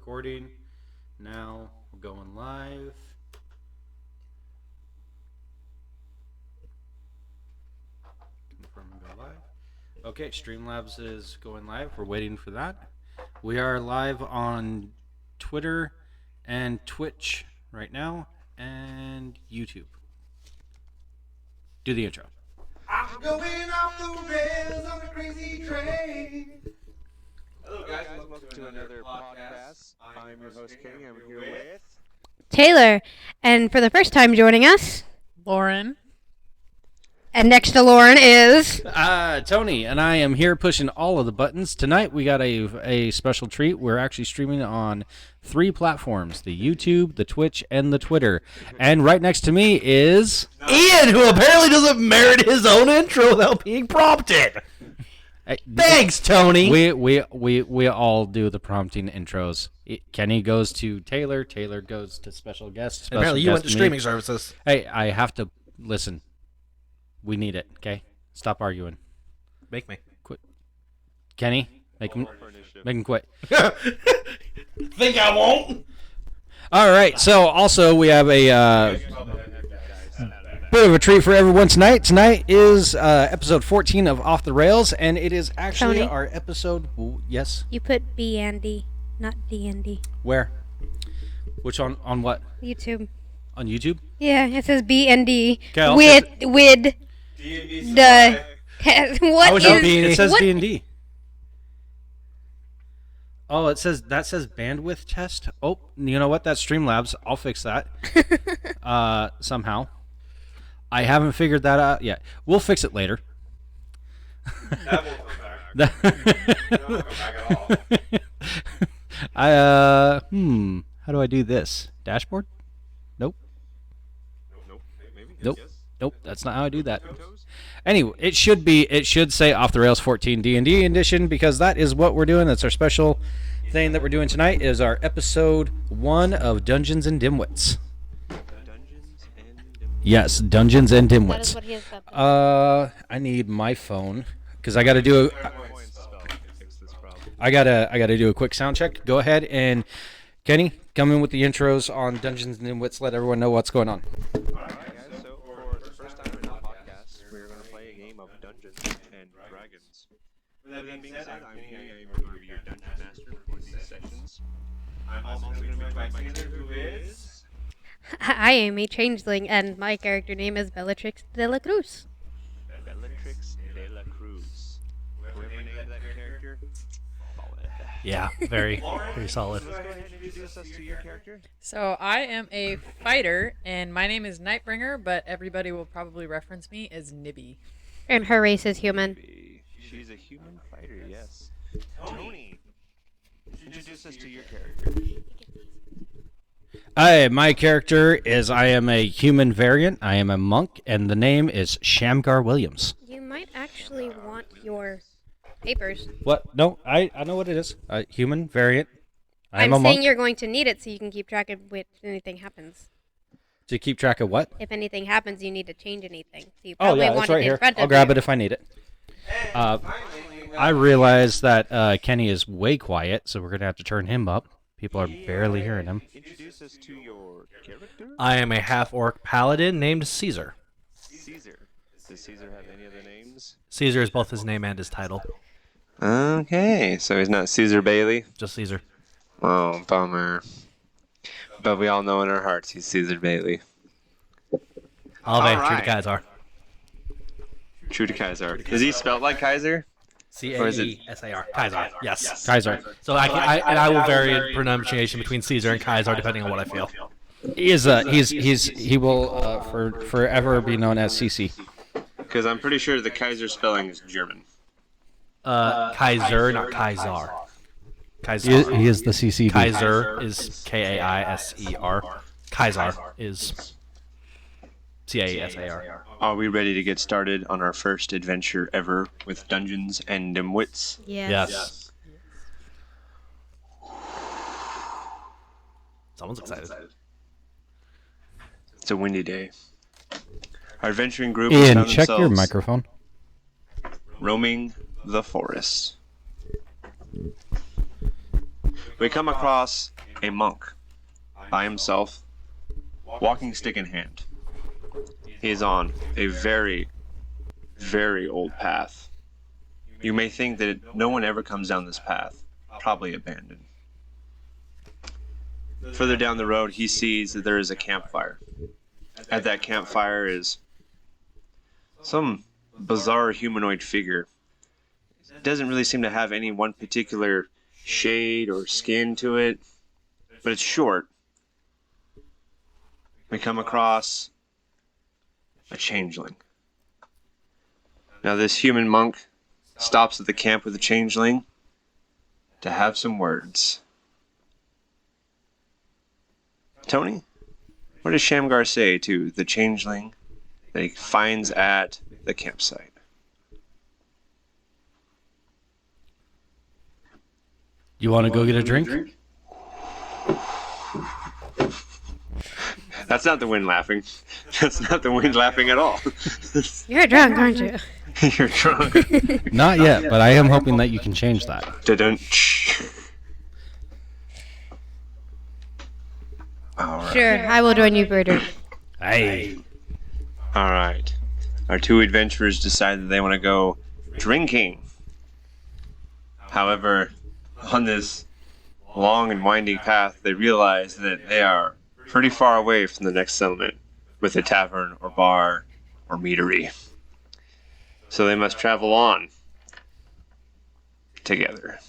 recording. Now we're going live. Confirm and go live. Okay, Streamlabs is going live. We're waiting for that. We are live on Twitter and Twitch right now and YouTube. Do the intro. I'm going off the rails on a crazy train. Hello guys, welcome to another podcast. I'm your host Kenny. I'm here with Taylor, and for the first time joining us, Lauren. And next to Lauren is Tony, and I am here pushing all of the buttons. Tonight we got a special treat. We're actually streaming on 3 platforms, the YouTube, the Twitch, and the Twitter. And right next to me is Ian, who apparently doesn't merit his own intro without being prompted. Thanks, Tony. We all do the prompting intros. Kenny goes to Taylor. Taylor goes to special guest. Special Apparently you guest went to streaming services. Hey, I have to listen. We need it, okay? Stop arguing. Make me. Quit. Kenny, make him quit. Think I won't? All right, so also we have a bit of a treat for everyone tonight. Tonight is episode 14 of Off the Rails, and it is actually Tony? our episode. Ooh, yes? you put B and D, not D and D. Where? Which on what? YouTube. On YouTube? Yeah, it says B and D Okay, with the what is It says what? D&D. Oh, that says bandwidth test. Oh, you know what? That's Streamlabs. I'll fix that. Somehow. I haven't figured that out yet. We'll fix it later. that won't come back. That won't come back at all. How do I do this? Dashboard? Nope. Maybe. Nope. Yes. Nope, that's not how I do that. Anyway, it should say Off the Rails 14 D&D edition because that is what we're doing. That's our special thing that we're doing tonight is our episode 1 of Dungeons and Dimwitts. Dungeons and Yes, Dungeons and That is Dimwits. what he is about. I need my phone because I got to do coin spell can fix this problem. I gotta do a quick sound check. Go ahead and Kenny, come in with the intros on Dungeons and Dimwits. Let everyone know what's going on. Alright guys, so for the first time in our podcast, we're going to play a game of Dungeons and Dragons. With that being said, I'm going to be your Dungeon Master for these sessions. I'm also going to be joined by Taylor, who is... I am a changeling, and my character name is Bellatrix de la Cruz. Bellatrix de la Cruz. Whoever named that character, follow it. Yeah, very solid. Let's go ahead and introduce us to your character. So I am a fighter, and my name is Nightbringer, but everybody will probably reference me as Nibby. And her race is human. She's a human fighter, yes. Tony, introduce us to your character. My character is I am a human variant. I am a monk, and the name is Shamgar Williams. You might actually want your papers. What? No, I know what it is. Human variant. I'm a saying monk. you're going to need it so you can keep track of if anything happens. To keep track of what? If anything happens, you need to change anything. So you Oh probably yeah, want it's right it here. in front I'll of grab you. it if I need it. I realize that Kenny is way quiet, so we're gonna have to turn him up. People are barely hearing him. Introduce us to your character. I am a half-orc paladin named Caesar. Caesar. Does Caesar have any other names? Caesar is both his name and his title. Okay, so he's not Caesar Bailey. Just Caesar. Oh, bummer. But we all know in our hearts he's Caesar Bailey. Alve, true Alright. to Kaiser. True to Kaiser. Is he spelled like Kaiser? Or is it- C-A-E-S-A-R. Kaiser. Yes. Kaiser. So I will vary in pronunciation between Caesar and Kaiser depending on what I feel. He will forever be known as CC. Because I'm pretty sure the Kaiser spelling is German. Kaiser, not Kaiser. Kaiser. He is the CC. Kaiser is K-A-I-S-E-R. Kaiser is C-A-E-S-A-R. Are we ready to get started on our first adventure ever with Dungeons and Dimwits? Yes. Someone's excited. It's a windy day. Our adventuring group has Ian, found check your themselves microphone. roaming the forest. we come across a monk by himself, walking stick in hand. He is on a very, very old path. You may think that no one ever comes down this path, probably abandoned. Further down the road, he sees that there is a campfire. At that campfire is some bizarre humanoid figure. It doesn't really seem to have any one particular shade or skin to it, but it's short. We come across a changeling. Now this human monk stops at the camp with the changeling to have some words. Tony, what does Shamgar say to the changeling that he finds at the campsite? You want to go get a drink? That's not the wind laughing. That's not the wind laughing at all. You're drunk, aren't you? You're drunk. Not yet, but I am hoping that you can change that. Dun. All right. Sure, I will join you for a drink. Hey. All right. Our two adventurers decide that they want to go drinking. However, on this long and winding path, they realize that they are pretty far away from the next settlement with a tavern or bar or meadery. So they must travel on together.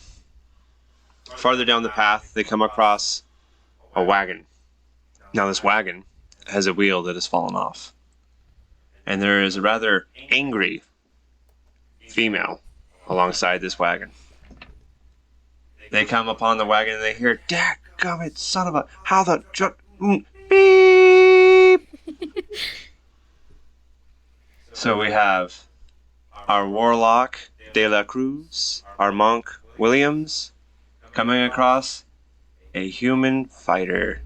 Farther down the path, they come across a wagon. Now this wagon has a wheel that has fallen off. And there is a rather angry female alongside this wagon. They come upon the wagon and they hear, "Dadgummit, son of a, how the beep!" So we have our warlock, De La Cruz, our monk, Williams, coming across a human fighter.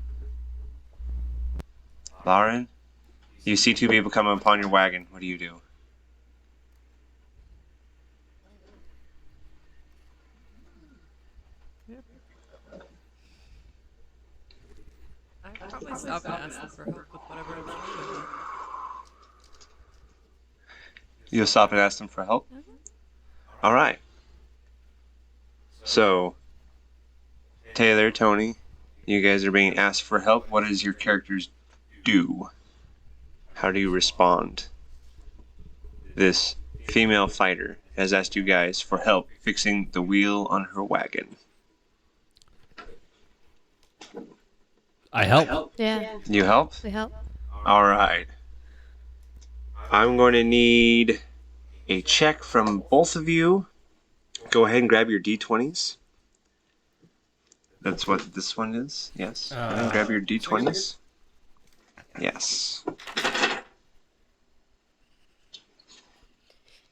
Lauren, you see two people coming upon your wagon. What do you do? I'd probably stop and ask them for help with whatever I'm doing. You'll stop and ask them for help? All right. So, Taylor, Tony, you guys are being asked for help. What does your characters do? How do you respond? This female fighter has asked you guys for help fixing the wheel on her wagon. I help. Yeah, You help? we help. All right. I'm going to need a check from both of you. Go ahead and grab your D20s. That's what this one is. Yes. Go ahead and grab your D20s. Yes.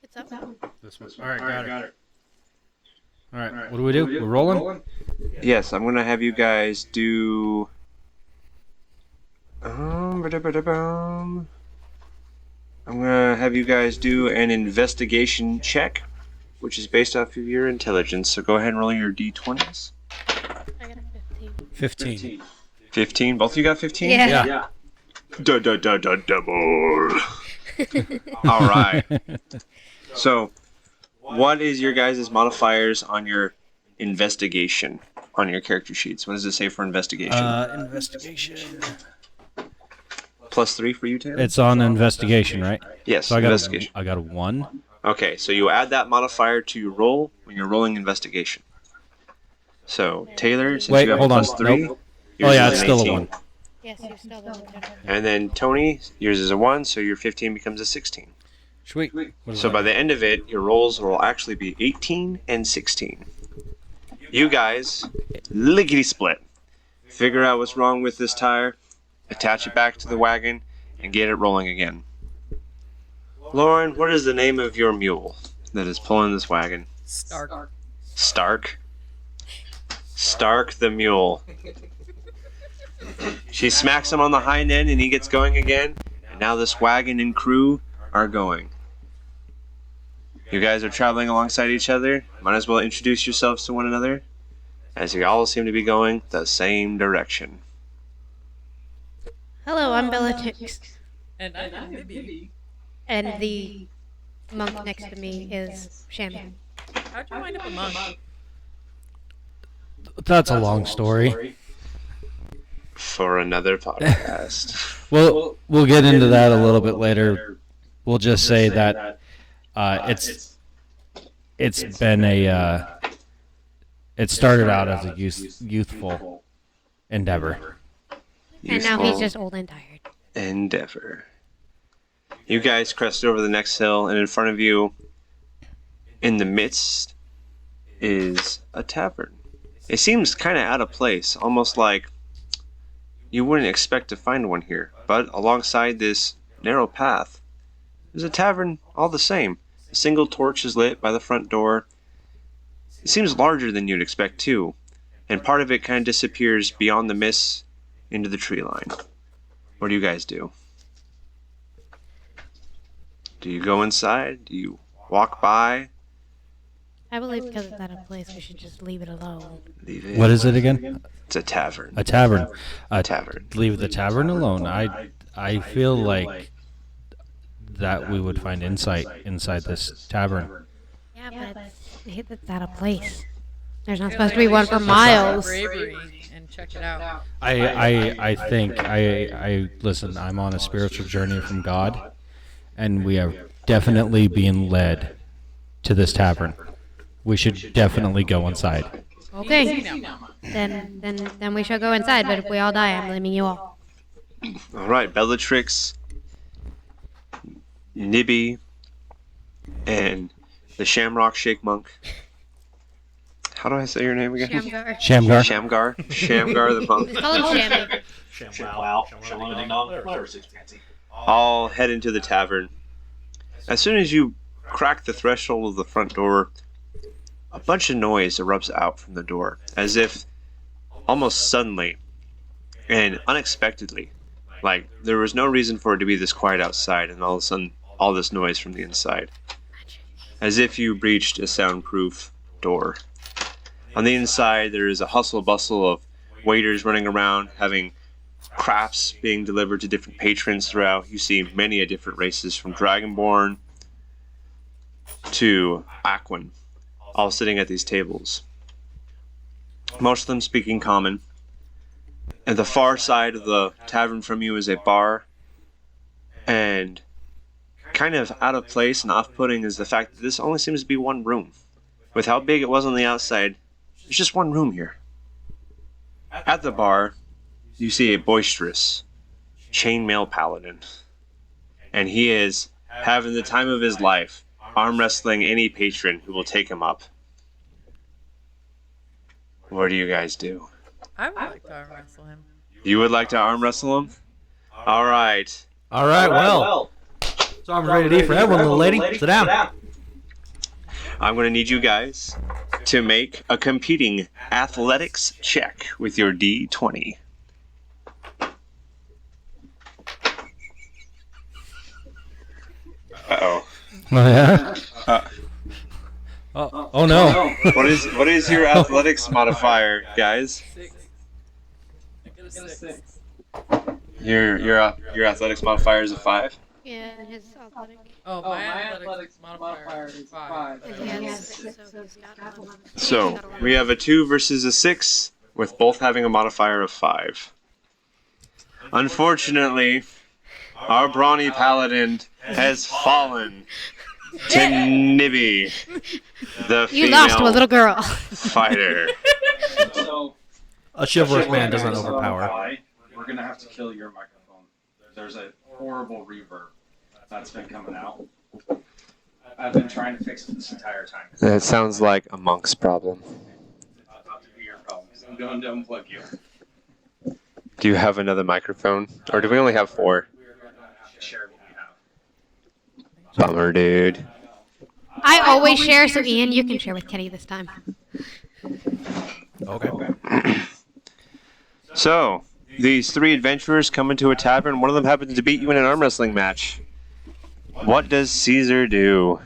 It's up. This one. All right, got it. All right, what do we do? We're rolling? Yes, I'm going to have you guys do... ba-da-ba-da-bum. I'm going to have you guys do an investigation check, which is based off of your intelligence. So go ahead and roll your D20s. I got a 15. 15. 15? Both of you got 15? Yeah. Yeah. Double. All right. So, what is your guys' modifiers on your investigation on your character sheets? What does it say for investigation? Investigation. +3 for you, Taylor? It's on investigation, right? Yes, So I got investigation. I got a 1. Okay, so you add that modifier to your roll when you're rolling investigation. So, Taylor, since Wait, you have hold on. +3, Nope. yours Oh yeah, is it's an still 18. a 1. Yes, you still don't. And then Tony, yours is a 1, so your 15 becomes a 16. Sweet. What is So that? by the end of it, your rolls will actually be 18 and 16. You guys, lickety split. Figure out what's wrong with this tire, attach it back to the wagon, and get it rolling again. Lauren, what is the name of your mule that is pulling this wagon? Stark. Stark? Stark the mule. She smacks him on the hind end and he gets going again, and now this wagon and crew are going. You guys are traveling alongside each other. Might as well introduce yourselves to one another. as you all seem to be going the same direction. Hello, I'm Bellatrix. And I'm Nibby. And the monk next to me is Shammy. How'd you wind up a monk? That's a long story. For another podcast. We'll get into that a little bit later. We'll just say that it's been it started out as a youthful endeavor. And now he's just old and tired. Endeavor. You guys crest over the next hill, and in front of you, in the midst, is a tavern. It seems kind of out of place, almost like you wouldn't expect to find one here. But alongside this narrow path, there's a tavern all the same. A single torch is lit by the front door. It seems larger than you'd expect too, and part of it kind of disappears beyond the mist into the tree line. What do you guys do? Do you go inside? Do you walk by? I believe because it's out of place, we should just leave it alone. Leave it. What is it again? It's a tavern. A tavern. Tavern. Leave the tavern alone. I feel like that we would find insight inside this tavern. Yeah, but it's out of place. There's not supposed to be one for miles. Bravery and check it out. I think I listen. I'm on a spiritual journey from God, and we are definitely being led to this tavern. We should definitely go inside. Okay. Then we shall go inside. But if we all die, I'm blaming you all. All right, Bellatrix, Nibby, and the Shamrock Shake Monk. How do I say your name again? Shamgar. Shamgar. Shamgar the monk. Just call him Shammy. All head into the tavern. As soon as you crack the threshold of the front door, a bunch of noise erupts out from the door, as if almost suddenly and unexpectedly. Like, there was no reason for it to be this quiet outside, and all of a sudden, all this noise from the inside. As if you breached a soundproof door. On the inside, there is a hustle bustle of waiters running around, having crafts being delivered to different patrons throughout. You see many a different races, from Dragonborn to Aquan, all sitting at these tables. Most of them speaking common. At the far side of the tavern from you is a bar, and kind of out of place and off-putting is the fact that this only seems to be one room. With how big it was on the outside, there's just one room here. At the bar, you see a boisterous chainmail paladin, and he is having the time of his life, arm wrestling any patron who will take him up. What do you guys do? I would like to arm wrestle him. You would like to arm wrestle him? All right. All right. Well, so I'm ready to eat for everyone, little lady. Sit down. I'm going to need you guys to make a competing athletics check with your D20. Uh-oh. Oh yeah. Oh no. What is your athletics modifier, guys? 6. I get a 6. Your athletics modifier is a 5. Yeah, and his athletic. Oh, my athletics modifier is 5. And he has 6, so he's got 1. So we have a 2 versus a 6, with both having a modifier of 5. Unfortunately, our brawny paladin has fallen to Nibby, the You lost to a little girl. fighter. So, A chivalrous man doesn't overpower. we're gonna have to kill your microphone. There's a horrible reverb that's been coming out. I've been trying to fix it this entire time. That sounds like a monk's problem. Not to be your problem. I'm going to unplug you. Do you have another microphone? Or do we only have 4? We're going to have to share what we have. Bummer, dude. I always share, so Ian, you can share with Kenny this time. Okay. So, these 3 adventurers come into a tavern. One of them happens to beat you in an arm wrestling match. What does Caesar do?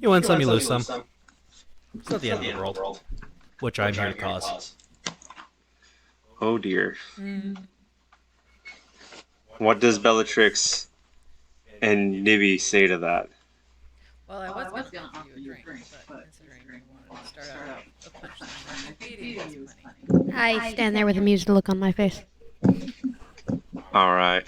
You win some, you lose some. It's not the end of the world. which I'm here to cause. Oh dear. What does Bellatrix and Nibby say to that? Well, I was going to offer you a drink, but considering you wanted to start out with a punchline after feeding us plenty. I stand there with an amused look on my face. Alright.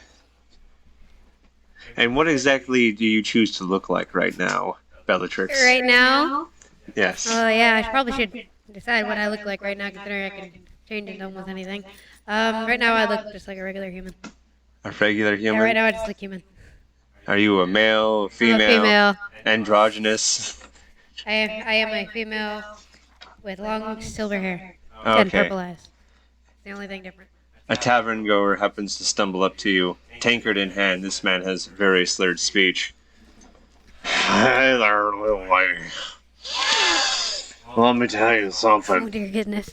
And what exactly do you choose to look like right now, Bellatrix? Right now? Yes. Oh, yeah, I probably should decide what I look like right now, considering I can change into almost anything. Right now I look just like a regular human. A regular Yeah, human? right now I just look human. Are you a male, I'm a female, female. androgynous? I am a female with long silver hair and Okay. purple eyes. It's the only thing different. A tavern goer happens to stumble up to you, tankard in hand. This man has very slurred speech. Hey there, little lady. Let me tell you Oh, something. dear goodness.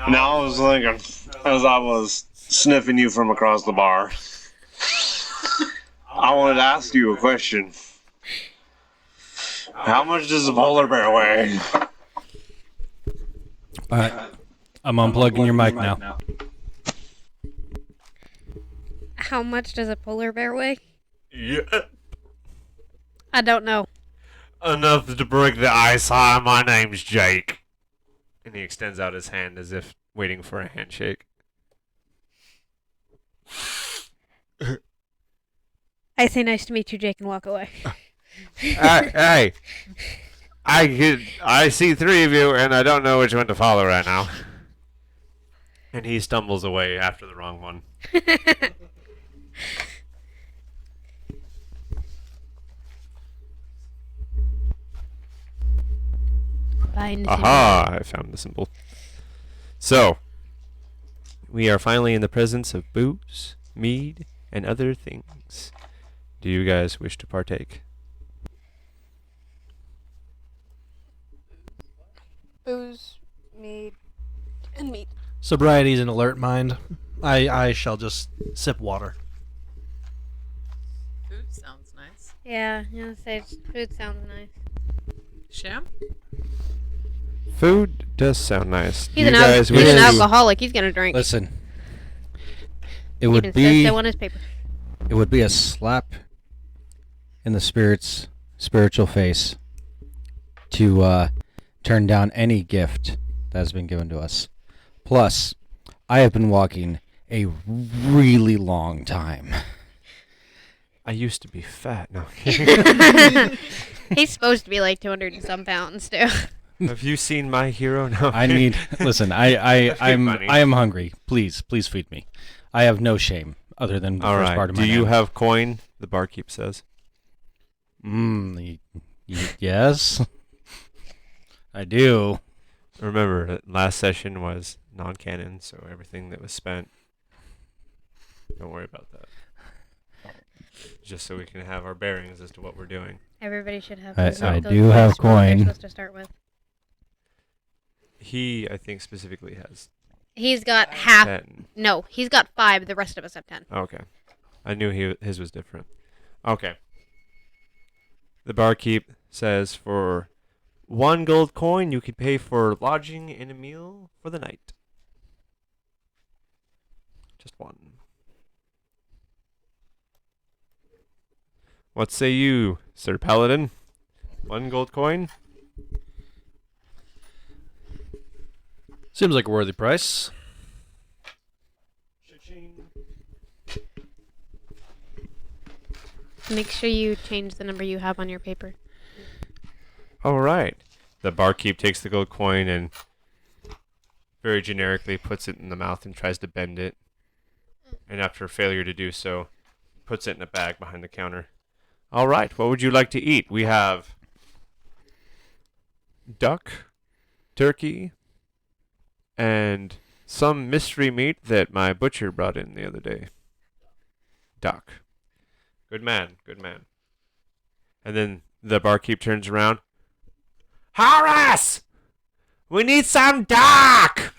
Now I was thinking, as I was sniffing you from across the bar, I wanted to ask you a question. How much does a polar bear weigh? All right. I'm unplugging your mic now. How much does a polar bear weigh? Yeah, I don't know. enough to break the ice. Hi, my name's Jake. And he extends out his hand as if waiting for a handshake. I say nice to meet you, Jake, and walk away. Hey, I see three of you, and I don't know which one to follow right now. And he stumbles away after the wrong one. Bind Aha! I found the symbol. So, we are finally in the presence of booze, mead, and other things. Do you guys wish to partake? booze, mead, and meat. Sobriety is an alert mind. I shall just sip water. Food sounds nice. Yeah, food sounds nice. Sham? Food does sound nice. Do He's you an, guys he's wish an to- alcoholic. He's gonna drink. Listen, it Even would says be so on his paper. it would be a slap in the spiritual face to turn down any gift that has been given to us. Plus, I have been walking a really long time. I used to be fat. No. He's supposed to be like 200 and some pounds too. Have you seen my hero? No. I need listen. I'm funny. I am hungry. Please feed me. I have no shame other than the All first right. part of Do my you name. have coin? The barkeep says. Yes, I do. Remember, last session was non-canon, so everything that was spent. Don't worry about that. Just so we can have our bearings as to what we're doing. Everybody should have. I those do points have what they're coin. supposed to start with. He, I think, specifically has He's got half. 10. No, he's got 5. The rest of us have 10. Okay. I knew his was different. Okay. The barkeep says for 1 gold coin, you could pay for lodging and a meal for the night. Just 1. What say you, Sir Paladin? 1 gold coin? Seems like a worthy price. Make sure you change the number you have on your paper. All right. The barkeep takes the gold coin and very generically puts it in the mouth and tries to bend it. And after failure to do so, puts it in a bag behind the counter. All right. What would you like to eat? We have duck, turkey, and some mystery meat that my butcher brought in the other day. Duck. Good man. Good man. And then the barkeep turns around. Horace! We need some duck!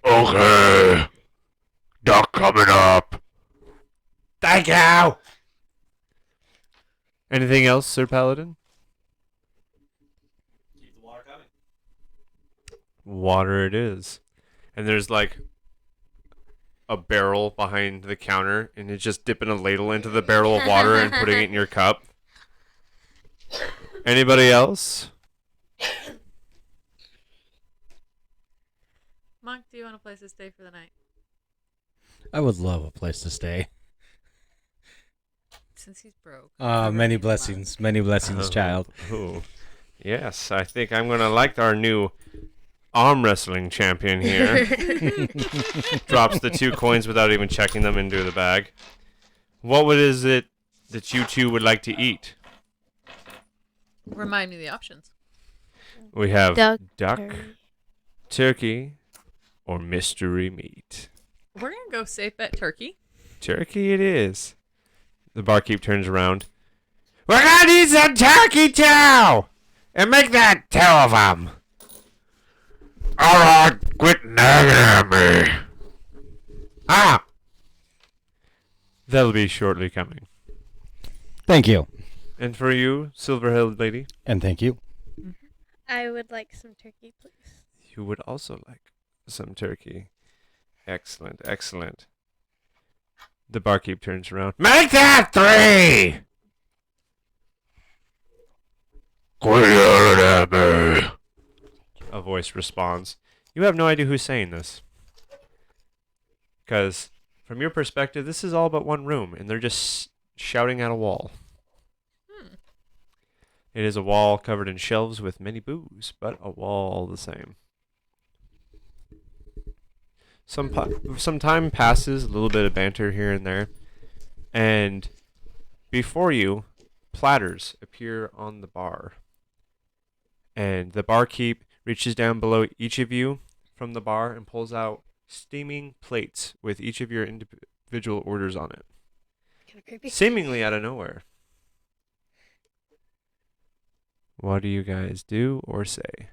Okay. Duck coming up. Thank you! Anything else, Sir Paladin? water it is. And there's like a barrel behind the counter, and it's just dipping a ladle into the barrel of water and putting it in your cup. Anybody else? Monk, do you want a place to stay for the night? I would love a place to stay. Since he's broke. Many blessings, child. Oh, yes, I think I'm going to like our new arm wrestling champion here. Drops the 2 coins without even checking them into the bag. Is it that you two would like to eat? Remind me the options. We have duck, Turkey. turkey, or mystery meat. We're going to go safe bet turkey. Turkey it is. The barkeep turns around. We're going to eat some turkey too! And make that 2 of them. Alright, quit nagging at me. Ah! That'll be shortly coming. Thank you. And for you, silver-haired lady, And thank you. I would like some turkey, please. you would also like some turkey. Excellent, excellent. The barkeep turns around. Make that 3! Quit yelling at me. A voice responds. You have no idea who's saying this. Because, from your perspective, this is all but one room, and they're just shouting at a wall. It is a wall covered in shelves with many booze, but a wall all the same. Some time passes, a little bit of banter here and there, and before you, platters appear on the bar. And the barkeep reaches down below each of you from the bar and pulls out steaming plates with each of your individual orders on it. Kind of creepy. Seemingly out of nowhere. What do you guys do or say?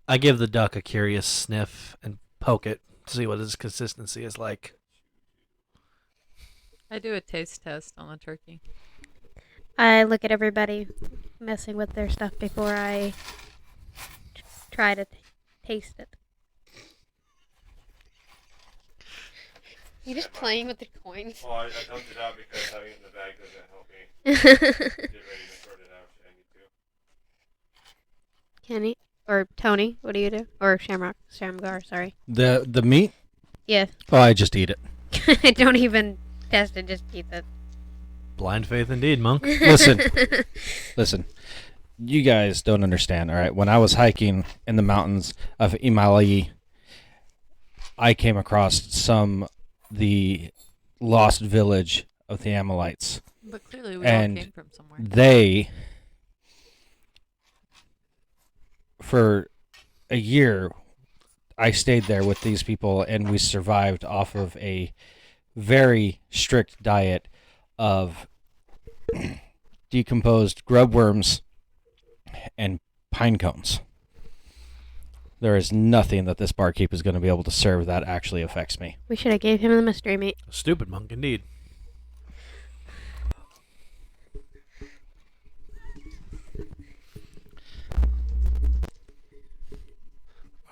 I give the duck a curious sniff and poke it to see what its consistency is like. I do a taste test on the turkey. I look at everybody messing with their stuff before I try to taste it. You just playing with the coins? Well, I dumped it out because having it in the bag doesn't help me get ready to sort it out. I need to. Kenny or Tony, what do you do? Or Shamgar, sorry. The meat? Yes. Oh, I just eat it. I don't even test it, just eat it. Blind faith indeed, monk. Listen. You guys don't understand, all right? When I was hiking in the mountains of Imali, I came across the lost village of the Amalekites. But clearly we And all came from somewhere. They, for a year, I stayed there with these people, and we survived off of a very strict diet of decomposed grub worms and pine cones. There is nothing that this barkeep is going to be able to serve that actually affects me. We should have gave him the mystery meat. Stupid monk indeed.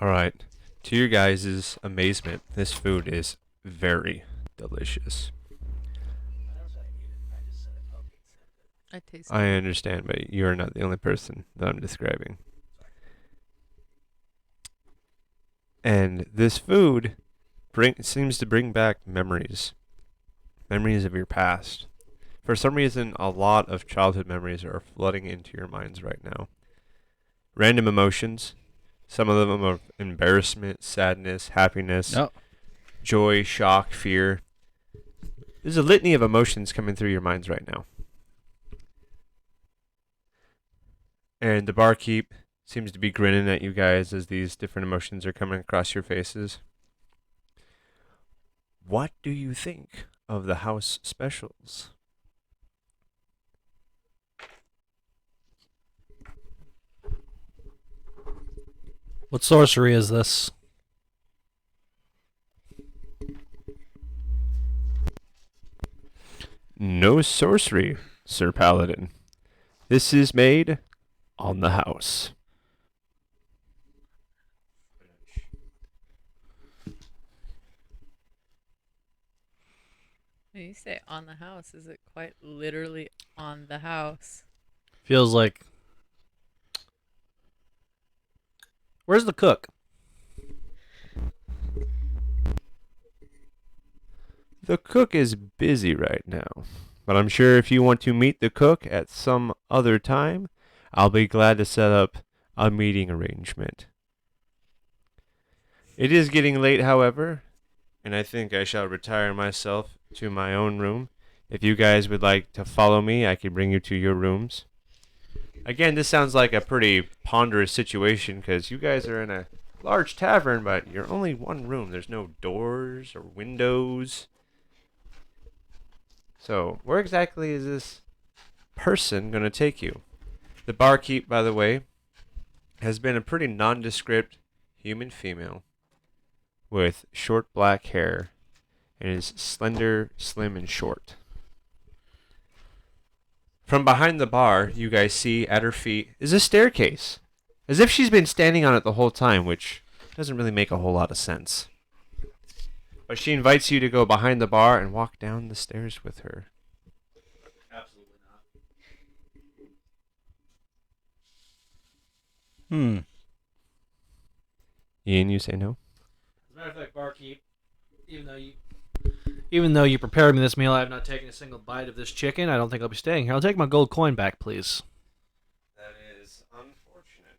All right. To your guys' amazement, this food is very delicious. I taste I understand, but you are not the only person that I'm describing. And this food seems to bring back memories of your past. For some reason, a lot of childhood memories are flooding into your minds right now. Random emotions. Some of them are embarrassment, sadness, happiness, joy, shock, fear. There's a litany of emotions coming through your minds right now. And the barkeep seems to be grinning at you guys as these different emotions are coming across your faces. What do you think of the house specials? What sorcery is this? No sorcery, Sir Paladin. This is made on the house. When you say on the house, is it quite literally on the house? Feels like. Where's the cook? The cook is busy right now, but I'm sure if you want to meet the cook at some other time, I'll be glad to set up a meeting arrangement. It is getting late, however, and I think I shall retire myself to my own room. If you guys would like to follow me, I can bring you to your rooms. Again, this sounds like a pretty ponderous situation because you guys are in a large tavern, but you're only one room. There's no doors or windows. So, where exactly is this person going to take you? The barkeep, by the way, has been a pretty nondescript human female with short black hair and is slender, slim, and short. From behind the bar, you guys see at her feet is a staircase, as if she's been standing on it the whole time, which doesn't really make a whole lot of sense. But she invites you to go behind the bar and walk down the stairs with her. Absolutely not. Ian, you say no? As a matter of fact, barkeep, even though you prepared me this meal, I have not taken a single bite of this chicken. I don't think I'll be staying here. I'll take my gold coin back, please. That is unfortunate.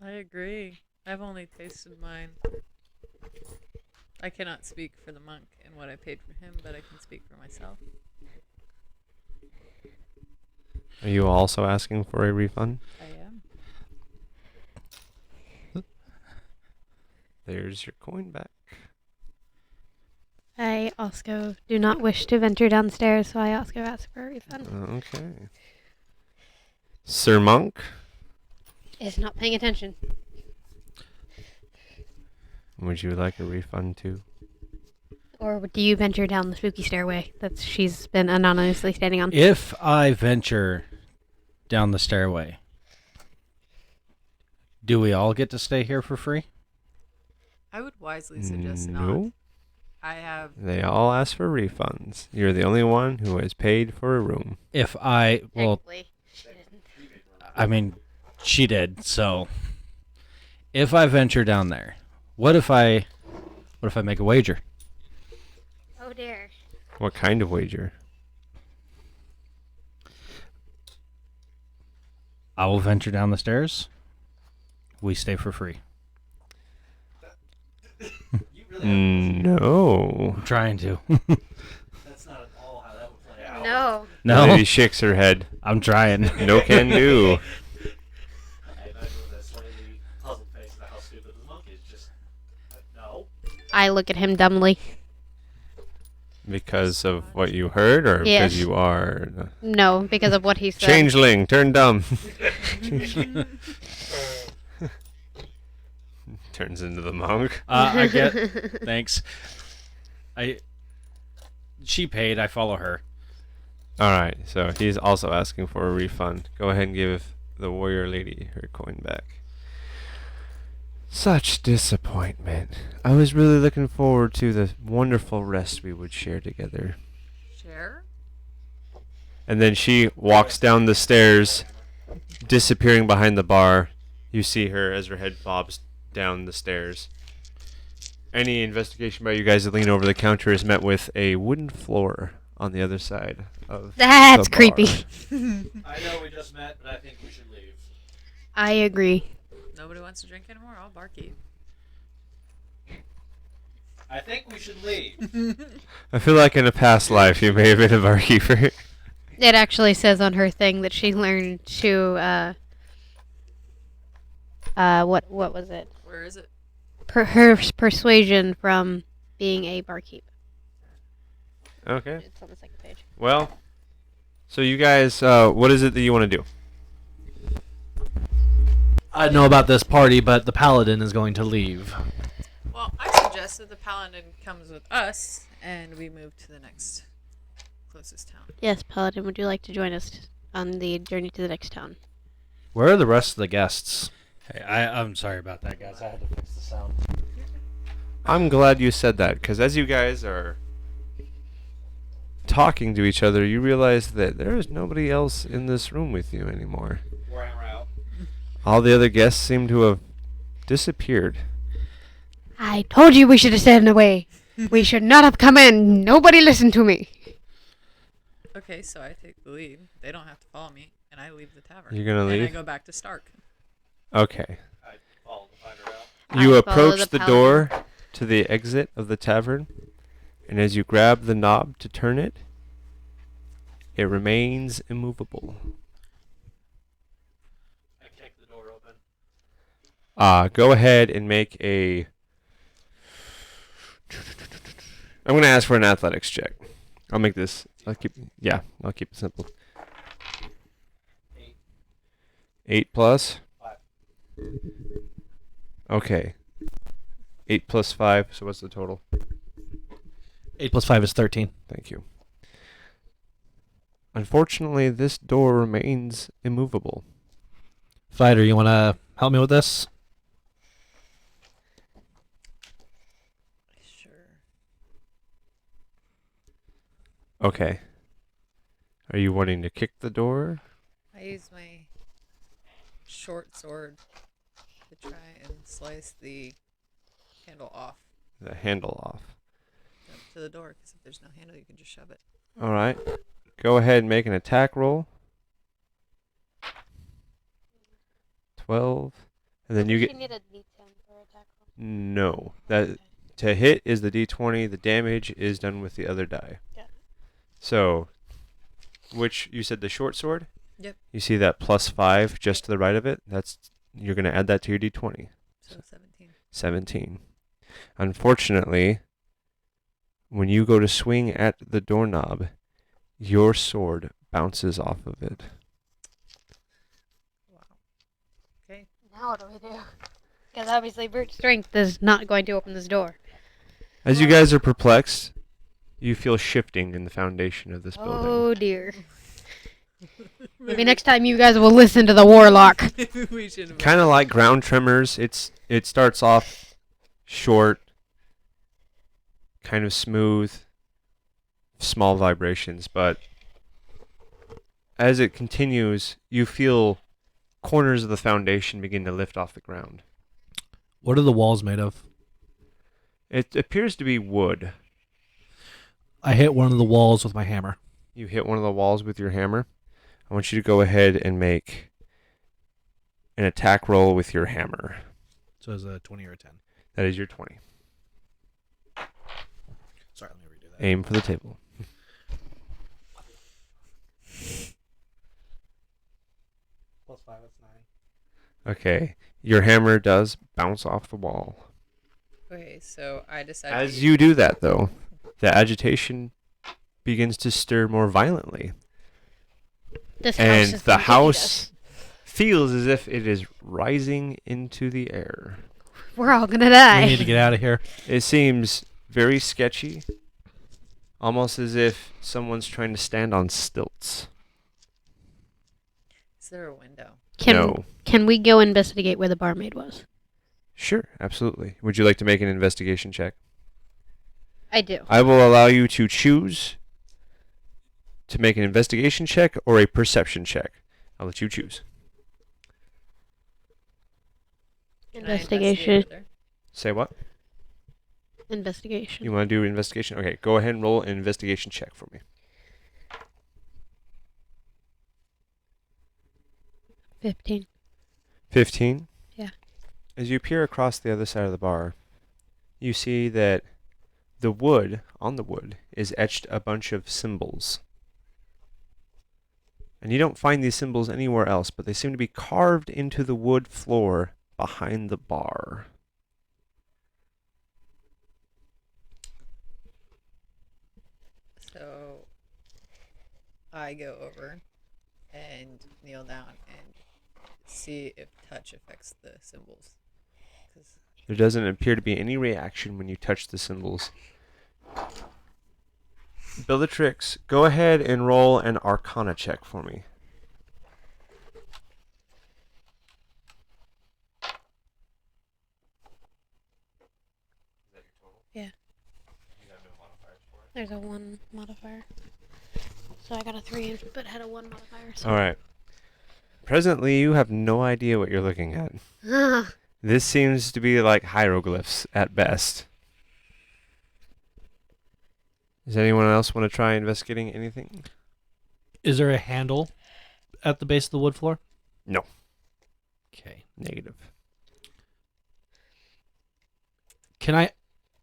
I agree. I've only tasted mine. I cannot speak for the monk and what I paid for him, but I can speak for myself. Are you also asking for a refund? I am. There's your coin back. I also do not wish to venture downstairs, so I also ask for a refund. Okay. Sir Monk, Is not paying attention. would you like a refund too? Or do you venture down the spooky stairway that she's been anonymously standing on? If I venture down the stairway, do we all get to stay here for free? I would wisely suggest not. No. I have. They all ask for refunds. You're the only one who has paid for a room. If I, well, Technically, she didn't. I mean, she did, so if I venture down there, what if I make a wager? Oh dear. What kind of wager? I will venture down the stairs. We stay for free. No. I'm trying to. That's not at all how that would play out. No. The No, lady shakes her head. I'm trying. No can do. I imagine with a slightly puzzled face about how stupid the monk is. Just no. I look at him dumbly. Because of what you heard, or Yes. because you are No, because of what he said. changeling, turn dumb. Turns into the monk. I get. Thanks. She paid. I follow her. All right, so he's also asking for a refund. Go ahead and give the warrior lady her coin back. Such disappointment. I was really looking forward to the wonderful rest we would share together. Share? And then she walks down the stairs, disappearing behind the bar. You see her as her head bobs down the stairs. Any investigation by you guys that lean over the counter is met with a wooden floor on the other side of That's the bar. creepy. I know we just met, but I think we should leave. I agree. Nobody wants to drink anymore? I'll barkeep. I think we should leave. I feel like in a past life you may have been a barkeeper. It actually says on her thing that she learned to what was it? Where is it? Her persuasion from being a barkeep. Okay. It's on the second page. Well, so you guys, what is it that you want to do? I know about this party, but the paladin is going to leave. Well, I suggest that the paladin comes with us and we move to the next closest town. Yes, Paladin, would you like to join us on the journey to the next town? Where are the rest of the guests? Hey, I'm sorry about that, guys. I had to fix the sound. I'm glad you said that, because as you guys are talking to each other, you realize that there is nobody else in this room with you anymore. Warhammer out. All the other guests seem to have disappeared. I told you we should have stayed away. We should not have come in. Nobody listened to me. Okay, so I take the lead. They don't have to follow me, and I leave the tavern. You're gonna And I leave? go back to Stark. Okay. I followed the finder out. You I follow approach the the door to the exit of the tavern, and as you grab the knob to turn it, it remains immovable. I kicked the door open. Go ahead and make a... I'm going to ask for an athletics check. I'll make this... I'll keep it simple. 8 plus? 5. Okay. 8 plus 5, so what's the total? 8 plus 5 is 13. Thank you. Unfortunately, this door remains immovable. Fighter, you want to help me with this? Sure. Okay. Are you wanting to kick the door? I use my short sword to try and slice the handle off The handle off. to the door, because if there's no handle, you can just shove it. Alright. Go ahead and make an attack roll. 12. And then you get... need a D10 for attack roll. No. That to hit is the d20. The damage is done with the other die. Yeah. So, which you said the short sword? Yep. You see that plus 5 just to the right of it? You're going to add that to your d20. So 17. 17. Unfortunately, when you go to swing at the doorknob, your sword bounces off of it. Wow. Okay. Now what do we do? Because obviously brute strength is not going to open this door. As you guys are perplexed, you feel shifting in the foundation of this building. Oh dear. Maybe next time you guys will listen to the warlock. We should have. Kind of like ground tremors. It starts off short, kind of smooth, small vibrations, but as it continues, you feel corners of the foundation begin to lift off the ground. What are the walls made of? It appears to be wood. I hit one of the walls with my hammer. You hit one of the walls with your hammer. I want you to go ahead and make an attack roll with your hammer. So it's a 20 or a 10. That is your 20. Sorry, let me redo that. Aim for the table. Plus 5, that's 9. Okay. Your hammer does bounce off the wall. Okay, so I decide. As you do that, though, the agitation begins to stir more violently. This And house is the gonna eat house us. feels as if it is rising into the air. We're all gonna die. We need to get out of here. It seems very sketchy, almost as if someone's trying to stand on stilts. Is there a window? No. Can we go investigate where the barmaid was? Sure, absolutely. Would you like to make an investigation check? I do. I will allow you to choose to make an investigation check or a perception check. I'll let you choose. Can I investigate Investigation. with her? Say what? Investigation. You want to do investigation? Okay, go ahead and roll an investigation check for me. 15. 15? Yeah. As you peer across the other side of the bar, you see that on the wood, is etched a bunch of symbols. And you don't find these symbols anywhere else, but they seem to be carved into the wood floor behind the bar. So I go over and kneel down and see if touch affects the symbols. 'Cause There doesn't appear to be any reaction when you touch the symbols. Bellatrix, go ahead and roll an Arcana check for me. Yeah. There's a 1 modifier. So I got a 3, but had a 1 modifier. So. All right. Presently, you have no idea what you're looking at. This seems to be like hieroglyphs at best. Does anyone else want to try investigating anything? Is there a handle at the base of the wood floor? No. Okay. Negative. Can I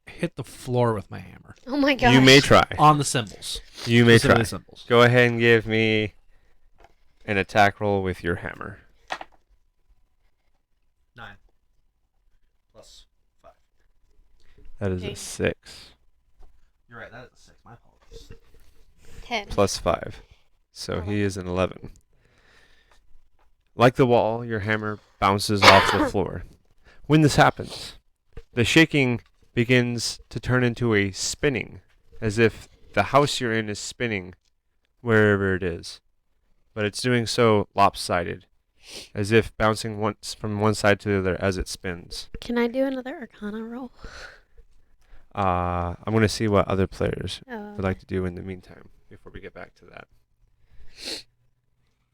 hit the floor with my hammer? Oh my gosh. You may try. On the symbols. You may try. Specifically symbols. Go ahead and give me an attack roll with your hammer. 9. Plus 5. That is a Okay. 6 You're right, that is a 6. My apologies. 10. plus 5. So he is an 11. Like the wall, your hammer bounces off the floor. When this happens, the shaking begins to turn into a spinning, as if the house you're in is spinning wherever it is. But it's doing so lopsided, as if bouncing once from one side to the other as it spins. Can I do another Arcana roll? I'm going to see what other players Oh, would like to do in the meantime before we get back to that.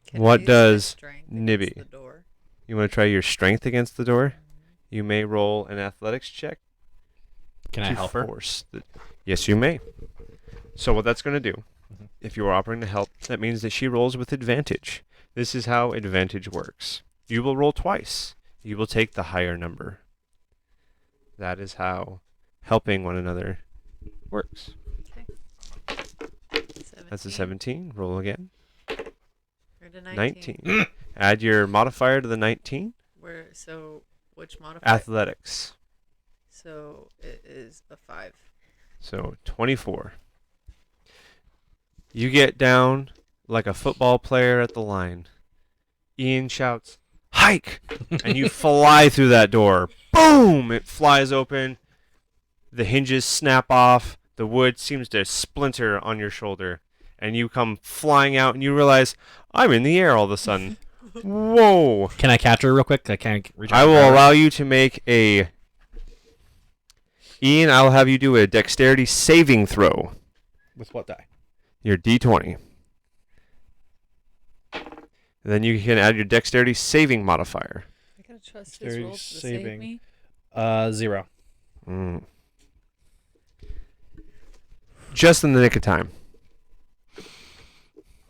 Can What I use my does strength Nibby? against the door? You want to try your strength against the door? You may roll an athletics check. Can I to help her? force the... Yes, you may. So what that's going to do, Mhm. if you are offering to help, that means that she rolls with advantage. This is how advantage works. You will roll twice. You will take the higher number. That is how helping one another works. That's a 17. Roll again. Or to 19. Add your modifier to the 19. So which modifier? Athletics. So it is a 5. So 24. You get down like a football player at the line. Ian shouts, "Hike!" and you fly through that door. Boom! It flies open. The hinges snap off. The wood seems to splinter on your shoulder. And you come flying out and you realize, I'm in the air all of a sudden. Whoa! Can I catch her real quick? I can't reach out I and will grab her. allow you to make a... Ian, I'll have you do a dexterity saving throw. With what die? Your D20. Then you can add your dexterity saving modifier. I gotta trust his Dexterity rolls to saving. save me. 0. Just in the nick of time.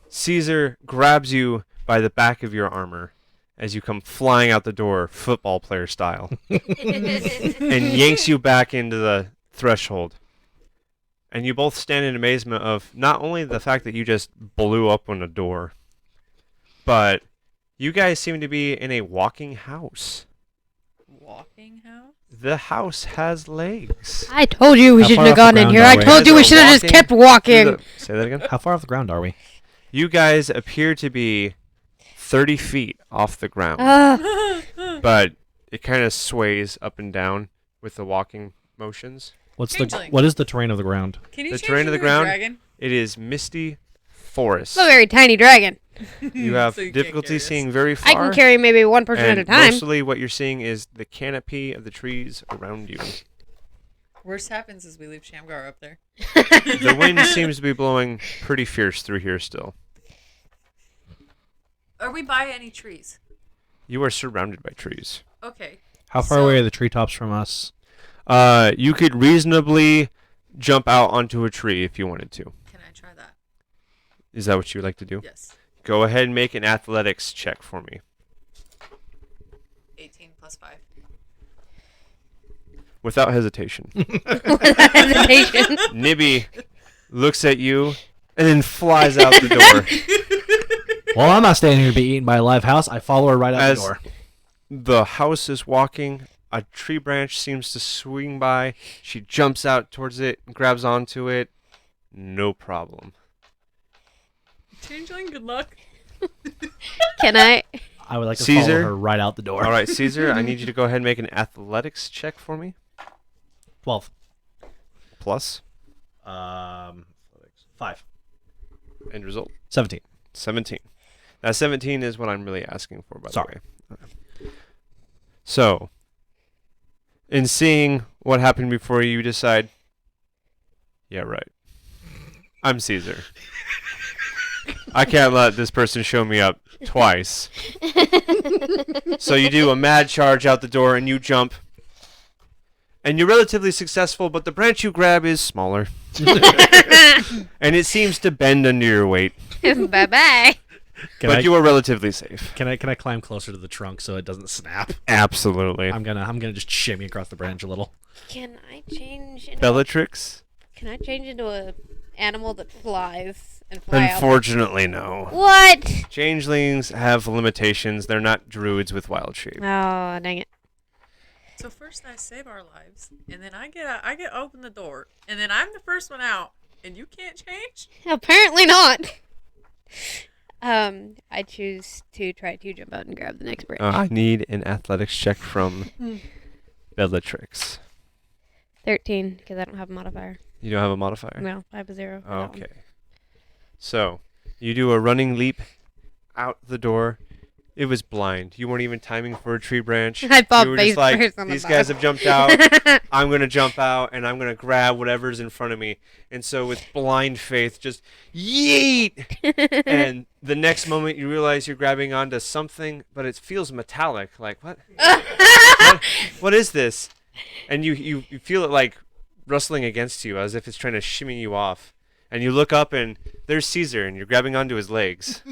Caesar grabs you by the back of your armor as you come flying out the door, football player style, and yanks you back into the threshold. And you both stand in amazement of not only the fact that you just blew up on a door, but you guys seem to be in a walking house. Walking house? The house has legs. I told you we How shouldn't far have off the gone in ground here. are I we? told you we Guys are should have just walking kept walking. Say that again? How far off the ground are we? You guys appear to be 30 feet off the ground, but it kind of sways up and down with the walking motions. Changeling. What is the terrain of the ground? Can you The change terrain of the into a ground? dragon? It is misty forest. I'm a very tiny dragon. You have So you can't difficulty carry us. seeing very far. I can carry maybe one person at and a time. mostly what you're seeing is the canopy of the trees around you. Worst happens is we leave Shamgar up there. The wind seems to be blowing pretty fierce through here still. Are we by any trees? You are surrounded by trees. Okay. How far So- away are the treetops from us? You could reasonably jump out onto a tree if you wanted to. Can I try that? Is that what you would like to do? Yes. Go ahead and make an athletics check for me. 18 plus 5. Without hesitation. Hesitation. Nibby looks at you and then flies out the door. Well, I'm not standing here to be eaten by a live house. I follow her right out As the door. the house is walking, a tree branch seems to swing by. She jumps out towards it, grabs onto it. No problem. Changeling, good luck. Can I? I would like to Caesar? follow her right out the door. All right, Caesar, I need you to go ahead and make an athletics check for me. 12. Plus. Um, 5. End result 17. 17. Now 17 is what I'm really asking for, by Sorry. the way. So, in seeing what happened before you decide, yeah, right. I'm Caesar. I can't let this person show me up twice. So you do a mad charge out the door and you jump. And you're relatively successful, but the branch you grab is smaller. And it seems to bend under your weight. Bye-bye. But you are relatively safe. Can I climb closer to the trunk so it doesn't snap? Absolutely. I'm gonna just shimmy across the branch a little. Can I change into Bellatrix? Can I change into a animal that flies and fly out? Unfortunately, no. What? Changelings have limitations. They're not druids with wild shape. Oh, dang it. So first I save our lives, and then I get open the door, and then I'm the first one out, and you can't change? Apparently not. I choose to try to jump out and grab the next branch. I need an athletics check from Bellatrix. 13, because I don't have a modifier. You don't have a modifier? No, I have a 0. for that one. Okay. So, you do a running leap out the door. It was blind. You weren't even timing for a tree branch. I popped You were face just like, first on the these guys bottom. have jumped out. I'm going to jump out, and I'm going to grab whatever's in front of me. And so with blind faith, just yeet! And the next moment, you realize you're grabbing onto something, but it feels metallic. Like, what? What is this? And you feel it, like, rustling against you as if it's trying to shimmy you off. And you look up, and there's Caesar, and you're grabbing onto his legs.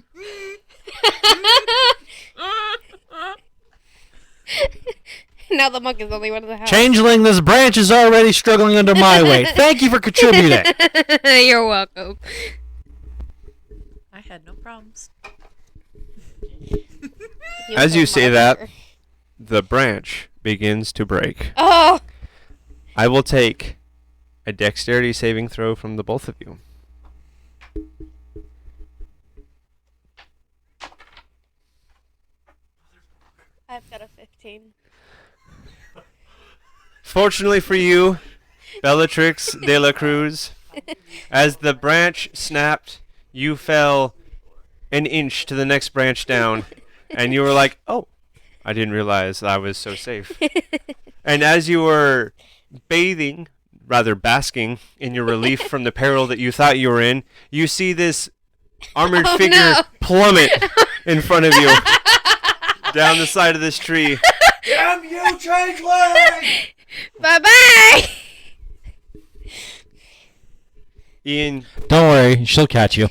Now the monk is the only one in the house. Changeling, this branch is already struggling under my weight. Thank you for contributing. You're welcome. I had no problems. As you say that, the branch begins to break. Oh! I will take a dexterity saving throw from the both of you. I've got a 15. Fortunately for you, Bellatrix de la Cruz, as the branch snapped, you fell an inch to the next branch down, and you were like, oh, I didn't realize I was so safe. And as you were bathing, rather basking, in your relief from the peril that you thought you were in, you see this armored figure no. plummet in front of you down the side of this tree. Damn you, changeling! Bye-bye! Ian, Don't worry, she'll catch you.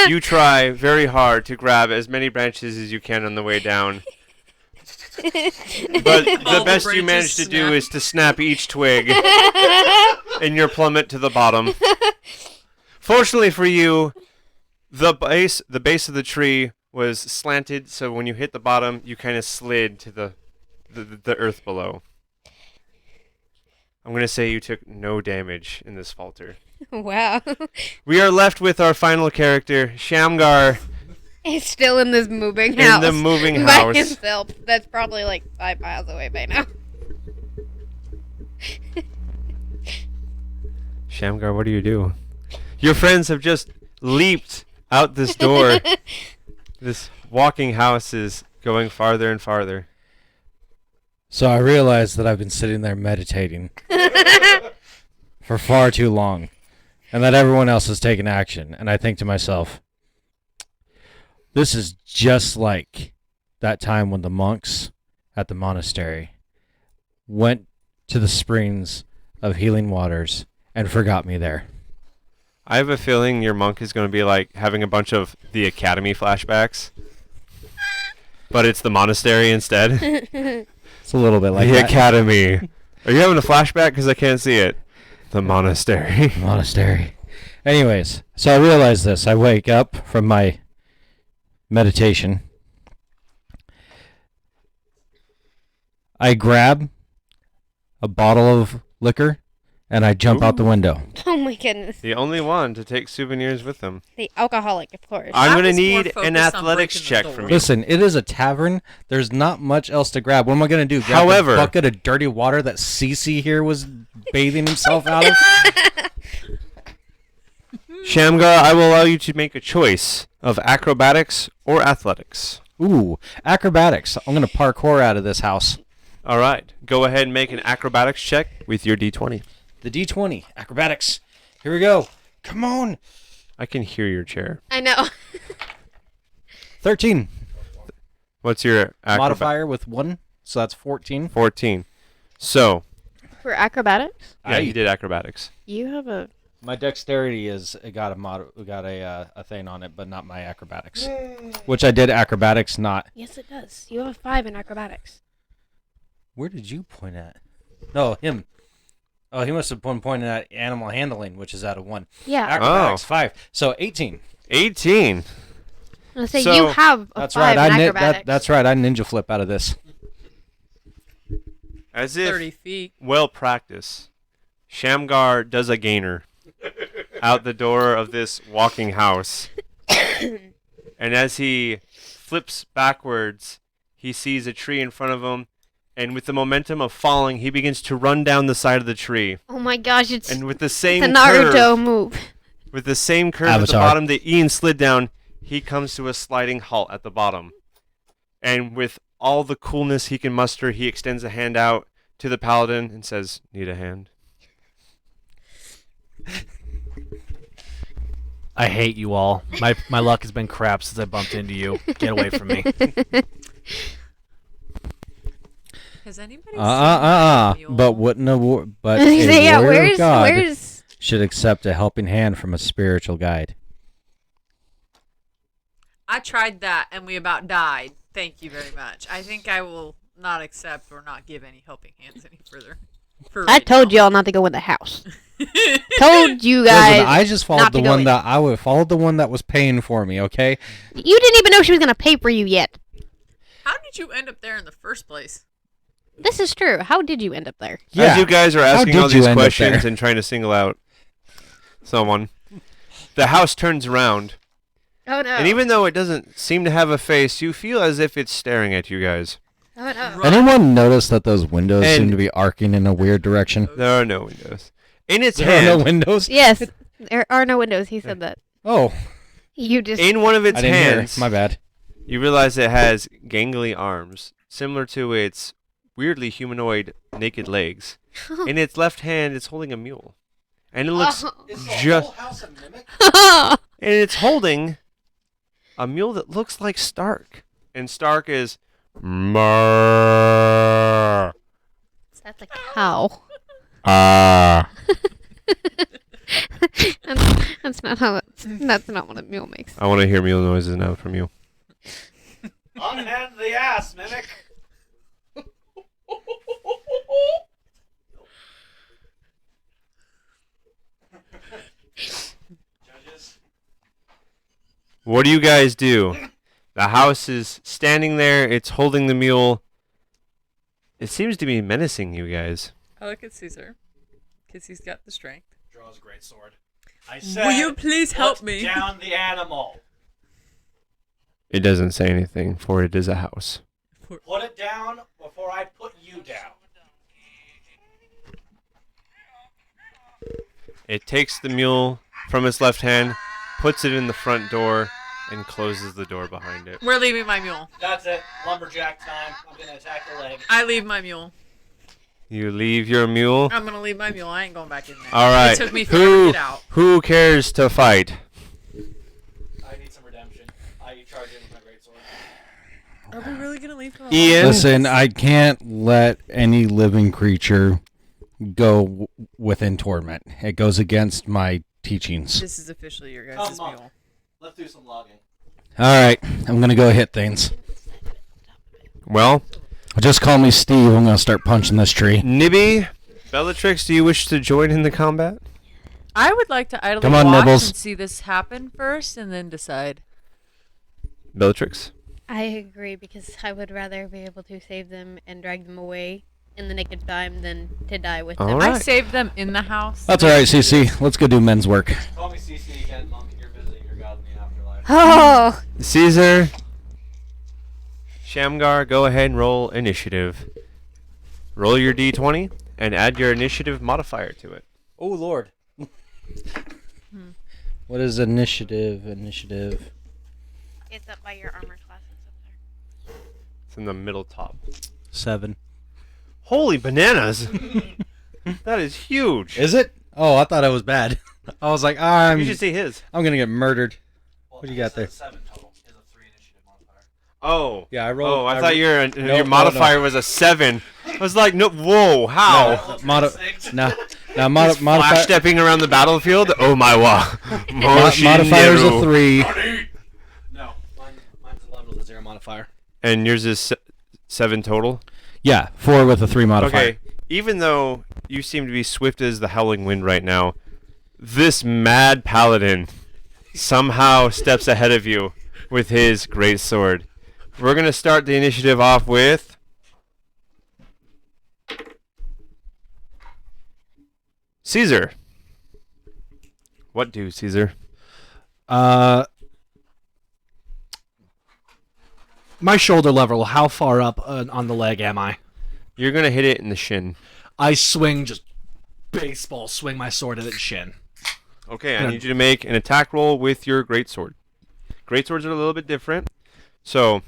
you try very hard to grab as many branches as you can on the way down. But the All the best you branches manage to do snap. is to snap each twig and you plummet to the bottom. Fortunately for you, the base of the tree was slanted, so when you hit the bottom, you kind of slid to the earth below. I'm going to say you took no damage in this falter. Wow. We are left with our final character, Shamgar, He's still in this moving in house. the moving by house. himself. That's probably like 5 miles away by now. Shamgar, what do you do? Your friends have just leaped out this door. This walking house is going farther and farther. So I realize that I've been sitting there meditating for far too long, and that everyone else has taken action. And I think to myself, this is just like that time when the monks at the monastery went to the springs of healing waters and forgot me there. I have a feeling your monk is going to be like having a bunch of the academy flashbacks, but it's the monastery instead. It's a little bit like The that. academy. Are you having a flashback? Because I can't see it. The monastery. Monastery. Anyways, so I realize this. I wake up from my meditation. I grab a bottle of liquor and I jump out the window. Oh my goodness. The only one to take souvenirs with them. The alcoholic, of course. I'm I going to was more need an focused on athletics breaking the check door. from you. Listen, it is a tavern. There's not much else to grab. What am I going to do? Grab However- the bucket of dirty water that Cece here was bathing himself out of? Shamgar, I will allow you to make a choice of acrobatics or athletics. Ooh, acrobatics. I'm gonna parkour out of this house. All right. Go ahead and make an acrobatics check with your D20. The D20 acrobatics. Here we go. Come on. I can hear your chair. I know. 13 What's your modifier with 1, so that's 14. 14. So, For acrobatics, yeah, you did acrobatics. you have a. My dexterity is got a thing on it, but not my acrobatics. Which I did acrobatics, not. Yes, it does. You have a 5 in acrobatics. Where did you point at? No, him. Oh, he must have been pointing at animal handling, which is out of 1. Yeah. Acrobatics 5. So 18. 18. I say So, you have a That's 5 right. in acrobatics. That's right. I ninja flip out of this. As if 30 feet. well practiced, Shamgar does a gainer out the door of this walking house. And as he flips backwards, he sees a tree in front of him. And with the momentum of falling, he begins to run down the side of the tree. Oh my gosh, it's And with the it's same a Naruto curve, move. with the same curve at the Avatar. bottom that Ian slid down, he comes to a sliding halt at the bottom. And with all the coolness he can muster, he extends a hand out to the paladin and says, "Need a hand?" I hate you all. My luck has been crap since I bumped into you. Get away from me. Has anybody seen my mule? But wouldn't a but So, a yeah, warrior of God where's should accept a helping hand from a spiritual guide. I tried that and we about died. Thank you very much. I think I will not accept or not give any helping hands any further. I told y'all not to go in the house. Told you guys. Listen, I just followed not the to go one in. that I would follow the one that was paying for me. Okay. You didn't even know she was gonna pay for you yet. How did you end up there in the first place? This is true. How did you end up there? As you guys are How asking did all you these end up questions there? and trying to single out someone, the house turns around. Oh no. And even though it doesn't seem to have a face, you feel as if it's staring at you guys. Oh no. Anyone notice that those windows And- seem to be arcing in a weird direction? There are no windows. In its There are no hand, windows. Yes, there are no windows. He said that. Oh, You just. in one of its I didn't hear. hands, My bad. you realize it has gangly arms, similar to its weirdly humanoid naked legs. In its left hand, it's holding a mule. And it looks just... And it's holding a mule that looks like Stark. And Stark is... Marr. That's a cow. Ah. That's not how. That's not what a mule makes. I want to hear mule noises now from you. Unhand the ass, mimic. Judges. What do you guys do? The house is standing there. It's holding the mule. It seems to be menacing you guys. I look at Caesar, because he's got the strength. Draws a great sword. I Will said, you please help put me? down the animal. It doesn't say anything, for it is a house. Put it down before I put you down. It takes the mule from its left hand, puts it in the front door, and closes the door behind it. We're leaving my mule. That's it. Lumberjack time. I'm gonna attack the leg. I leave my mule. You leave your mule. I'm gonna leave my mule. I ain't going back in there. All right. It took me forever to get out. Who cares to fight? I need some redemption. I charge in with my great sword. Are we really gonna leave him alone? Ian? Listen, I can't let any living creature go within torment. It goes against my teachings. This is officially your guys' Come on. mule. Let's do some logging. All right, I'm gonna go hit things. Well, Just call me Steve. I'm gonna start punching this tree. Nibby, Bellatrix, do you wish to join in the combat? I would like to idly Come on, watch Nibbles. and see this happen first, and then decide. Bellatrix? I agree because I would rather be able to save them and drag them away in the nick of time than to die with them. All I right. saved them in the house. That's all right, CC. Let's go do men's work. Call me CC again, monk. You're visiting your god in the afterlife. Oh, Caesar, Shamgar, go ahead and roll initiative. Roll your d20 and add your initiative modifier to it. Oh Lord. What is initiative? Initiative. It's up by your armor classes up there. It's in the middle top. 7. Holy bananas! That is huge. Is it? Oh, I thought it was bad. I was like, I'm You should see his. gonna get murdered. What do you got there? 7 total. He has a 3 initiative modifier. Oh. Yeah, I rolled. Oh, I thought your no. modifier was a 7. I was like, no, whoa, how? Modifier. Flash stepping around the battlefield? Oh my wa. Modifier is a 3. No, mine's 11 with a 0 modifier. And yours is 7 total? Yeah, 4 with a 3 modifier. Okay, even though you seem to be swift as the howling wind right now, this mad paladin somehow steps ahead of you with his great sword. We're going to start the initiative off with Caesar. What do, Caesar? My shoulder level, how far up on the leg am I? You're going to hit it in the shin. I swing, just baseball, swing my sword at its shin. Okay, I need you to make an attack roll with your greatsword. Greatswords are a little bit different, so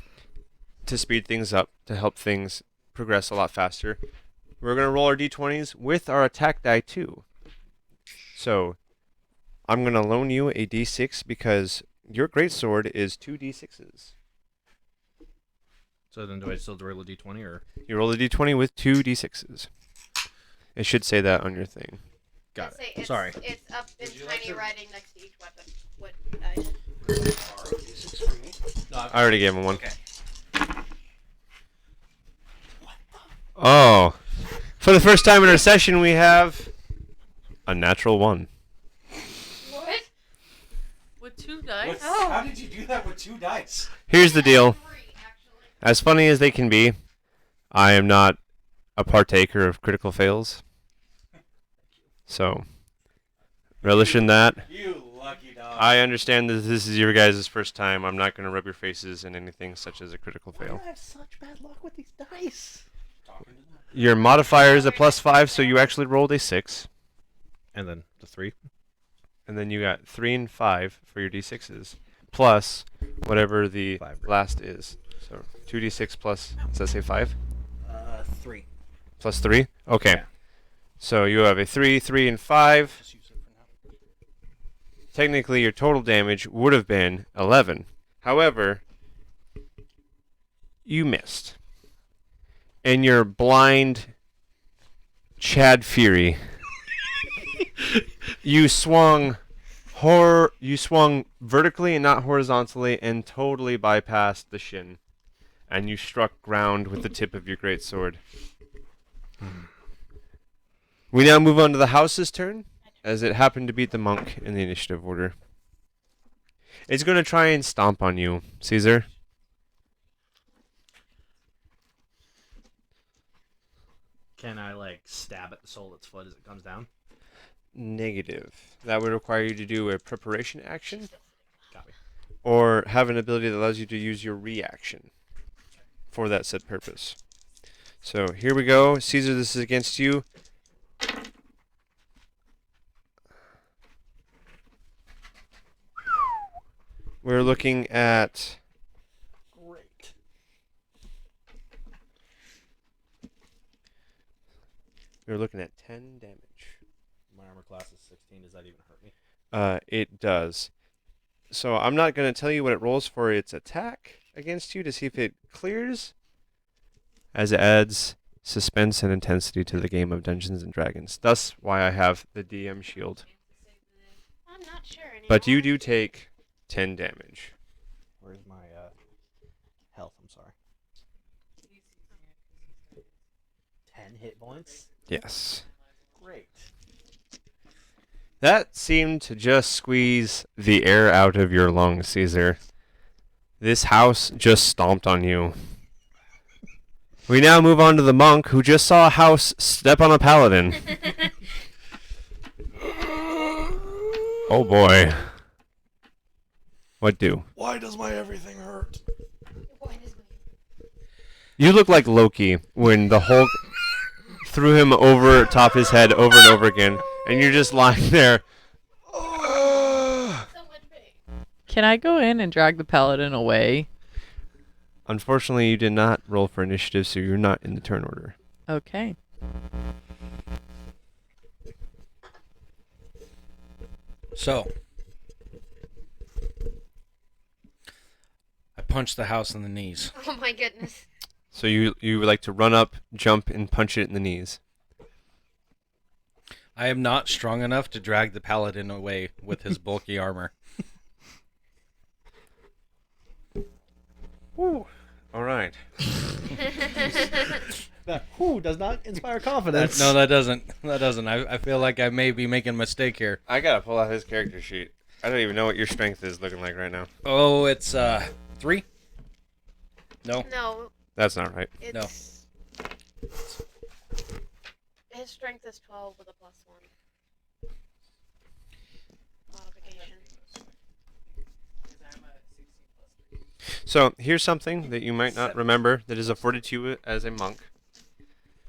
to speed things up, to help things progress a lot faster, we're going to roll our d20s with our attack die too. So I'm going to loan you a d6 because your greatsword is 2 d6s. So then do I still roll a d20 or? You roll a d20 with 2 d6s. It should say that on your thing. Got Say it. it's, Sorry. It's up in tiny writing next to each weapon. What dice? I already gave him one. Oh. For the first time in our session, we have a natural 1. What? With 2 dice? How did you do that with 2 dice? Here's the deal. As funny as they can be, I am not a partaker of critical fails. So, relish in that. You lucky dog. I understand that this is your guys' first time. I'm not going to rub your faces in anything such as a critical fail. I have such bad luck with these dice. Your modifier is a +5, so you actually rolled a 6. And then the 3. And then you got 3 and 5 for your d6s, plus whatever the 5. last is. So 2d6 plus, does that say 5? 3. Plus 3? Okay. Yeah. So you have a 3, 3, and 5. Technically, your total damage would have been 11. However, you missed. And your blind Chad Fury, you swung vertically and not horizontally and totally bypassed the shin. And you struck ground with the tip of your greatsword. We now move on to the house's turn, as it happened to beat the monk in the initiative order. It's going to try and stomp on you, Caesar. Can I, like, stab at the sole of its foot as it comes down? Negative. That would require you to do a preparation action, Copy. or have an ability that allows you to use your reaction for that said purpose. So here we go. Caesar, this is against you. We're looking at... Great. We're looking at 10 damage. My armor class is 16. Does that even hurt me? It does. So I'm not going to tell you what it rolls for its attack against you to see if it clears, as it adds suspense and intensity to the game of Dungeons and Dragons. Thus why I have the DM shield. I'm not sure anymore. But you do take 10 damage. Where's my health? I'm sorry. 10 hit points? Yes. Great. That seemed to just squeeze the air out of your lungs, Caesar. This house just stomped on you. We now move on to the monk who just saw a house step on a paladin. Oh boy. What do? Why does my everything hurt? You look like Loki when the Hulk threw him over top his head over and over again, and you're just lying there. So Can I go in and drag the paladin away? Unfortunately, you did not roll for initiative, so you're not in the turn order. Okay. So, I punched the house in the knees. Oh my goodness. So you would like to run up, jump, and punch it in the knees. I am not strong enough to drag the paladin away with his bulky armor. Woo. All right. That who does not inspire confidence. No, that doesn't. That doesn't. I feel like I may be making a mistake here. I gotta pull out his character sheet. I don't even know what your strength is looking like right now. Oh, it's 3? No. No, That's not right. it's. His strength is 12 with a +1 modification. So here's something that you might not remember that is afforded to you as a monk.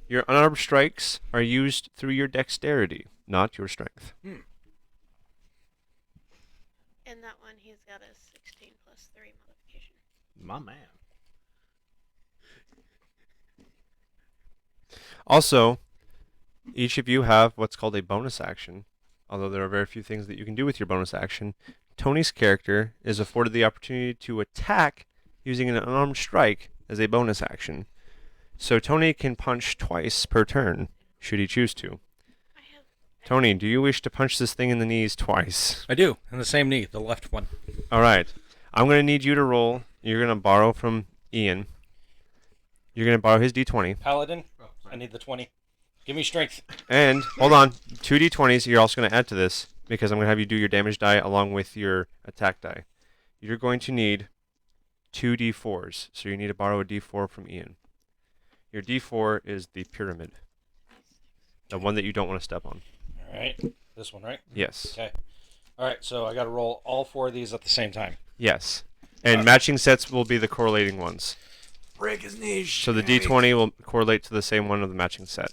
Your unarmed strikes are used through your dexterity, not your strength. In that one, he's got a 16 +3 modification. My man. Also, each of you have what's called a bonus action, although there are very few things that you can do with your bonus action. Tony's character is afforded the opportunity to attack using an unarmed strike as a bonus action. So Tony can punch twice per turn, should he choose to. Tony, do you wish to punch this thing in the knees twice? I do. In the same knee, the left one. All right. I'm going to need you to roll. You're going to borrow from Ian. You're going to borrow his d20. Paladin, I need the 20. Give me strength. And, hold on, 2 d20s you're also going to add to this, because I'm going to have you do your damage die along with your attack die. You're going to need 2 d4s, so you need to borrow a d4 from Ian. Your d4 is the pyramid. The one that you don't want to step on. All right. This one, right? Yes. Okay. All right, so I got to roll all 4 of these at the same time. Yes. And matching sets will be the correlating ones. Break his knees. So the d20 will correlate to the same one of the matching set.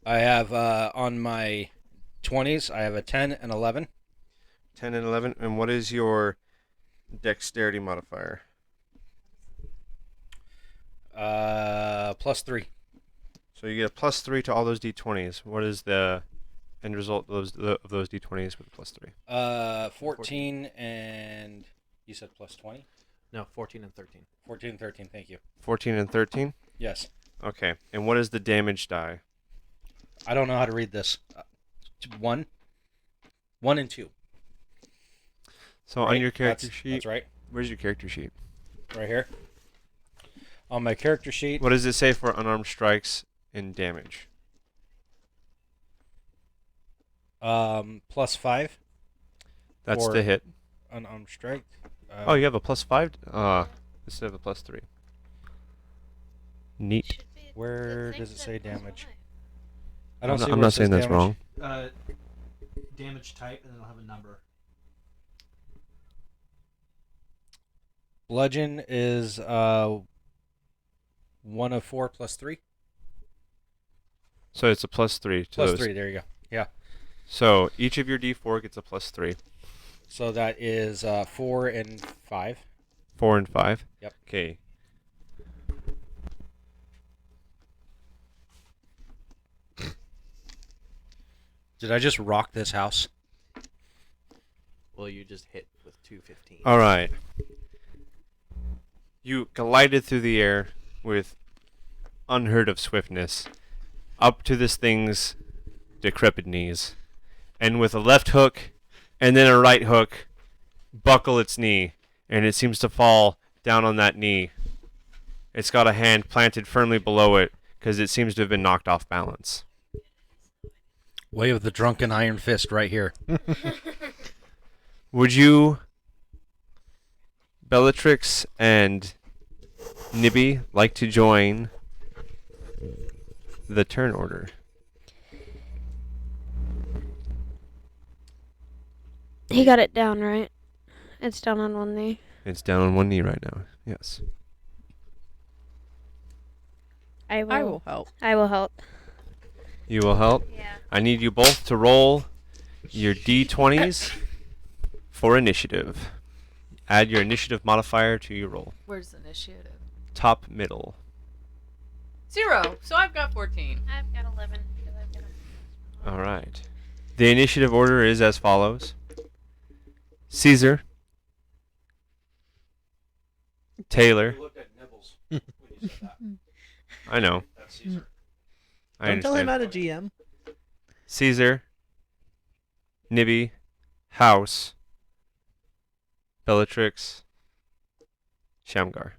I have, on my 20s, I have a 10 and 11. 10 and 11. And what is your dexterity modifier? +3. So you get a +3 to all those d20s. What is the end result of those d20s with a +3? 14 and you said +20? No, 14 and 13. 14 and 13, thank you. 14 and 13? Yes. Okay. And what is the damage die? I don't know how to read this. 1 and 2. So Right? on your character That's sheet, right. where's your character sheet? Right here. On my character sheet. What does it say for unarmed strikes and damage? +5. That's For the hit. Unarmed strike. Oh, you have a +5? Instead of a +3. Neat. Where does it say damage? I I'm don't not, see I'm where it not saying says that's damage. wrong. Damage type, and then it'll have a number. Bludgeon is 1 of 4 +3. So it's a +3 to those. +3, there you go. Yeah. So each of your d4 gets a +3. So that is 4 and 5. 4 and 5? Yep. Okay. Did I just rock this house? Well, you just hit with 215. All right. You glided through the air with unheard of swiftness up to this thing's decrepit knees. And with a left hook and then a right hook, buckle its knee. And it seems to fall down on that knee. It's got a hand planted firmly below it because it seems to have been knocked off balance. Way of the drunken iron fist right here. Would you, Bellatrix and Nibby, like to join the turn order? He got it down, right? It's down on one knee. It's down on one knee right now. Yes. I will. I will help. I will help. You will help? Yeah. I need you both to roll your d20s for initiative. Add your initiative modifier to your roll. Where's the initiative? Top middle. 0. So I've got 14. I've got 11. 'cause I've got a- All right. The initiative order is as follows: Caesar, Taylor. You looked at nibbles when you said that. I know. That's Caesar. I Don't tell him understand. how to GM. Caesar, Nibby, House, Bellatrix, Shamgar.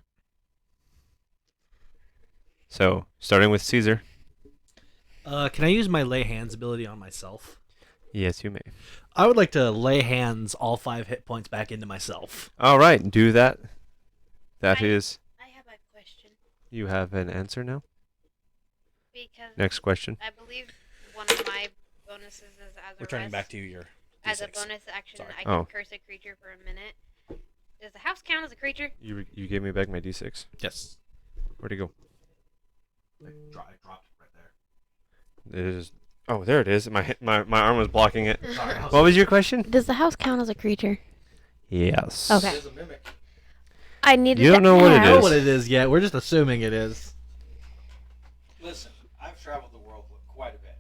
So, starting with Caesar. Can I use my lay hands ability on myself? Yes, you may. I would like to lay hands all 5 hit points back into myself. All right, do that. That I- is. I have a question You have an answer now? because Next question. I believe one of my bonuses is as a Returning rest. back to your As a D6. bonus action, Sorry. I can Oh. curse a creature for a minute. Does the house count as a creature? You gave me back my d6. Yes. Where'd it go? I dropped it right there. It is. Oh, there it is. My arm was blocking it. Sorry. What was your question? Does the house count as a creature? Yes. Okay. It is a mimic. I needed You don't to know what it I don't know is. what it is yet. We're just assuming it is. Listen, I've traveled the world quite a bit.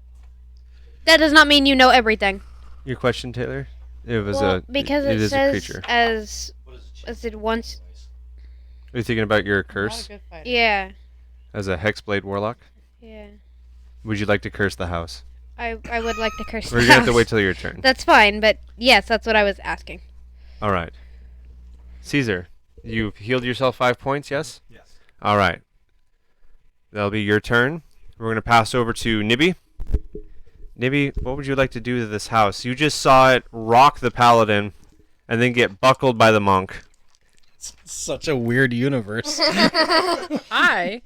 That does not mean you know everything. Your question, Taylor? It was Well, because it it is a says creature. as What is it? as it once. Are you thinking about your I'm not a curse good fighter. Yeah, as a hexblade warlock? yeah. Would you like to curse the house? I would like to curse Or the you're gonna have to house. wait till your turn. That's fine, but yes, that's what I was asking. All right. Caesar, you've healed yourself 5 points, yes? Yes. All right. That'll be your turn. We're going to pass over to Nibby. Nibby, what would you like to do to this house? You just saw it rock the paladin and then get buckled by the monk. Such a weird universe. I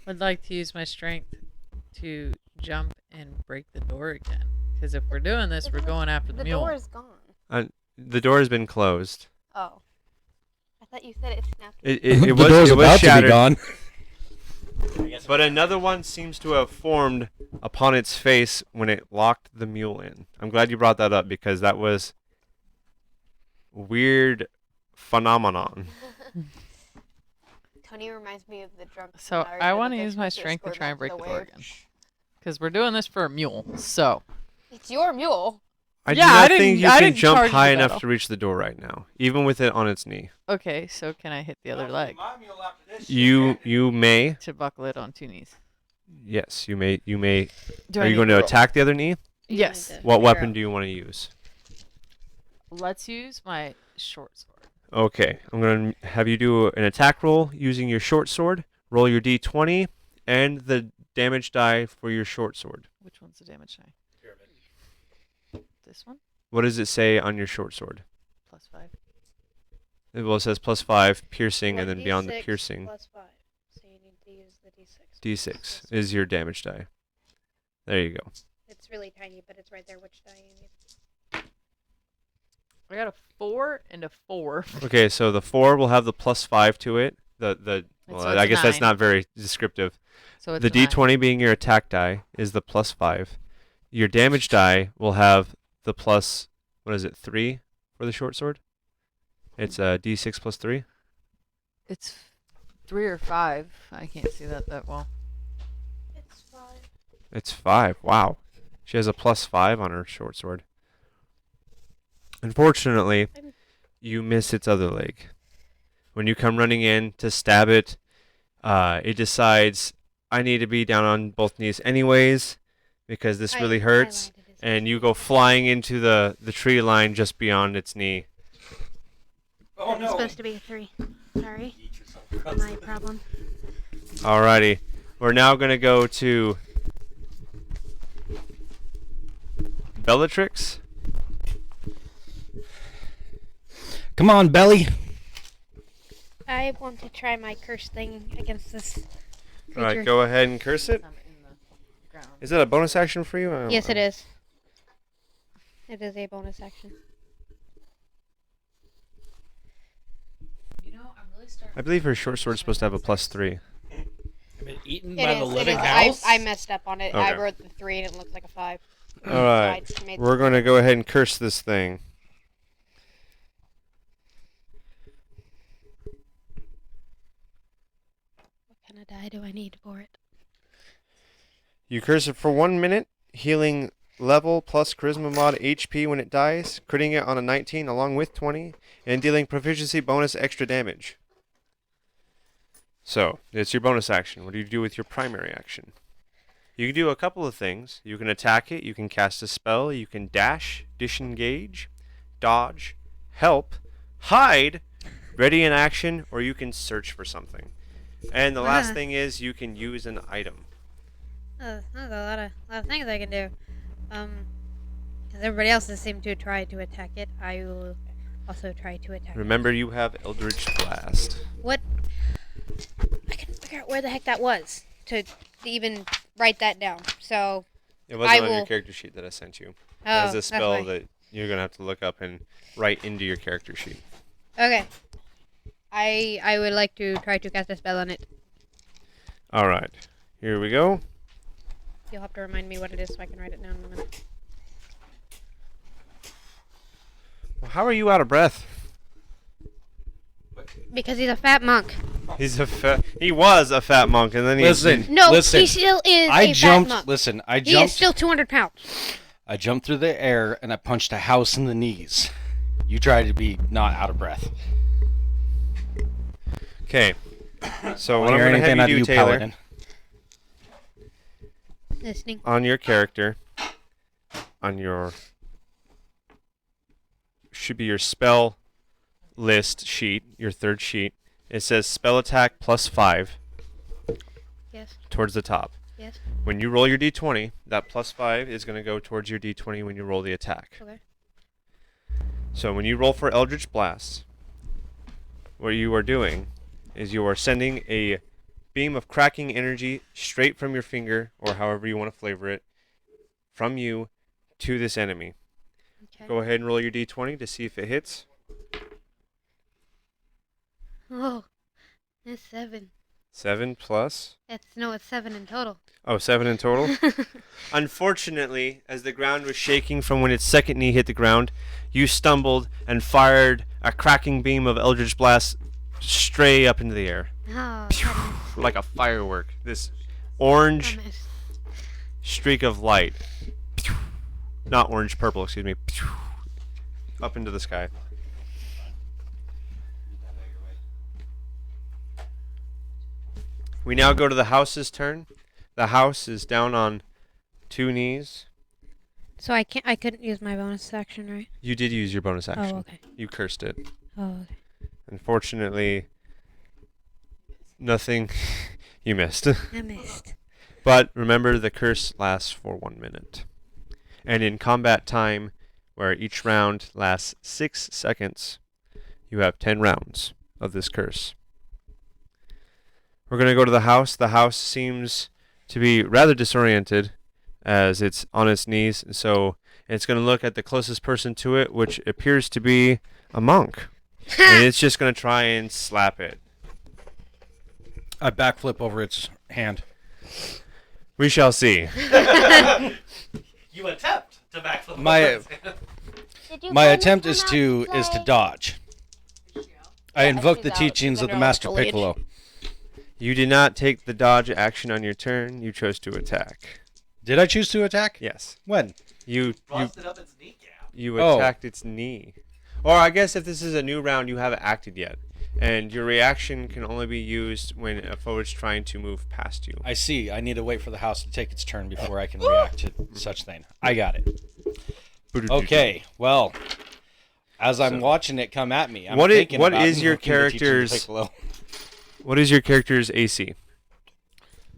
would like to use my strength to jump and break the door again. Because if we're doing this, we're going after the mule. door is gone. The door has been closed. Oh. I thought you said it snapped. It The was, door's it was about to be shattered, gone. but another one seems to have formed upon its face when it locked the mule in. I'm glad you brought that up because that was weird phenomenon. Tony reminds me of the drunk. So I want to use my strength to try and break the door again. Because we're doing this for a mule. So It's your mule. I do Yeah, not I think didn't- you I can didn't jump charge high the enough battle. to reach the door right now, even with it on its knee. okay, so can I hit the other leg You may. to buckle it on 2 knees? Yes, you may. You may. Do Are I you need going to roll? attack the other knee? Yes. What weapon do you want to use? Let's use my short sword. Okay, I'm going to have you do an attack roll using your short sword. Roll your d20 and the damage die for your short sword. Which one's the damage die? This one? What does it say on your short sword? +5. Well, it says +5 piercing, and then 1d6 beyond the piercing, +5. So you need to use the d6. d6 is your damage die. There you go. It's really tiny, but it's right there. Which die you need? I got a 4 and a 4. Okay, so the 4 will have the +5 to it. Well, So I it's guess that's 9. not very descriptive. So it's The a 9. d20 being your attack die is the +5. Your damage die will have the what is it, 3 for the short sword? It's d6 +3. It's 3 or 5. I can't see that well. It's 5. It's 5. Wow. She has a +5 on her short sword. Unfortunately, you miss its other leg. When you come running in to stab it, it decides, I need to be down on both knees anyways, because this really hurts. And you go flying into the tree line just beyond its knee. Oh It's no! supposed to be a 3. Sorry. My problem. Alrighty. We're now going to go to Bellatrix. Come on, Belly. I want to try my curse thing against this creature. Alright, go ahead and curse it. I'm in the ground. Is that a bonus action for you? I don't Yes, know. it is. It is a bonus action. You know, I'm really starting. I believe her short sword's supposed to have a +3. I've been eaten It is. I messed up on it. I Okay. wrote the 3 and it looks like a 5. Alright. So I made We're going to go ahead and curse this thing. die do I need for it? You curse it for 1 minute, healing level plus charisma mod HP when it dies, critting it on a 19 along with 20, and dealing proficiency bonus extra damage. So, it's your bonus action. What do you do with your primary action? You can do a couple of things. You can attack it, you can cast a spell, you can dash, disengage, dodge, help, hide, ready in action, or you can search for something. And the last thing is you can use an item. There's a lot of things I can do. Because everybody else has seemed to try to attack it, I will also try to attack Remember, you have Eldritch Blast. it. What? I can figure out where the heck that was to even write that down. So, It wasn't I on your will- character sheet that I sent you. oh, That is a that's spell why. that you're going to have to look up and write into your character sheet. Okay. I would like to try to cast a spell on it. Alright, here we go. You'll have to remind me what it is so I can write it down in a minute. Well, how are you out of breath? Because he's a fat monk. He was a fat monk, and then he's Listen, No, listen. he still is I a jumped. fat monk. Listen, I He is jumped. still 200 pounds. I jumped through the air and I punched a house in the knees. You try to be not out of breath. Okay. So what Wanna I'm hear going to anything have out you of do, Taylor, Paladin? Listening. on your character, on your should be your spell list sheet, your third sheet. It says spell attack plus 5 Yes. towards the top. Yes. When you roll your d20, that plus 5 is going to go towards your d20 when you roll the attack. Okay. So when you roll for Eldritch Blast, what you are doing is you are sending a beam of cracking energy straight from your finger, or however you want to flavor it, from you to this enemy. Okay. Go ahead and roll your d20 to see if it hits. Oh, it's 7. 7 plus. It's 7 in total. Oh, 7 in total. Unfortunately, as the ground was shaking from when its second knee hit the ground, you stumbled and fired a cracking beam of Eldritch Blast straight up into the air. Oh, Like a firework. This orange I missed. streak of light. Not orange, purple, excuse me. Up into the sky. We now go to the house's turn. The house is down on 2 knees. So I couldn't use my bonus action, right? You did use your bonus action. Oh, okay. You cursed it. Oh, okay. Unfortunately, nothing. You missed. I missed. But remember, the curse lasts for 1 minute. And in combat time, where each round lasts 6 seconds, you have 10 rounds of this curse. We're going to go to the house. The house seems to be rather disoriented as it's on its knees. So it's going to look at the closest person to it, which appears to be a monk. And it's just going to try and slap it. I backflip over its hand. We shall see. You attempt to backflip. My attempt is to dodge. I invoke the teachings of the Master Piccolo. You did not take the dodge action on your turn. You chose to attack. Did I choose to attack? Yes. When? You Busted up its kneecap. attacked its knee. Or I guess if this is a new round, you haven't acted yet. And your reaction can only be used when a foe is trying to move past you. I see. I need to wait for the house to take its turn before I can react to such thing. I got it. Okay. Well, as I'm watching it come at me, I'm What thinking what about is your invoking the teachings of character's Piccolo. what is your character's AC?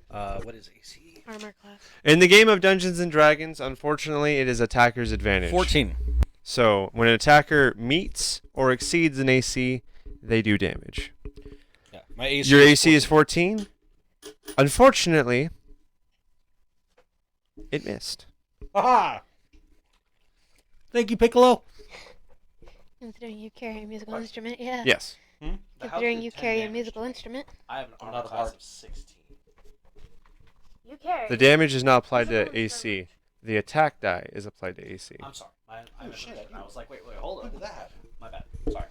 What is AC? Armor class. In the game of Dungeons and Dragons, unfortunately, it is attacker's advantage. 14. So when an attacker meets or exceeds an AC, they do damage. Yeah, my AC. Your AC is 14. Unfortunately, it missed. Aha! Thank you, Piccolo. Considering you carry a musical instrument, yeah. Yes. Considering you carry a musical instrument. I have an armor class of 16. You carry. The damage is not applied to AC. The attack die is applied to AC. I'm sorry. I was like, wait, hold on. When did that happen? My bad. Sorry.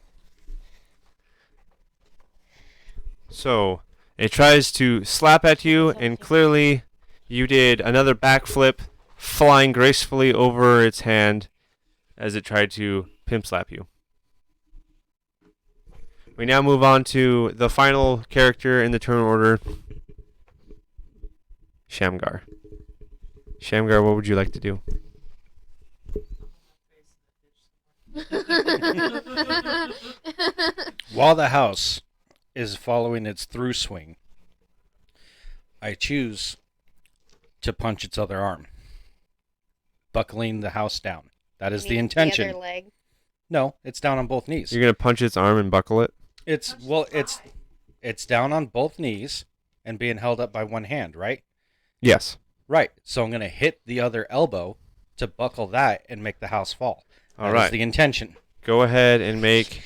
So, It tries to slap at you, and clearly you did another backflip, flying gracefully over its hand as it tried to pimp slap you. We now move on to the final character in the turn order, Shamgar. Shamgar, what would you like to do? While the house is following its through swing, I choose to punch its other arm, buckling the house down. That is the intention. The other leg. No, it's down on both knees. You're going to punch its arm and buckle it? It's down on both knees and being held up by one hand, right? Yes. Right. So I'm going to hit the other elbow to buckle that and make the house fall. All That is right. the intention. Go ahead and make...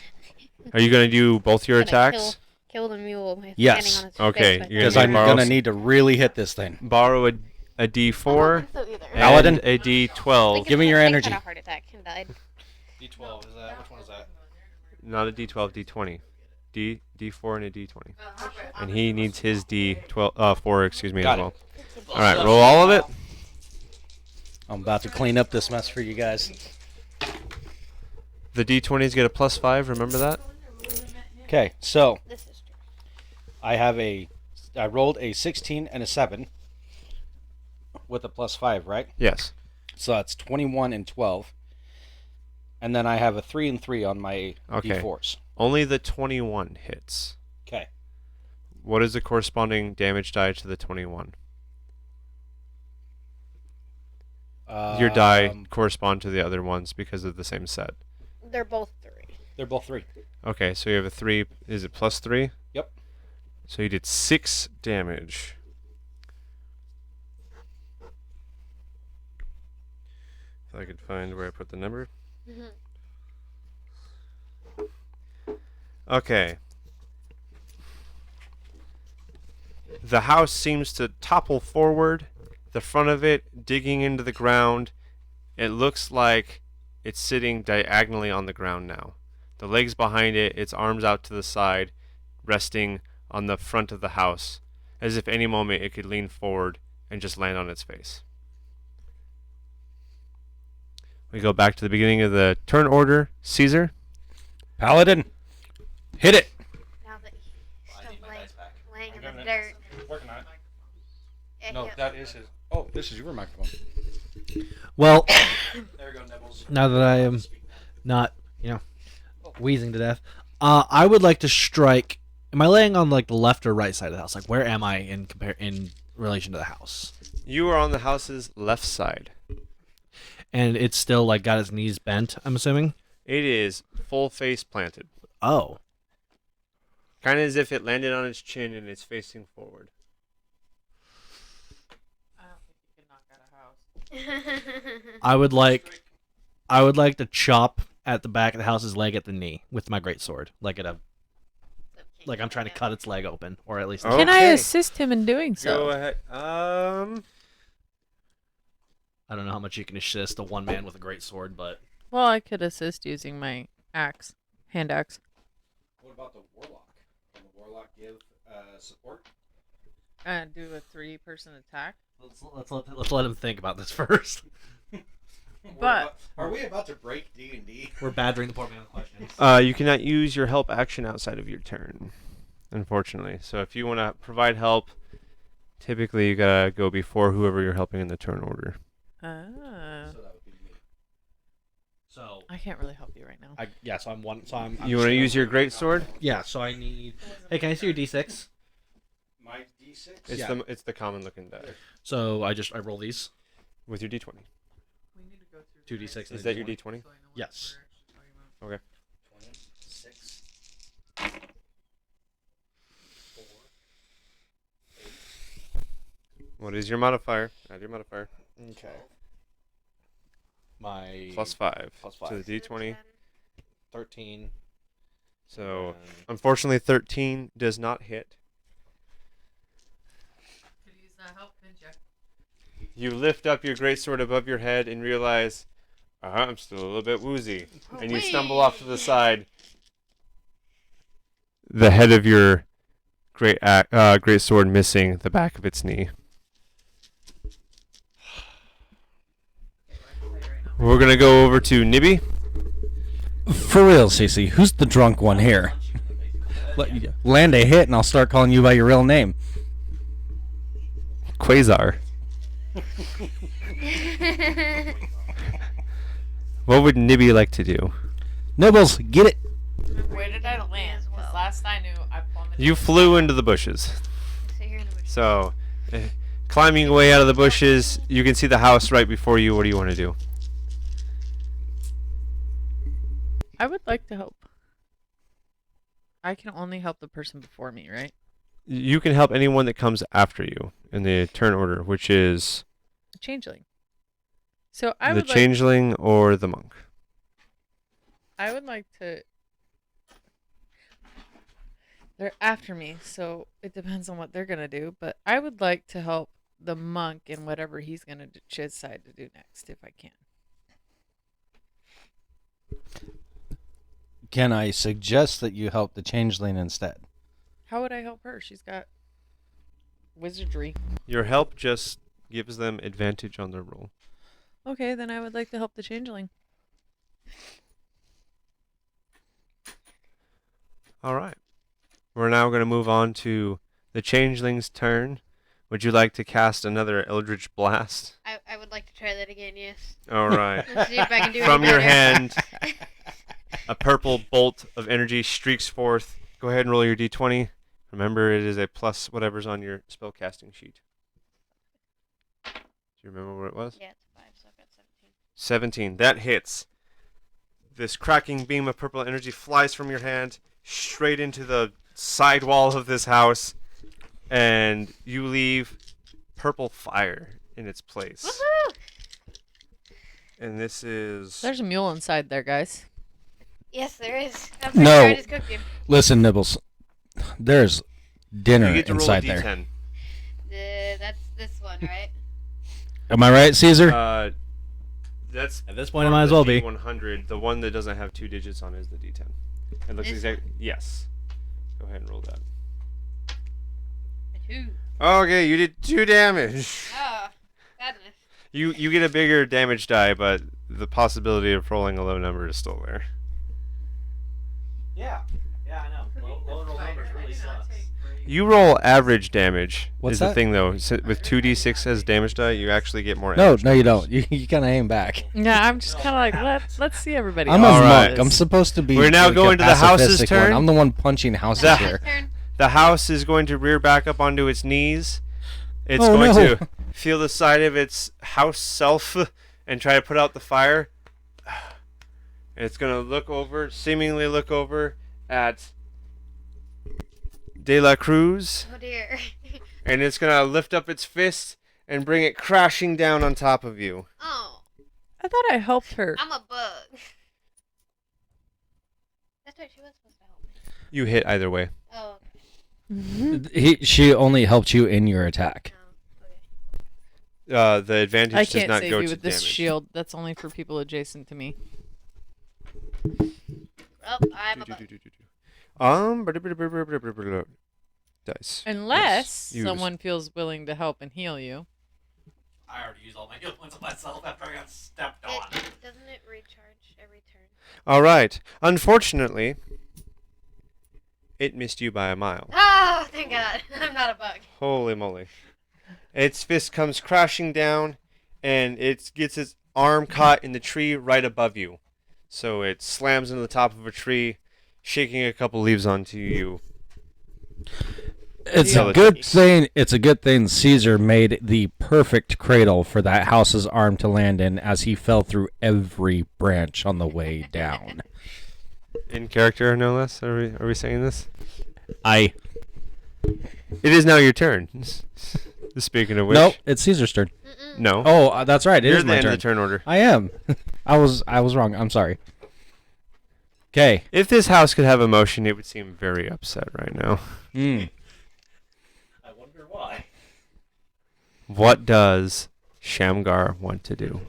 Are you going to do both your Gonna attacks? Kill the mule by Yes. standing on its Okay, face. you're Because gonna I'm borrow going to s- need to really hit this thing. Borrow a D4 Paladin? and a D12. Give me your energy. Had a heart attack and died. D12, is that? Which one is that? Not a D12, D20. D4 and a D20. And he needs his D12, 4, excuse me, Got as it. well. All right, roll all of it. I'm about to clean up this mess for you guys. The D20s get a +5, remember that? Okay, so This is true. I rolled a 16 and a 7 with a +5, right? Yes. So that's 21 and 12. And then I have a 3 and 3 on my Okay. D4s. Only the 21 hits. Okay. What is the corresponding damage die to the 21? Your die correspond to the other ones because of the same set. They're both 3. They're both 3. Okay, so you have a 3. Is it +3? Yep. So you did 6 damage. If I could find where I put the number. Okay. The house seems to topple forward, the front of it digging into the ground. It looks like it's sitting diagonally on the ground now. The legs behind it, its arms out to the side, resting on the front of the house, as if any moment it could lean forward and just land on its face. We go back to the beginning of the turn order. Caesar? Paladin, hit it. Now that he's still laying in the dirt. Working on it. Yeah, No, yeah. that is his. Oh, this is your microphone. Well, There we go, Nibbles. now that I am not, wheezing to death, I would like to strike. Am I laying on like the left or right side of the house? Like, where am I in relation to the house? You are on the house's left side. And it's still like got its knees bent, I'm assuming. It is full face planted. Oh, Kind of as if it landed on its chin and it's facing forward. I don't think you can knock out a house. I would like to chop at the back of the house's leg at the knee with my greatsword, like I'm trying to cut its leg open, or at least. Oh. Can I Okay. assist him in doing so? Go ahead. I don't know how much you can assist a one man with a greatsword, but Well, I could assist using my axe, hand axe. What about the warlock? Can the warlock give support? Do a 3-person attack. let's let him think about this first. But- are we about to break D&D? We're badgering the poor man with questions. You cannot use your help action outside of your turn, unfortunately. So if you want to provide help, typically you gotta go before whoever you're helping in the turn order. Ah. So that would be me. So I can't really help you right now. so I'm one. So I'm You want to use your great sword? Yeah. So I need. Hey, can I see your D6? My D6? It's Yeah. it's the common looking die So I roll these. with your D20. We need to go through 2d6. Is that your D20? Yes. Okay. 26. 4. What is your modifier? Add your modifier. Okay. My +5. Plus To 5. the D20. 13. So and unfortunately, 13 does not hit. Could use that help, couldn't you? You lift up your greatsword above your head and realize, I'm still a little bit woozy. And you stumble off to the side. The head of your great sword missing the back of its knee. We're gonna go over to Nibby. For real, Cece, who's the drunk one here? Land a hit and I'll start calling you by your real name. Quasar. What would Nibby like to do? Nibbles, get it. Where did I land? Because last I knew, I plummeted. You flew into the bushes. So you're in the bush. So, climbing away out of the bushes, you can see the house right before you. What do you want to do? I would like to help. I can only help the person before me, right? You can help anyone that comes after you in the turn order, which is A changeling. So I the would changeling or the monk. I would like to. They're after me, so it depends on what they're gonna do. But I would like to help the monk in whatever he's gonna decide to do next, if I can. Can I suggest that you help the changeling instead? How would I help her? She's got wizardry. Your help just gives them advantage on their roll. Okay, then I would like to help the changeling. All right. We're now going to move on to the changeling's turn. Would you like to cast another Eldritch Blast? I would like to try that again, yes. All right. Let's see if I can do From any your better. hand, a purple bolt of energy streaks forth. Go ahead and roll your d20. Remember, it is a plus whatever's on your spellcasting sheet. Do you remember what it was? Yeah, it's 5, so I've got 17. 17. That hits. This cracking beam of purple energy flies from your hand straight into the side wall of this house, and you leave purple fire in its place. Woohoo! And this is... There's a mule inside there, guys. Yes, there is. I'm pretty No. sure I just cooked him. Listen, Nibbles, there's dinner you get to inside roll a there. d10. That's this one, right? Am I right, Caesar? That's At this point, it might as well be. 100. The one that doesn't have 2 digits on it is the d10. It looks This exactly... Yes. Go ahead and roll that. A 2. Okay, you did 2 damage. Oh, sadness. You get a bigger damage die, but the possibility of rolling a low number is still there. Yeah, I know. Low roll numbers really sucks. You roll average damage. What's is that? the thing though? With 2d6 as damage die, you actually get more. No, average no, you damage. don't. You kind of aim back. Yeah, I'm just kind of like, let's see everybody. I'm a All right. monk. I'm supposed to be. We're now like, going a to the house's pacifistic turn. one. I'm the one punching houses The- here. Turn. The house is going to rear back up onto its knees. It's Oh, going no. to feel the side of its house self and try to put out the fire. It's going to seemingly look over at De La Cruz, Oh dear. and it's going to lift up its fist and bring it crashing down on top of you. Oh, I thought I helped her. I'm a bug. That's right, she was supposed to help me. You hit either way. Oh, She only helped you in your attack. no. Okay. The advantage I does can't not save go you to with this damage. shield. That's only for people adjacent to me. Well, I'm a bug. Dice. Unless Yes, use. someone feels willing to help and heal you. I already used all my heal points on myself after I got stepped on. Doesn't it recharge every turn? All right. Unfortunately, it missed you by a mile. Oh, thank God. I'm not a bug. Holy moly. Its fist comes crashing down, and it gets its arm caught in the tree right above you. So it slams into the top of a tree, shaking a couple leaves onto you. It's Yeah. a good thing. It's a good thing Caesar made the perfect cradle for that house's arm to land in, as he fell through every branch on the way down. In character, no less. Are we saying this? I It is now your turn. Speaking of which, nope. It's Caesar's turn. Mm-mm. no. Oh, that's right. It You're is at the my end turn. of the turn order. I am. I was wrong. I'm sorry. Okay. If this house could have emotion, it would seem very upset right now. Mm. I wonder why. What does Shamgar want to do?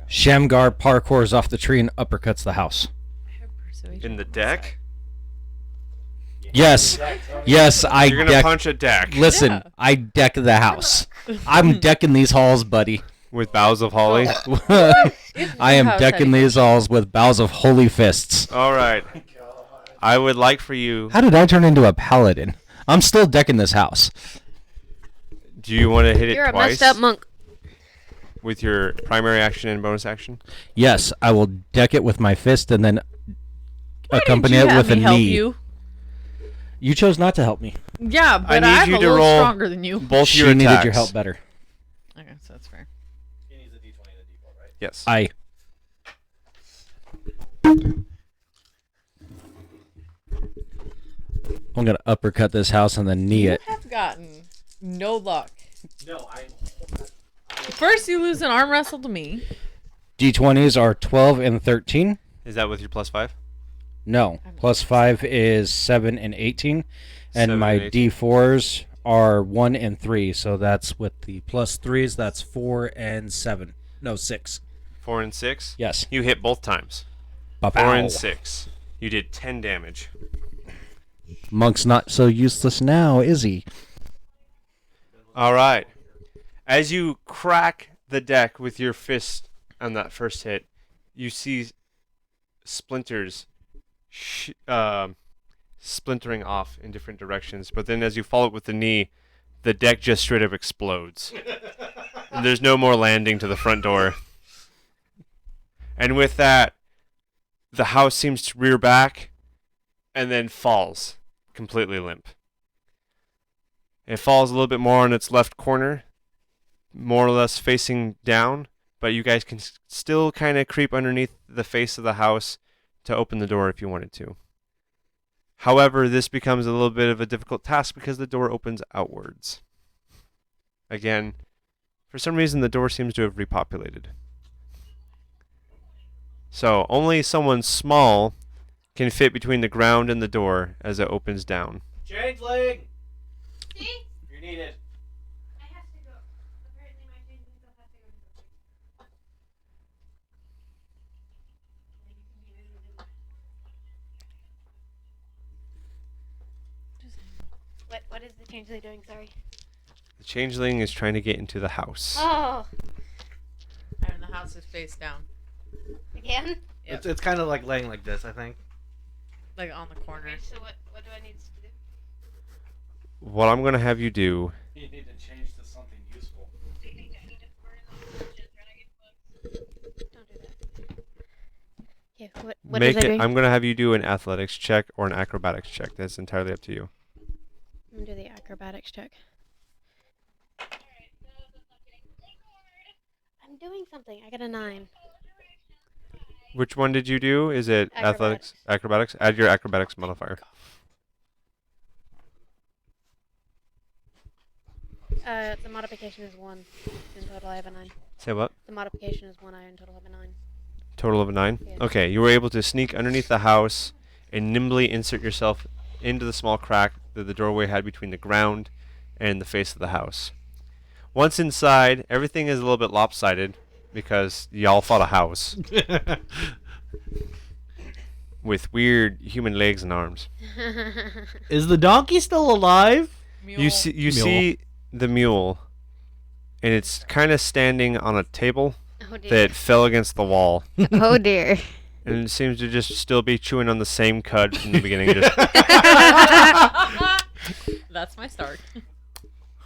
Shamgar parkours off the tree and uppercuts the house. I have persuasion In the on my deck? side. Yes. Yes, I You're gonna deck. punch a deck Listen, Yeah. I deck the house. I'm decking these halls, buddy. with boughs of holly. I am decking these halls with boughs of holy fists. All right. I would like for you. How did I turn into a paladin? I'm still decking this house. Do you want to hit it You're a twice messed up monk. with your primary action and bonus action? Yes, I will deck it with my fist and then Why accompany didn't it you with have a me help knee. You? You chose not to help me. Yeah, but need I'm you a to little roll stronger than you. Both She your needed attacks. your help better. Okay, so that's fair. Yes. I. I'm gonna uppercut this house and then knee You it. have gotten no luck. No, First, you lose an arm wrestle to me. D20s are 12 and 13. Is that with your +5? No, plus 5 is 7 and 18, and 7 my and 18. D4s are 1 and 3. So that's with the plus 3s. That's 4 and 7. No, 6. 4 and 6. Yes. You hit both times. 4 Ba-pow. and 6. You did 10 damage. Monk's not so useless now, is he? All right. As you crack the deck with your fist on that first hit, you see splinters splintering off in different directions. But then as you follow it with the knee, the deck just straight up explodes. And there's no more landing to the front door. And with that, the house seems to rear back and then falls completely limp. It falls a little bit more on its left corner, more or less facing down, but you guys can still kind of creep underneath the face of the house to open the door if you wanted to. However, this becomes a little bit of a difficult task because the door opens outwards. Again, for some reason the door seems to have repopulated. So, only someone small can fit between the ground and the door as it opens down. Changeling! See? You're needed. I have to go. Apparently my changeling still has to go. What is the changeling doing? Sorry. The changeling is trying to get into the house. Oh, And the house is face down. again? Yep. It's kind of like laying like this, I think. Like on the corner. Okay, so what do I need to do? What I'm going to have you do You need to change to something useful. Don't do that. Okay, what is make I it. doing? I'm going to have you do an athletics check or an acrobatics check. That's entirely up to you. I'm gonna do the acrobatics check. I'm doing something. I got a 9. Which one did you do? Is it athletics, acrobatics? Add your acrobatics modifier. The modification is 1. In total, I have a 9. Say what? The modification is 1. I in total have a 9. Total of a 9? Yeah. Okay, you were able to sneak underneath the house and nimbly insert yourself into the small crack that the doorway had between the ground and the face of the house. Once inside, everything is a little bit lopsided because y'all fought a house with weird human legs and arms. Is the donkey still alive? You see Mule. see the mule, and it's kind of standing on a table Oh dear. that fell against the wall, Oh dear. and it seems to just still be chewing on the same cud from the beginning. Just That's my start.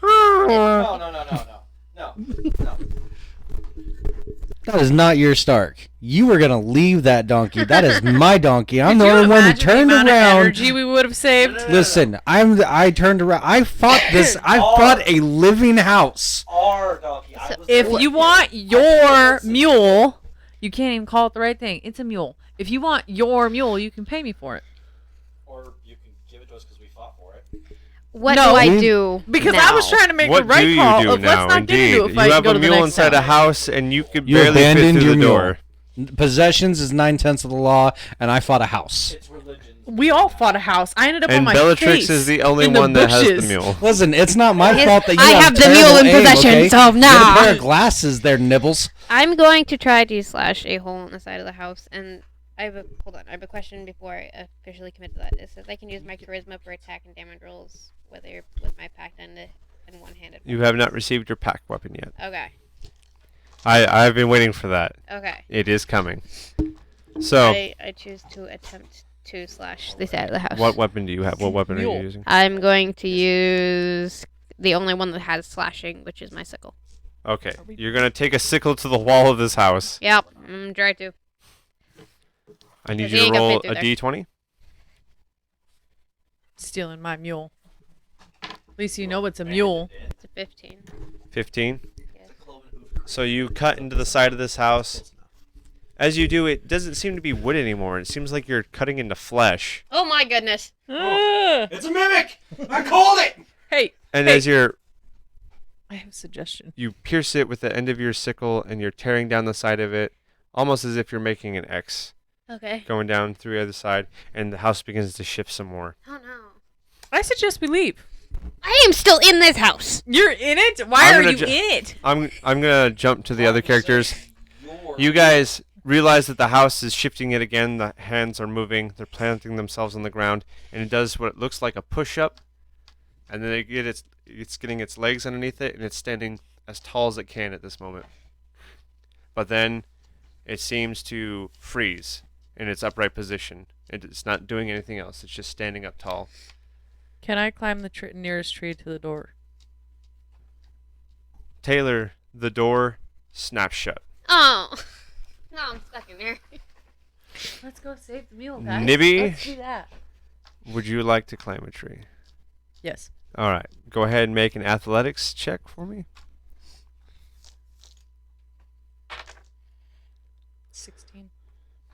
No. That is not your Stark. You were gonna leave that donkey. That is my donkey. I'm the Could you only one who imagine the turned amount of around. energy we would have saved. Listen, I turned around. I fought this. I fought a living house. Our donkey. I was If the- you want your mule, you can't even call it the right thing. It's a mule. If you want your mule, you can pay me for it. Or you can give it to us because we fought for it. What No. do I We- do? Because now? I was trying to make what the right do you call do of now? let's not get Indeed, into a you fight and have go a to the mule next inside a town. house, and you could You barely fit abandoned through your the mule. door. Possessions is 9/10 of the law, and I fought a house. It's religion. We all fought a house. I ended up on And my Bellatrix face is the only in the one that has bushes. the mule. Listen, it's not my Yes, fault that you I have the terrible mule in aim, possession, okay? so Get a nah. pair of glasses there, Nibbles. I'm going to try to slash a hole in the side of the house and hold on. I have a question before I officially commit to that. It says I can use my charisma for attack and damage rolls, whether with my packed and one-handed. You have not received your pack weapon yet. Okay. I've been waiting for that. Okay. It is coming. So, I choose to attempt to slash the side of the house. what weapon do you have? What weapon are you Mule. using? I'm going to use the only one that has slashing, which is my sickle. Okay, you're gonna take a sickle to the wall of this house. Yep, I'm try to. I need Because you he to ain't gonna roll fit a through there. d20. Stealing my mule. At least you know it's a mule. It's a 15. 15. Yes. So you cut into the side of this house. As you do, it doesn't seem to be wood anymore. It seems like you're cutting into flesh. Oh my goodness. Ah! It's a mimic! I called it! Hey, And Hey. as I have a suggestion. you pierce it with the end of your sickle and you're tearing down the side of it, almost as if you're making an X, Okay. going down through the other side, and the house begins to shift some more. Oh no. I suggest we leave. I am still in this house. You're in it? Why I'm are gonna you ju- in it? I'm gonna jump to the other characters. You guys realize that the house is shifting it again. The hands are moving. They're planting themselves on the ground, and it does what looks like a push-up, and then it's getting its legs underneath it, and it's standing as tall as it can at this moment. But then it seems to freeze in its upright position. It's not doing anything else. It's just standing up tall. Can I climb the nearest tree to the door? Taylor, the door snaps shut. Oh. No, I'm stuck in there. Let's go save the mule, guys. Nibby? Let's do that. Would you like to climb a tree? Yes. All right. Go ahead and make an athletics check for me. 16.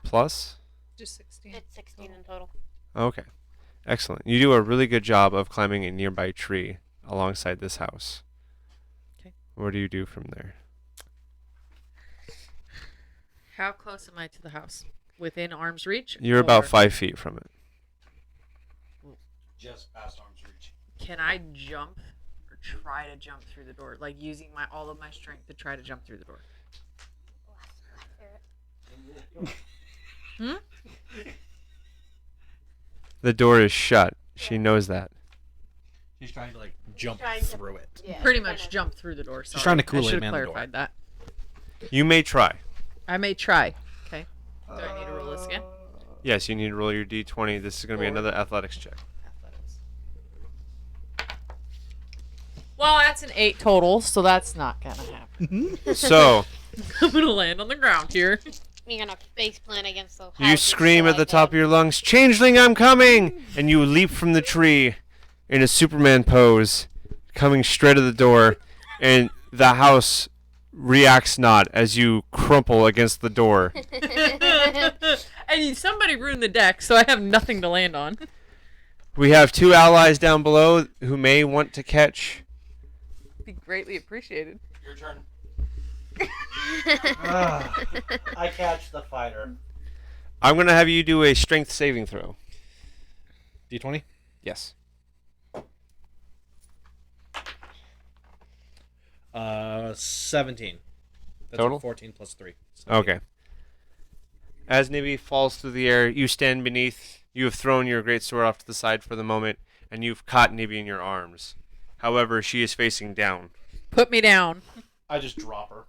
Plus. Just 16. It's 16 in total. Okay. Excellent. You do a really good job of climbing a nearby tree alongside this house. Okay. What do you do from there? How close am I to the house? Within arm's reach? You're about or 5 feet from it. Just past arm's reach. Can I jump or try to jump through the door? Like using all of my strength to try to jump through the door. Hmm? The door is shut. She knows that. She's trying to like jump Trying to- through it. Yeah. Pretty much jump through the door. Sorry. trying to I Kool-Aid should have man the door. clarified that. You may try. I may try. Okay. Do I need to roll this again? Yes, you need to roll your d20. This is going to be another athletics check. Athletics. Well, that's an 8 total, so that's not gonna happen. So, I'm gonna land on the ground here. You're gonna face plant against the house. you scream at the top of your lungs, "Changeling, I'm coming!" And you leap from the tree in a Superman pose, coming straight at the door, and the house reacts not as you crumple against the door. And somebody ruined the deck, so I have nothing to land on. We have 2 allies down below who may want to catch. Be greatly appreciated. Your turn. I catch the fighter. I'm going to have you do a strength saving throw. D20? Yes. 17. That's Total? 14 plus 3. Okay. As Nibby falls through the air, you stand beneath. You have thrown your great sword off to the side for the moment, and you've caught Nibby in your arms. However, she is facing down. Put me down. I just drop her.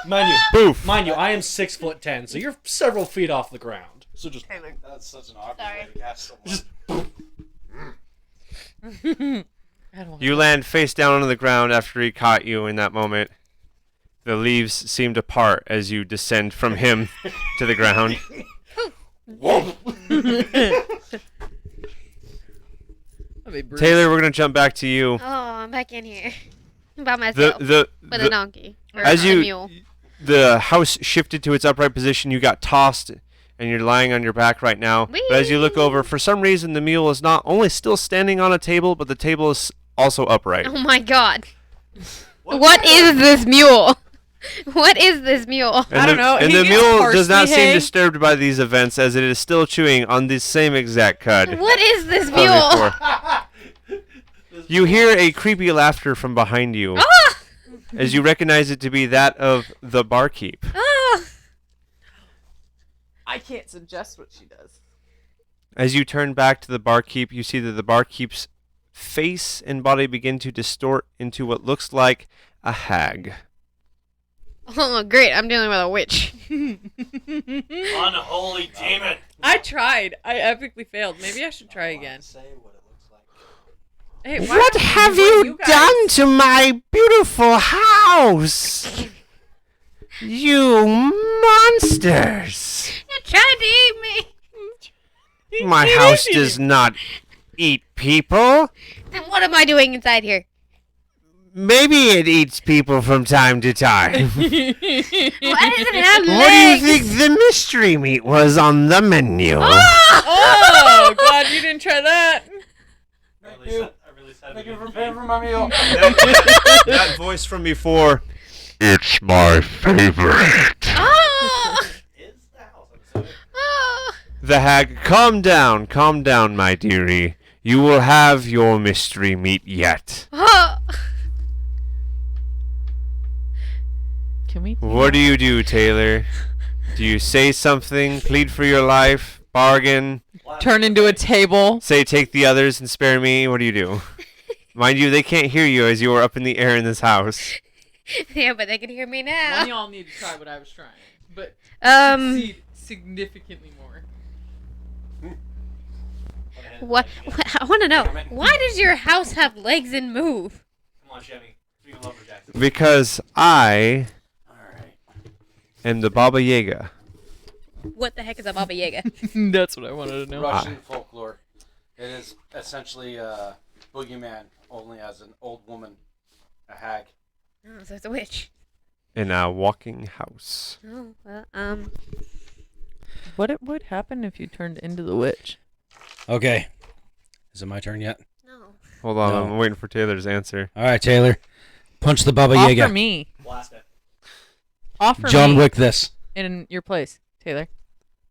Mind you, Boof! mind you, I am 6'10", so you're several feet off the ground. So just That's such an awkward Sorry. way to cast someone. Just- I don't You land face down onto the ground after he caught you in that moment. The leaves seem to part as you descend from him to the ground. Taylor, we're going to jump back to you. Oh, I'm back in here. By The, myself. the, with a the, donkey. Or as a you- mule. the house shifted to its upright position. You got tossed, and you're lying on your back right now. But as you look over, for some reason, the mule is not only still standing on a table, but the table is also upright. Oh my god. What is this mule? What is this mule? And I don't the, know. And He the gets mule does not parsley seem hay. disturbed by these events, as it is still chewing on the same exact cud. What is this of mule? before. You hear a creepy laughter from behind you, Ah! as you recognize it to be that of the barkeep. Ah! I can't suggest what she does. As you turn back to the barkeep, you see that the barkeep's face and body begin to distort into what looks like a hag. Oh, great! I'm dealing with a witch. Unholy demon. I tried. I epically failed. Maybe I should try again. Say what it looks like. Hey, why What don't have what you guys- done to my beautiful house? You monsters! You tried to eat me. My house does not eat people. Then what am I doing inside here? Maybe it eats people from time to time. Why does it have What do you legs? think the mystery meat was on the menu? Oh, glad you didn't try that. Thank you for paying for my meal. That voice from before. It's my favorite. Oh! Is the house episode? Oh! The hag, calm down, my dearie. You will have your mystery meat yet. Oh! Can we? What do you do, Taylor? Do you say something, plead for your life, bargain, Turn into a table. say take the others and spare me? What do you do? Mind you, they can't hear you as you are up in the air in this house. Yeah, but they can hear me One now. of y'all need to try what I was trying, but succeed significantly more. What? I want to know. Why does your house have legs and move? Come on, Jimmy. Speaking of lumberjacks. Because I Alright. am the Baba Yaga. What the heck is a Baba Yaga? That's what I wanted to know. Russian folklore. It is essentially a boogeyman, only as an old woman, a hag. Oh, so it's a witch. In a walking house. Oh, well, What would happen if you turned into the witch? Okay. Is it my turn yet? no. Hold on, No. I'm waiting for Taylor's answer. All right, Taylor. Punch the Baba Offer Yaga. me. Blast it. Offer John me Wick this. in your place, Taylor.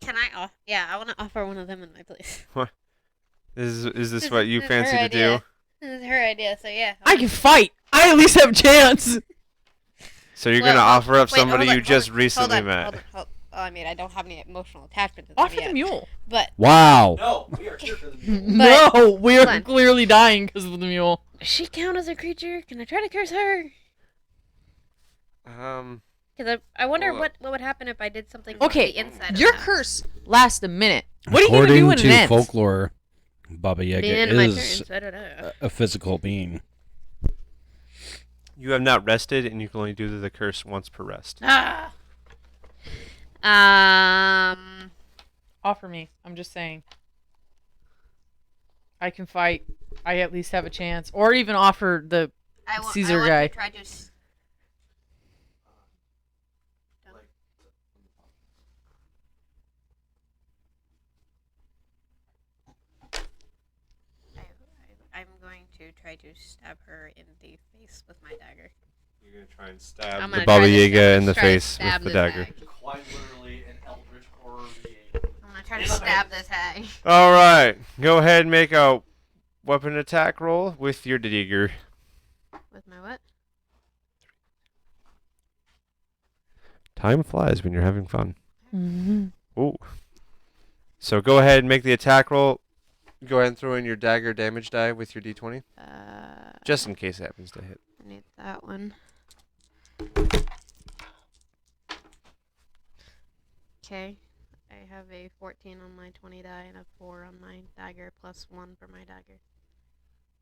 Can I off? Yeah, I want to offer one of them in my place. Is this what you This is fancy her to do? idea. This is her idea, so yeah. I can fight. I at least have a chance. So you're Well, gonna offer up wait, somebody hold on, you just hold on, recently hold on, met. hold on, hold on. Oh, I mean, I don't have any emotional attachment to them Offer yet. the mule. But Wow. No, we are here for the mule. No, we hold are on. clearly dying because of the mule. does she count as a creature? Can I try to curse her? Because I wonder Hold what would happen if I did something Okay, on the inside of your the house. curse lasts a minute. What are you According gonna do when to it ends? folklore, Baba Be Yaga the end of my turn, is so I don't know. a physical being. You have not rested, and you can only do the curse once per rest. Ah. Offer me. I'm just saying. I can fight. I at least have a chance. Or even offer the Caesar guy. To try to I'm going to try to stab her in the face with my dagger. You're gonna try and I'm stab gonna the try Baba to Yaga stab- in the try to face stab with the this dagger. hag. Quite literally an eldritch horror V8. I'm gonna try to stab this hag. All right, go ahead and make a weapon attack roll with your dagger. With my what? Time flies when you're having fun. Mm-hmm. Ooh. So go ahead and make the attack roll. Go ahead and throw in your dagger damage die with your d20, just in case it happens to hit. I need that one. Okay. I have a 14 on my 20 die and a 4 on my dagger, plus 1 for my dagger.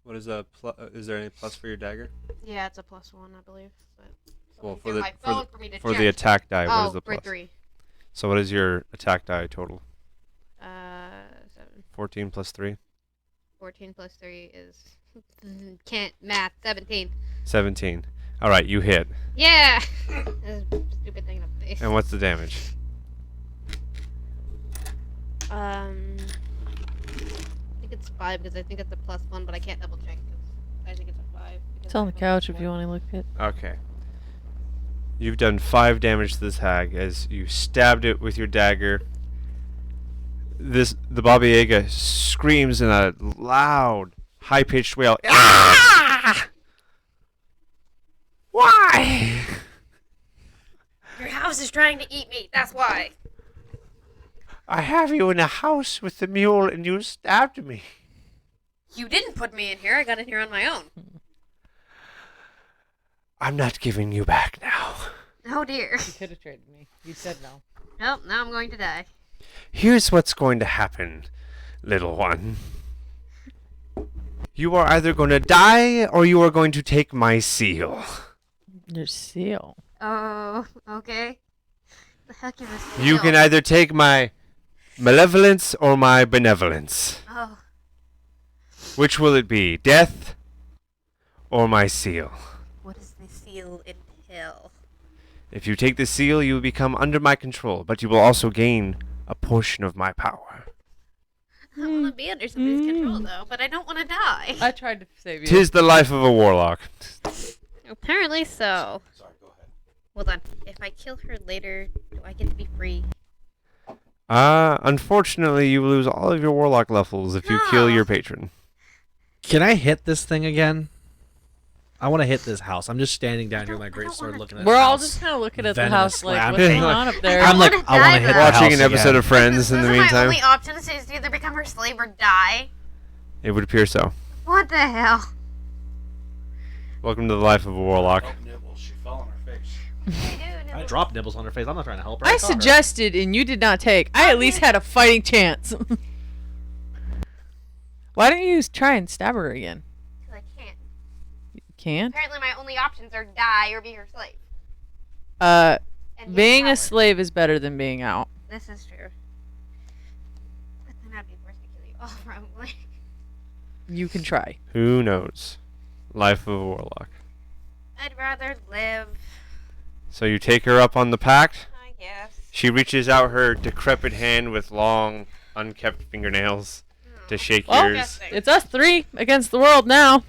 What is a is there any plus for your dagger? Yeah, it's a plus 1, I believe. But Well, somebody for threw the my for phone the, for me to for check. the attack die, what Oh, is the for plus? 3. So what is your attack die total? 7. 14 plus 3? 14 plus 3 is can't math. 17. 17. All right, you hit. Yeah. That's a stupid thing in the face. And what's the damage? I think it's 5 because I think it's a plus 1, but I can't double check. 'Cause I think it's a 5. It's on the couch if you want to look at. Okay. You've done 5 damage to this hag as you stabbed it with your dagger. The Baba Yaga screams in a loud, high-pitched wail. Ah! Why? Your house is trying to eat me. That's why. I have you in a house with the mule and you stabbed me. You didn't put me in here. I got in here on my own. I'm not giving you back now. Oh dear. You could have traded me. You said no. Nope, now I'm going to die. Here's what's going to happen, little one. You are either going to die or you are going to take my seal. Your seal. Oh, okay. The heck is this? You can either take my malevolence or my benevolence. Oh, Which will it be? Death or my seal? what does the seal entail? If you take the seal, you will become under my control, but you will also gain a portion of my power. I want to be under somebody's control, though, but I don't want to die. I tried to save you. 'Tis the life of a warlock. Apparently so. Sorry, go ahead. Hold on. If I kill her later, do I get to be free? Unfortunately, you lose all of your warlock levels if you kill No. your patron. Can I hit this thing again? I want to hit this house. I'm just standing down here with my great sword wanna- looking at We're the all house. just kind of looking at the Venomous house like, slam. what's going on up there? I'm like, wanna I want die, to hit the though. house Watching an episode again. of Friends in the Those are my meantime. only options is to either become her slave or die. It would appear so. What the hell? Welcome to the life of a warlock. Oh, nibbles. She fell on her face. I dropped nibbles on her face. I'm not trying to help her. I caught her. suggested and you did not take. I at least had a fighting chance. Why don't you try and stab her again? I can't. You can't? Apparently my only options are die or be her slave. Uh, And being get a slave is better than being out. This is true. But then I'd be forced to kill you all, probably. You can try. Who knows? Life of a warlock. I'd rather live, So you take her up on the pact. I guess. She reaches out her decrepit hand with long, unkept fingernails to shake Well, yours. It's us three against the world now.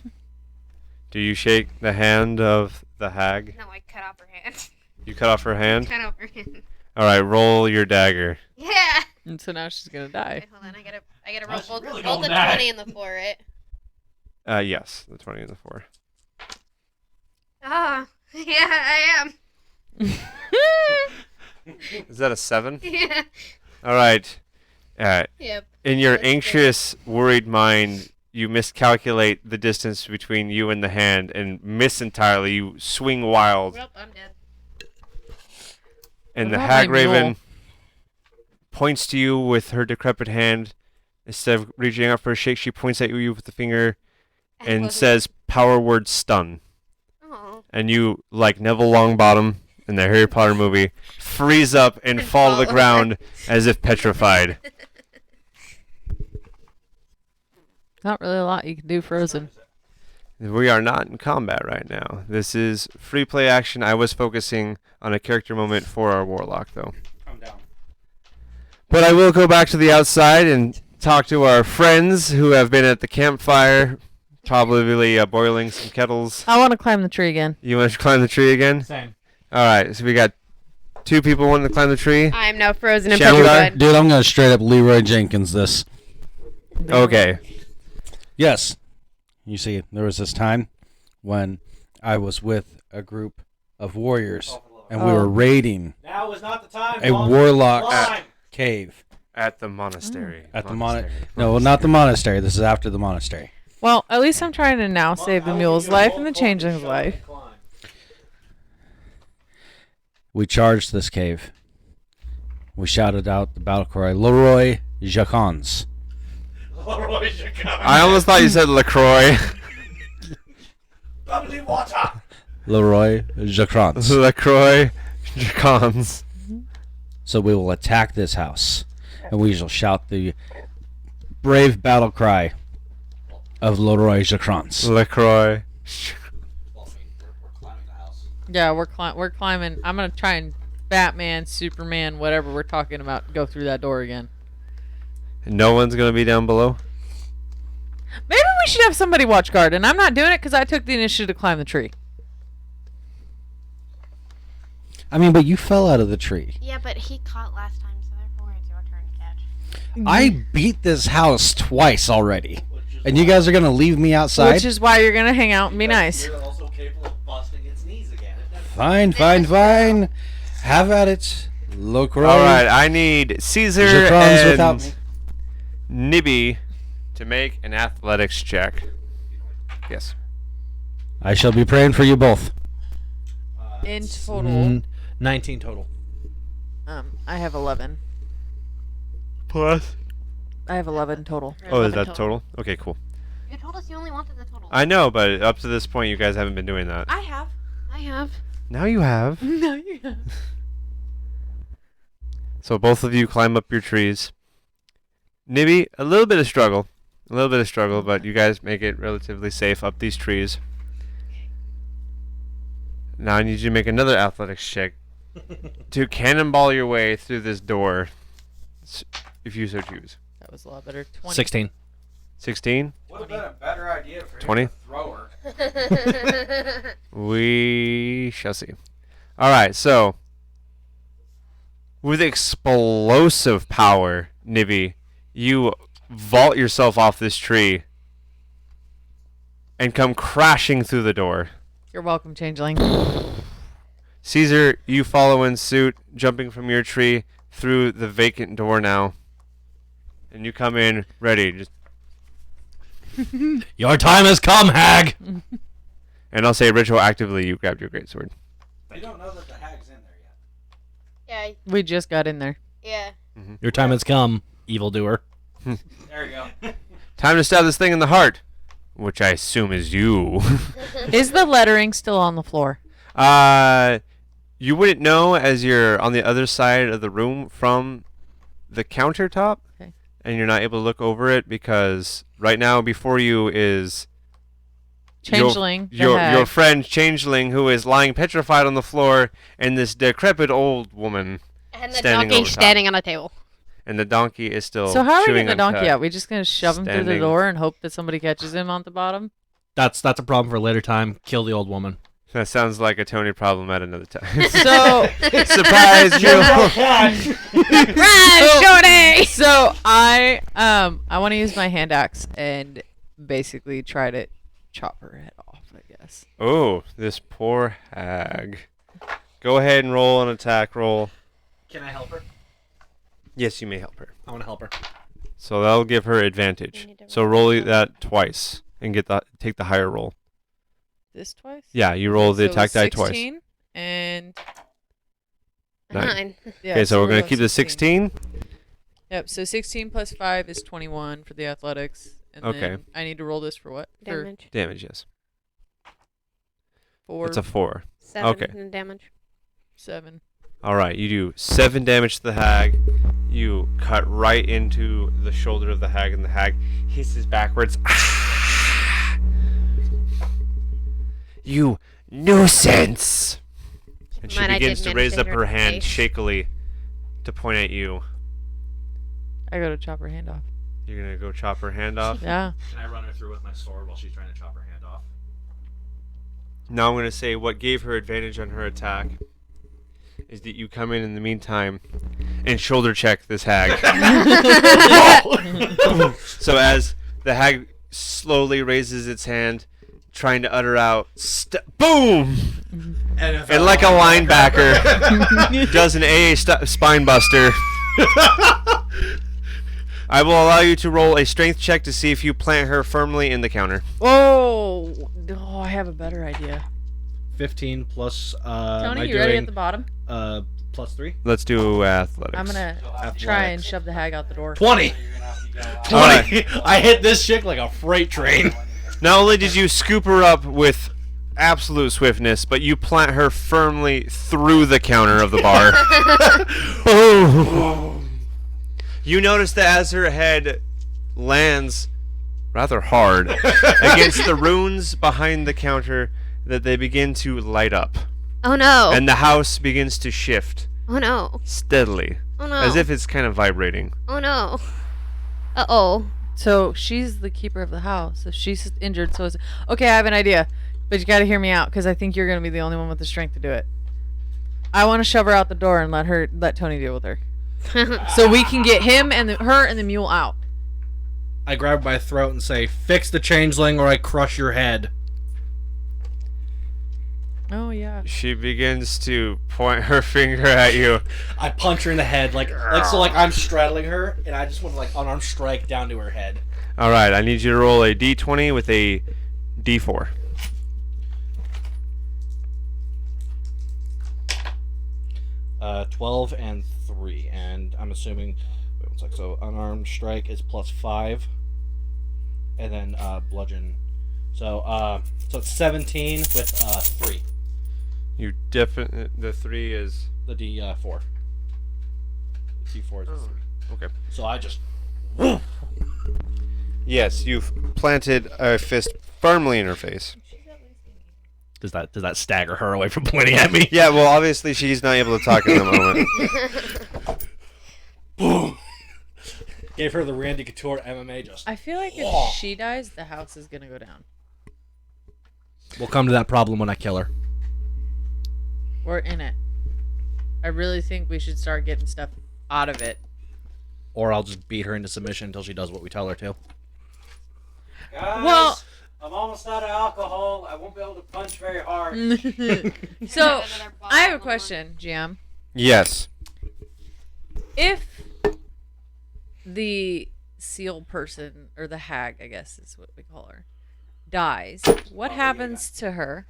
Do you shake the hand of the hag? No, I cut off her hand. You cut off her hand? Cut off her hand. Alright, roll your dagger. Yeah! And so now she's gonna die. Wait, hold on, I gotta roll Now she's both, really both going the mad. 20 and the 4, right? Yes, the 20 and the 4. Ah, yeah, I am. Is that a 7? Yeah. Alright. Yep. In your That's good. anxious, worried mind, you miscalculate the distance between you and the hand and miss entirely. You swing wild, Well, I'm dead. and What the about hag my raven mule? points to you with her decrepit hand. Instead of reaching out for a shake, she points at you with the finger and wasn't- says power word stun. Oh. And you, like Neville Longbottom in the Harry Potter movie, freeze up and And fall to fall the over. ground as if petrified. Not really a lot you can do frozen. We are not in combat right now. This is free play action. I was focusing on a character moment for our warlock, though. Calm down. But I will go back to the outside and talk to our friends who have been at the campfire, probably boiling some kettles. I want to climb the tree again. You want to climb the tree again? Same. All right, so we got 2 people wanting to climb the tree. I am now frozen and Shall we? petrified. Dude, I'm gonna straight up Leroy Jenkins this. Okay. Yes. You see, there was this time when I was with a group of warriors and we Oh. were raiding Now is not the time. a warlock's cave At the monastery. at the No, well, not the monastery. This is after the monastery. Well, at least I'm trying to now save the mule's life and the changeling's life. We charged this cave. We shouted out the battle cry, Leroy Jenkins. I almost thought you said LaCroix. Leroy Jenkins. LaCroix Jacons. So we will attack this house, and we shall shout the brave battle cry of Leroy Jenkins. LaCroix. Yeah, we're climbing. I'm gonna try and Batman, Superman, whatever we're talking about, go through that door again. No one's going to be down below? Maybe we should have somebody watch guard, and I'm not doing it because I took the initiative to climb the tree. I mean, but you fell out of the tree. Yeah, but he caught last time, so therefore it's your turn to catch. I beat this house twice already, and you guys are gonna leave me outside? Which is why you're gonna hang out and be nice. You're also capable of busting its knees again. Fine, fine, fine. Have at it. Locroix. All right, I need Caesar Je prends without and me. Nibby to make an athletics check. Yes. I shall be praying for you both. In total, 19 total. I have 11. Plus. I have 11 total. Oh, is that total? Okay, cool. You told us you only wanted the total. I know, but up to this point, you guys haven't been doing that. I have. I have. Now you have. No, you have. So both of you climb up your trees. Nibby, a little bit of struggle. But you guys make it relatively safe up these trees. Now I need you to make another athletics check to cannonball your way through this door, if you so choose. That was a lot better. 20. 16. 16? Would have been a better idea for 20? him to throw her. We shall see. Alright, so with explosive power, Nibby, you vault yourself off this tree and come crashing through the door. You're welcome, Changeling. Caesar, you follow in suit, jumping from your tree through the vacant door now. And you come in ready. Just, Your time has come, hag. and I'll say retroactively you grabbed your greatsword. You don't know that the hag's in there yet. Yeah. We just got in there. Yeah. Your time has come, evildoer. There you go. Time to stab this thing in the heart, which I assume is you. Is the lettering still on the floor? You wouldn't know as you're on the other side of the room from the countertop, Okay. and you're not able to look over it because right now before you is Changeling. the your hag. friend Changeling, who is lying petrified on the floor, and this decrepit old woman, And the Standing donkey over top. standing on a table. and the donkey is still So how are we chewing getting the on donkey cud. out? We just gonna shove him through the Standing. door and hope that somebody catches him on the bottom? That's a problem for a later time. Kill the old woman. That sounds like a Tony problem at another time. So Surprise, Joe! Run, Shorty! So I want to use my hand axe and basically try to chop her head off, I guess. Oh, this poor hag. Go ahead and roll an attack roll. Can I help her? Yes, you may help her. I want to help her. So that'll give her advantage. need to So roll that twice and take the higher roll. This twice? Yeah, you roll the So attack die 16 twice. and 9. yeah. Okay, so we're gonna go keep the 16. Yep. So 16 plus 5 is 21 for the athletics. And Okay. then I need to roll this for what? For Damage. Damage, yes. 4, It's a 4. 7 Okay. in damage. 7. All right, you do 7 damage to the hag. You cut right into the shoulder of the hag, and the hag hisses backwards. Ah! You nuisance! And she Mine, I begins did to manage raise to up hit her her in the hand face. shakily to point at you. I go to chop her hand off. You're gonna go chop her hand off. Yeah. Can I run her through with my sword while she's trying to chop her hand off? Now I'm gonna say what gave her advantage on her attack is that you come in the meantime and shoulder check this hag. So as the hag slowly raises its hand, trying to utter out, boom! And like a linebacker, does an AA spine buster. I will allow you to roll a strength check to see if you plant her firmly in the counter. Oh, I have a better idea. 15 plus. Tony, am I you ready doing, at the bottom? plus 3? Let's do athletics. I'm gonna Athletics. try and shove the hag out the door. 20. 20. Alright. I hit this chick like a freight train. Not only did you scoop her up with absolute swiftness, but you plant her firmly through the counter of the bar. Boom! You notice that as her head lands rather hard against the runes behind the counter, that they begin to light up. Oh no. And the house begins to shift Oh no. steadily, Oh no. as if it's kind of vibrating. Oh no. Uh-oh. So she's the keeper of the house. If she's injured, so is okay. I have an idea, but you got to hear me out because I think you're gonna be the only one with the strength to do it. I want to shove her out the door and let Tony deal with her, so we can get him and her and the mule out. I grab her by the throat and say, "Fix the changeling, or I crush your head." Oh yeah. She begins to point her finger at you. I punch her in the head, like I'm straddling her, and I just want to like unarmed strike down to her head. All right, I need you to roll a d20 with a d4. 12 and 3, and I'm assuming. Wait one sec. So unarmed strike is +5, and then bludgeon. So it's 17 with 3. You definitely the 3 is The D4. The D4 is the 3. okay. So I just. Yes, you've planted a fist firmly in her face. Does that stagger her away from pointing at me? Yeah, well, obviously she's not able to talk in the moment. Boom. Gave her the Randy Couture MMA just. I feel like if she dies, the house is gonna go down. We'll come to that problem when I kill her. We're in it. I really think we should start getting stuff out of it. Or I'll just beat her into submission until she does what we tell her to. Guys, Well- I'm almost out of alcohol. I won't be able to punch very hard. So, I have a question, GM. Yes. If the seal person, or the hag, I guess is what we call her, dies, what happens to her?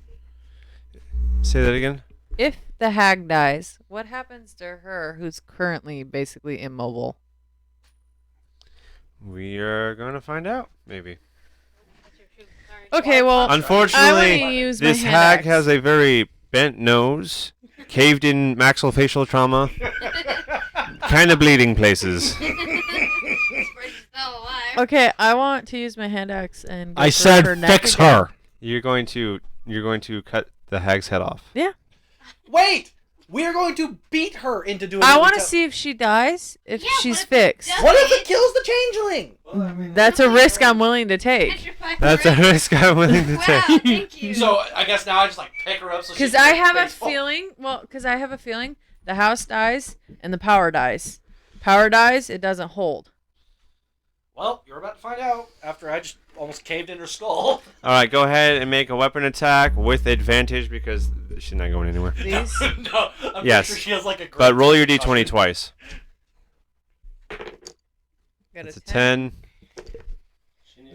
Say that again. If the hag dies, what happens to her who's currently basically immobile? We are going to find out, maybe. Okay, well, Unfortunately, I wanna use my this hand hag axe. has a very bent nose, caved in maxillofacial trauma, kind of bleeding places. Okay, I want to use my hand axe and go I for said her neck fix again. her. You're going to cut the hag's head off. Yeah. Wait! We are going to beat her into doing I what we want to tell- see if she dies, if she's fixed. What if it kills the changeling? Well, I mean, That's a risk I'm willing to take. That's a risk I'm willing to take. Thank you. So I guess now I just like pick her up so she Because can I make have a baseball. feeling, the house dies and the power dies. Power dies, it doesn't hold. Well, you're about to find out after I just almost caved in her skull. All right, go ahead and make a weapon attack with advantage because she's not going anywhere. These. No, I'm Yes. pretty sure she has like a great But roll your d20 concussion. twice. Got It's a 10.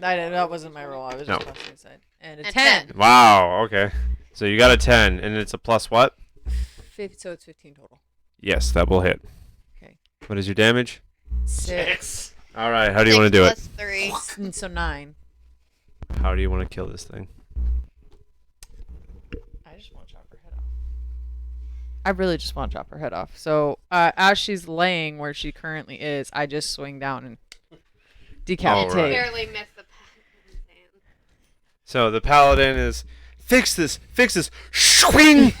10. That wasn't my roll. I was No. just tossing aside. And a A 10. 10. Wow, okay. So you got a 10, and it's a plus what? So it's 15 total. Yes, that will hit. Okay. What is your damage? 6. All right, how do you want to do it? 3. And so 9. How do you want to kill this thing? I just want to chop her head off. I really just want to chop her head off. So as she's laying where she currently is, I just swing down and decapitate. Alright. Barely missed the pattern. So the paladin is fix this, swing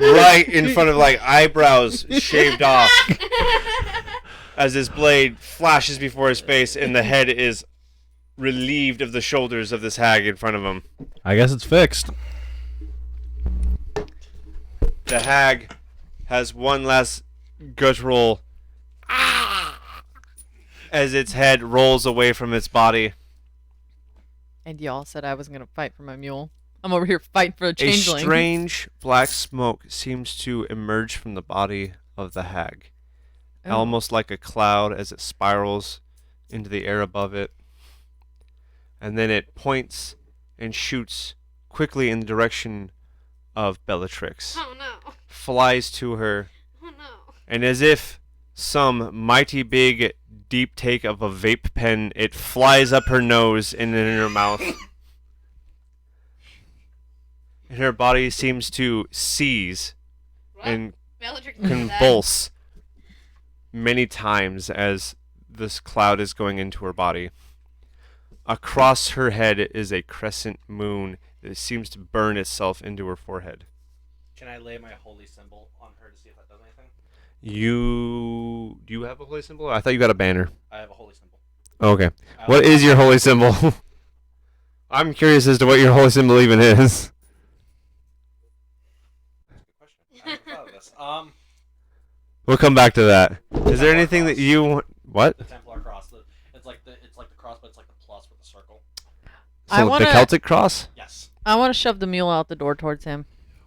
right in front of like eyebrows shaved off as his blade flashes before his face, and the head is relieved of the shoulders of this hag in front of him. I guess it's fixed. The hag has one last guttural as its head rolls away from its body. And y'all said I was going to fight for my mule. I'm over here fighting for a A changeling. strange black smoke seems to emerge from the body of the hag, Oh. almost like a cloud as it spirals into the air above it. And then it points and shoots quickly in the direction of Bellatrix, Oh no. flies to her, Oh no. and as if some mighty big deep take of a vape pen, it flies up her nose and in her mouth. And her body seems to seize and Bellatrix is dead. convulse many times as this cloud is going into her body. Across her head is a crescent moon that seems to burn itself into her forehead. Can I lay my holy symbol on her to see if that does anything? Do you have a holy symbol? I thought you got a banner. I have a holy symbol. Okay. What is your holy symbol? I'm curious as to what your holy symbol even is. I haven't thought of this. We'll come back to that. Is there anything that you want? What? The Templar cross. It's like the cross, but it's like the plus with the circle. I So wanna- the Celtic cross? Yes. I want to shove the mule out the door towards him.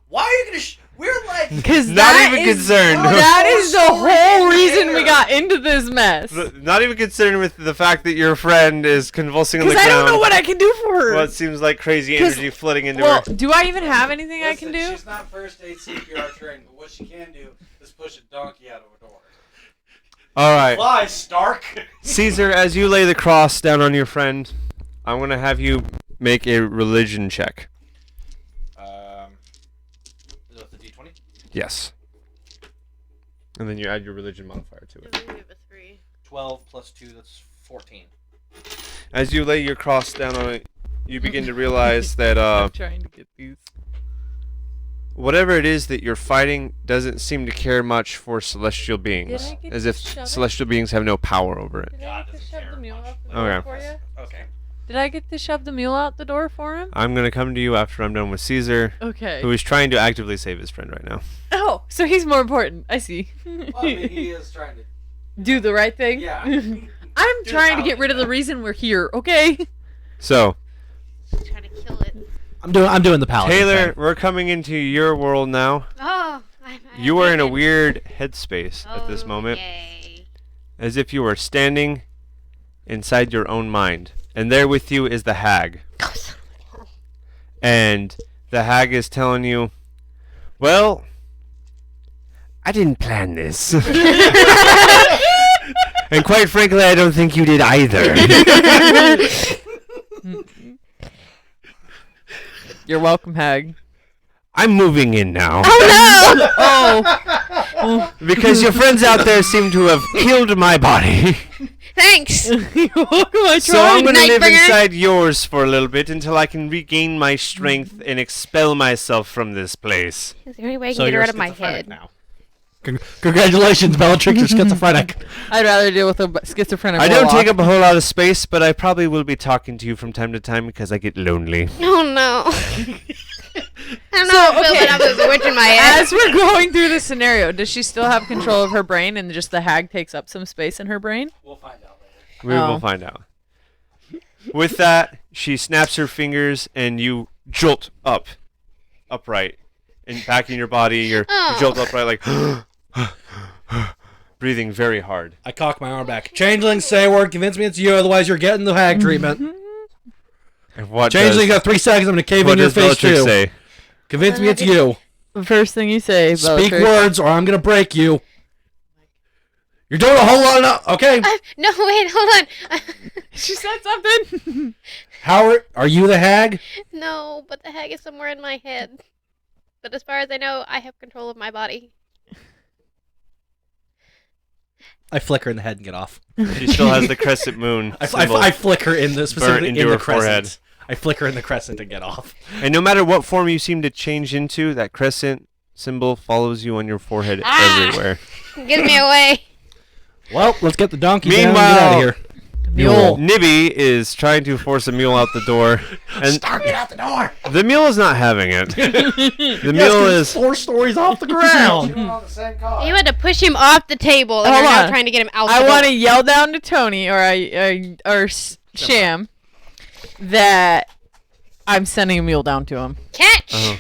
Why are you gonna? We're like. Because Not even concerned. That is the whole reason we got into this mess. Not even concerned with the fact that your friend is convulsing on the Because ground. I don't know what I can do for her. Well, it seems like crazy energy flooding into Well, her. do I even have anything I can do? She's not first aid CPR trained, but what she can do is push a donkey out of a door. All right. Fly, Stark. Caesar, as you lay the cross down on your friend, I'm going to have you make a religion check. Is it the D20? Yes. And then you add your religion modifier to it. 12 plus 2, that's 14. As you lay your cross down on it, you begin to realize that I'm trying to get these. whatever it is that you're fighting doesn't seem to care much for celestial beings. I get As to if shove it? celestial beings have no power over it. Did God I get to doesn't shove care the mule much. out the door Okay. for you? Okay. Did I get to shove the mule out the door for him? I'm going to come to you after I'm done with Caesar, Okay. who is trying to actively save his friend right now. Oh, so he's more important. I see. Well, I mean, he is trying to. Do the right thing? Yeah. I'm trying to get rid of the reason we're here, okay? So, Trying to kill it. I'm doing the paladin Taylor, thing. we're coming into your world now. Oh, You are in a weird headspace at this moment, Yay. as if you are standing inside your own mind. And there with you is the hag. And the hag is telling you, well, I didn't plan this. And quite frankly, I don't think you did either. You're welcome, Hag. I'm moving in now. Oh, Because your friends out there seem to have killed my body. Thanks. you're welcome. I So I'm tried. going to live Nightbringer. inside yours for a little bit until I can regain my strength and expel myself from this place. Is there any way I can So get it you're out of my schizophrenic head? now. Congratulations, Bellatrix, you're schizophrenic. I'd rather deal with a schizophrenic I don't warlock. take up a whole lot of space, but I probably will be talking to you from time to time because I get lonely. Oh no. I don't know. I feel that I was a witch in my head. As we're going through the scenario, does she still have control of her brain and just the hag takes up some space in her brain? We'll find out later. We Oh. will find out. With that, she snaps her fingers and you jolt upright, and back in your body. You jolt upright like breathing very hard. I cock my arm back. Changeling, say a word, convince me it's you, otherwise you're getting the hag treatment. And what Changeling, you does, got 3 seconds, I'm gonna cave what in your does face Bellatrix too. say? Convince me it's you. The first thing you say, Speak Bellatrix. words or I'm gonna break you. You're doing a whole lot of okay. No, wait, hold on. She said something. Howard, are you the hag? No, but the hag is somewhere in my head. But as far as I know, I have control of my body. I flick her in the head and get off. She still has the crescent moon symbol. I flick her in the specifically into in the her crescent. forehead. I flick her in the crescent and get off. And no matter what form you seem to change into, that crescent symbol follows you on your forehead everywhere. Get me away. Well, let's get the donkey down and get Meanwhile, out of here. Mule. Nibby is trying to force a mule out the door, and Start get out the door. the mule is not having it. The Yes, mule 'cause is. it's 4 stories off the ground. On the same car. You had to push him off the table, and Hold you're now on. trying to get him out. I the want to door. yell down to Tony or Sham that I'm sending a mule down to him. Catch.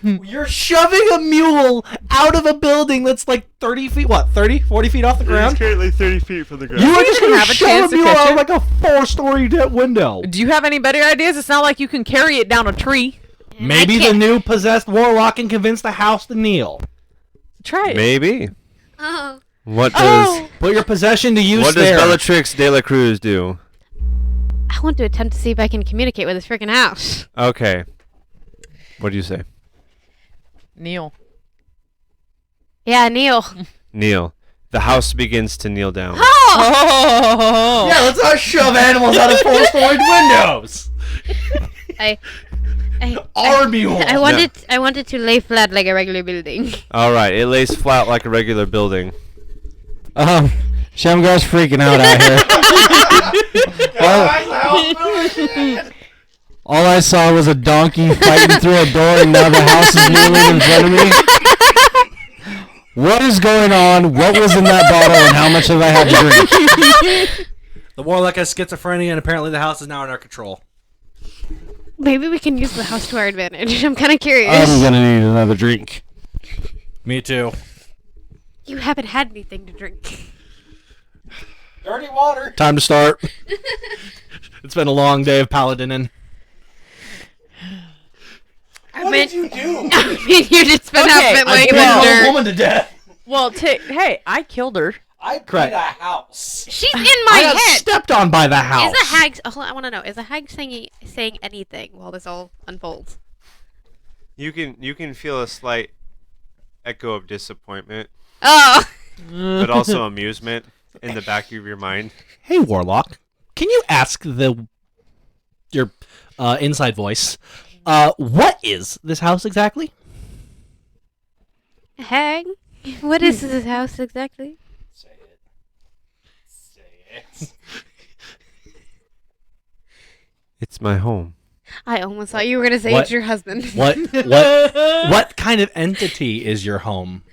You're shoving a mule out of a building that's like 30 feet, what, 30, 40 feet off the ground? currently 30 feet from the ground. You are just even going to have a shove chance a to mule catch out it. of like a 4-story window. Do you have any better ideas? It's not like you can carry it down a tree. Maybe the new possessed warlock can convince the house to kneel. Try it. Maybe. Oh. What does Oh, Put your possession to use what does there. Bellatrix de la Cruz do? I want to attempt to see if I can communicate with this freaking house. Okay. What do you say? Neil. Yeah, Neil. Kneel. The house begins to kneel down. Oh. Yeah, let's not shove animals out of 4-story windows. I Our mule. I wanted to lay flat like a regular building. Alright, it lays flat like a regular building. Shamgar's freaking out here. All I saw was a donkey fighting through a door, and now the house is kneeling in front of me. What is going on? What was in that bottle, and how much have I had to drink? The warlock has schizophrenia, and apparently the house is now in our control. Maybe we can use the house to our advantage. I'm kind of curious. I'm gonna need another drink. Me too. You haven't had anything to drink. Dirty water. Time to start. It's been a long day of paladining. What did you do? I mean, you just spent half of it laying in I the beat a dirt. woman to death. Well, hey, I killed her. I beat Correct. a house. She's in I my got head. stepped on by the house. Is a hag? Oh, hold on, I want to know. Is a hag saying anything while this all unfolds? You can feel a slight echo of disappointment, Oh. but also amusement in the back of your mind. Hey, Warlock. Can you ask your inside voice, what is this house exactly? Hag? What is this house exactly? Say it. Say it. It's my home. I almost thought you were gonna say What? it's your husband. What kind of entity is your home?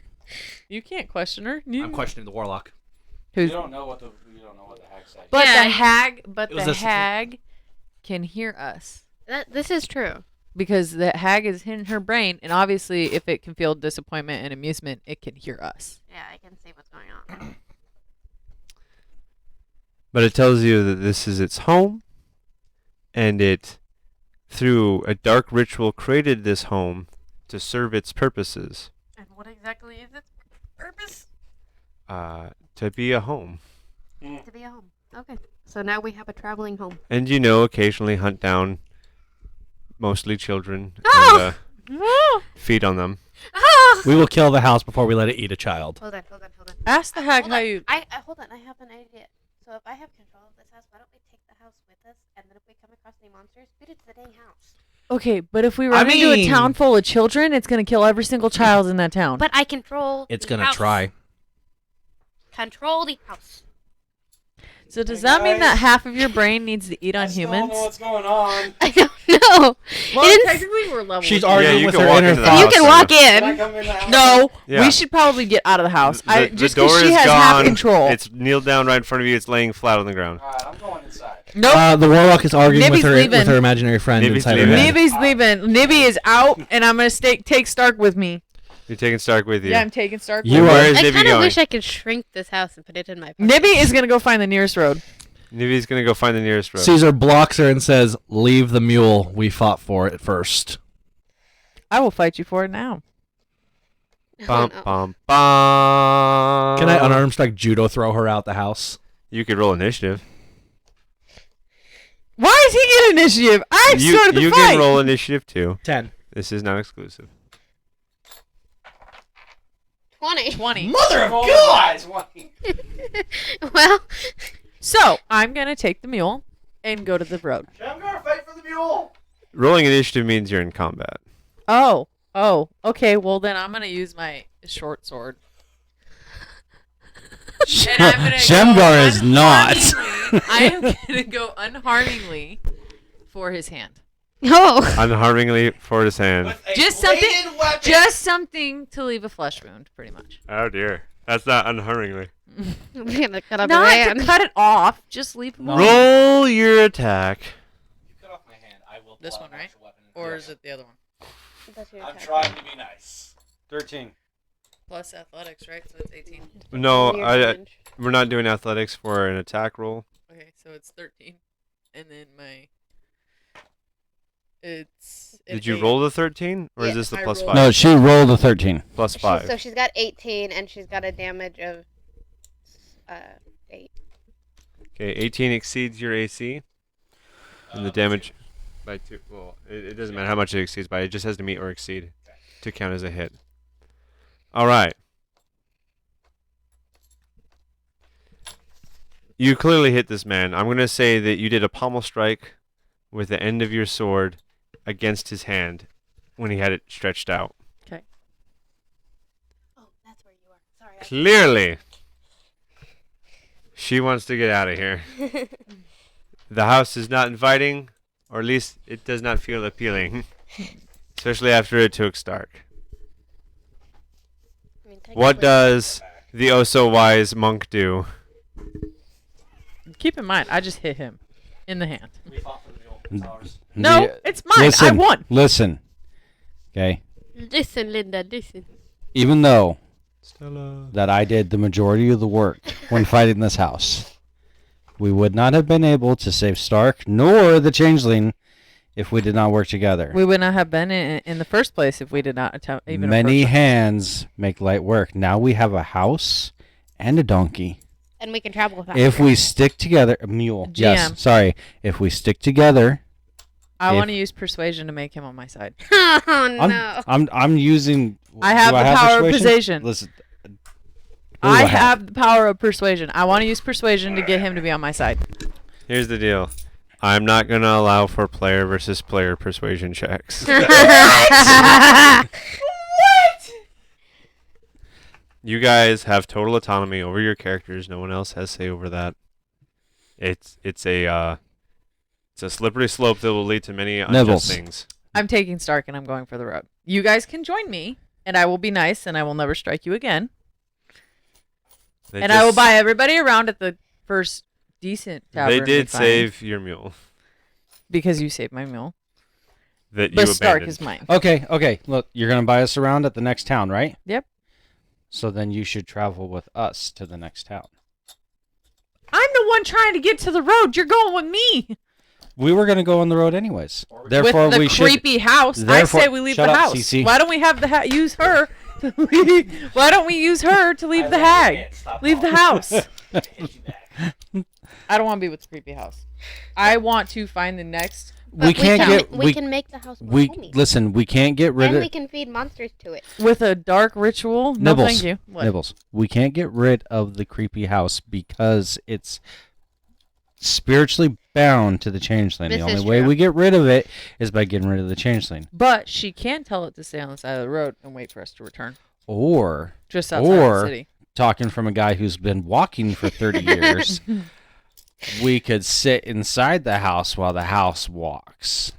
You can't question her. I'm questioning the Warlock. Who's? don't know what the hag said. But Yeah. the hag can hear us This is true. because the hag is in her brain, and obviously, if it can feel disappointment and amusement, it can hear us. Yeah, I can see what's going on. But it tells you that this is its home, and it, through a dark ritual, created this home to serve its purposes. And what exactly is its purpose? To be a home. To be a home. Okay. So now we have a traveling home. And occasionally hunt down mostly children Oh! and Oh! feed on them. Ah! We will kill the house before we let it eat a child. Hold on. Ask the hag Hold how on. you. I hold on. I have an idea. So if I have control of this house, why don't we take the house with us? And then if we come across any monsters, beat it to the dang house. Okay, but if we run into a town full of children, it's gonna kill every single child in that town. But I control. It's the gonna house. try. Control the house. So does that mean that half of your brain needs to eat on humans? going on. I don't know. Well, It is- technically we're level. She's two. arguing you with can her walk inner into the thoughts. You can house, walk then. in. No, Yeah. we should probably get out of the house. The Just door because she is has gone. half control. It's kneeled down right in front of you. It's laying flat on the ground. Alright, I'm going inside. Nope. The Warlock is arguing Nibby's with leaving. her imaginary friend Nibby's inside her leaving. head. Nibby's leaving. Nibby is out, and I'm gonna take Stark with me. You're taking Stark with you. Yeah, I'm taking Stark. You with Where me. is I Nibby kind of going? wish I could shrink this house and put it in my pocket. Nibby is gonna go find the nearest road. Nibby's gonna go find the nearest road. Caesar blocks her and says, "Leave the mule. We fought for it first." I will fight you for it now. Bum, no. bum, bum. Can I unarmed strike judo throw her out the house? You could roll initiative. Why is he getting initiative? I started the you fight. can roll initiative too. 10. This is not exclusive. 20. 20. Mother of God! Well, So I'm gonna take the mule and go to the road. I'm gonna fight for the mule. Rolling initiative means you're in combat. Oh, okay. Well then I'm gonna use my short sword. And I'm gonna Shemgar go is not. unharmingly- I am gonna go unharmingly for his hand. oh. Unharmingly for his hand. Just something to leave a flesh wound, pretty much. Oh dear. That's not unharmingly. I'm gonna cut off his Not hand. to cut it off, just leave him alone. Roll your attack. You cut off my hand. I will. This pull one, out my right? actual weapon and Or do is it the other one? That's your I'm attack. trying to be nice. 13. Plus athletics, right? So it's 18. No, Your damage. we're not doing athletics for an attack roll. Okay, so it's 13. And then it's... Did you roll the 13? Or is Yeah, this the I plus rolled- 5? No, she rolled a 13. Plus 5. So she's got 18, and she's got a damage of 8. Okay, 18 exceeds your AC. And the damage by 2. Well, it doesn't matter how much it exceeds by. It just has to meet or exceed to count as a hit. All right. You clearly hit this man. I'm going to say that you did a pommel strike with the end of your sword against his hand when he had it stretched out. Oh, that's where you are. Sorry. Clearly, she wants to get out of here. The house is not inviting, or at least it does not feel appealing, especially after it took Stark. What does the oh so wise monk do? Keep in mind, I just hit him in the hand. We fought for the mule. No, it's mine. Listen, I won. Listen. Okay. Listen, Linda, listen. Even though Stella. that I did the majority of the work when fighting this house, we would not have been able to save Stark nor the Changeling if we did not work together. We would not have been in the first place if we did not attempt even. Many hands make light work. Now we have a house and a donkey. And we can travel with If we stick together, a mule. GM. Yes, sorry. If we stick together, I if- want to use persuasion to make him on my side. Oh no. I'm using. I have do the power of persuasion. Listen, I have the power of persuasion. I want to use persuasion to get him to be on my side. Here's the deal. I'm not going to allow for player versus player persuasion checks. You guys have total autonomy over your characters. No one else has say over that. It's a slippery slope that will lead to many unjust Nibbles. things. I'm taking Stark and I'm going for the road. You guys can join me, and I will be nice, and I will never strike you again. They And I will just- buy everybody around at the first decent tavern. They we did find, save your mule because you saved my mule. that you But Stark abandoned. is mine. Okay. Look, you're gonna buy us around at the next town, right? Yep. So then you should travel with us to the next town. I'm the one trying to get to the road. You're going with me. We were gonna go on the road anyways. Therefore, with the we should. creepy house. Therefore- I say we leave shut the up, house. Cece. Why don't we have the use her? To leave? Why don't we use her to leave the hag? Leave the house. I don't want to be with the creepy house. I want to find the next. We can't get. We can make the house more We homey. listen. We can't get rid And of we can feed monsters to it. With a dark ritual? No, Nibbles. thank you. What? Nibbles. We can't get rid of the creepy house because it's spiritually bound to the changeling. This The is only way true. we get rid of it is by getting rid of the changeling, But she can tell it to stay on the side of the road and wait for us to return. or Just outside the city. talking from a guy who's been walking for 30 years. We could sit inside the house while the house walks.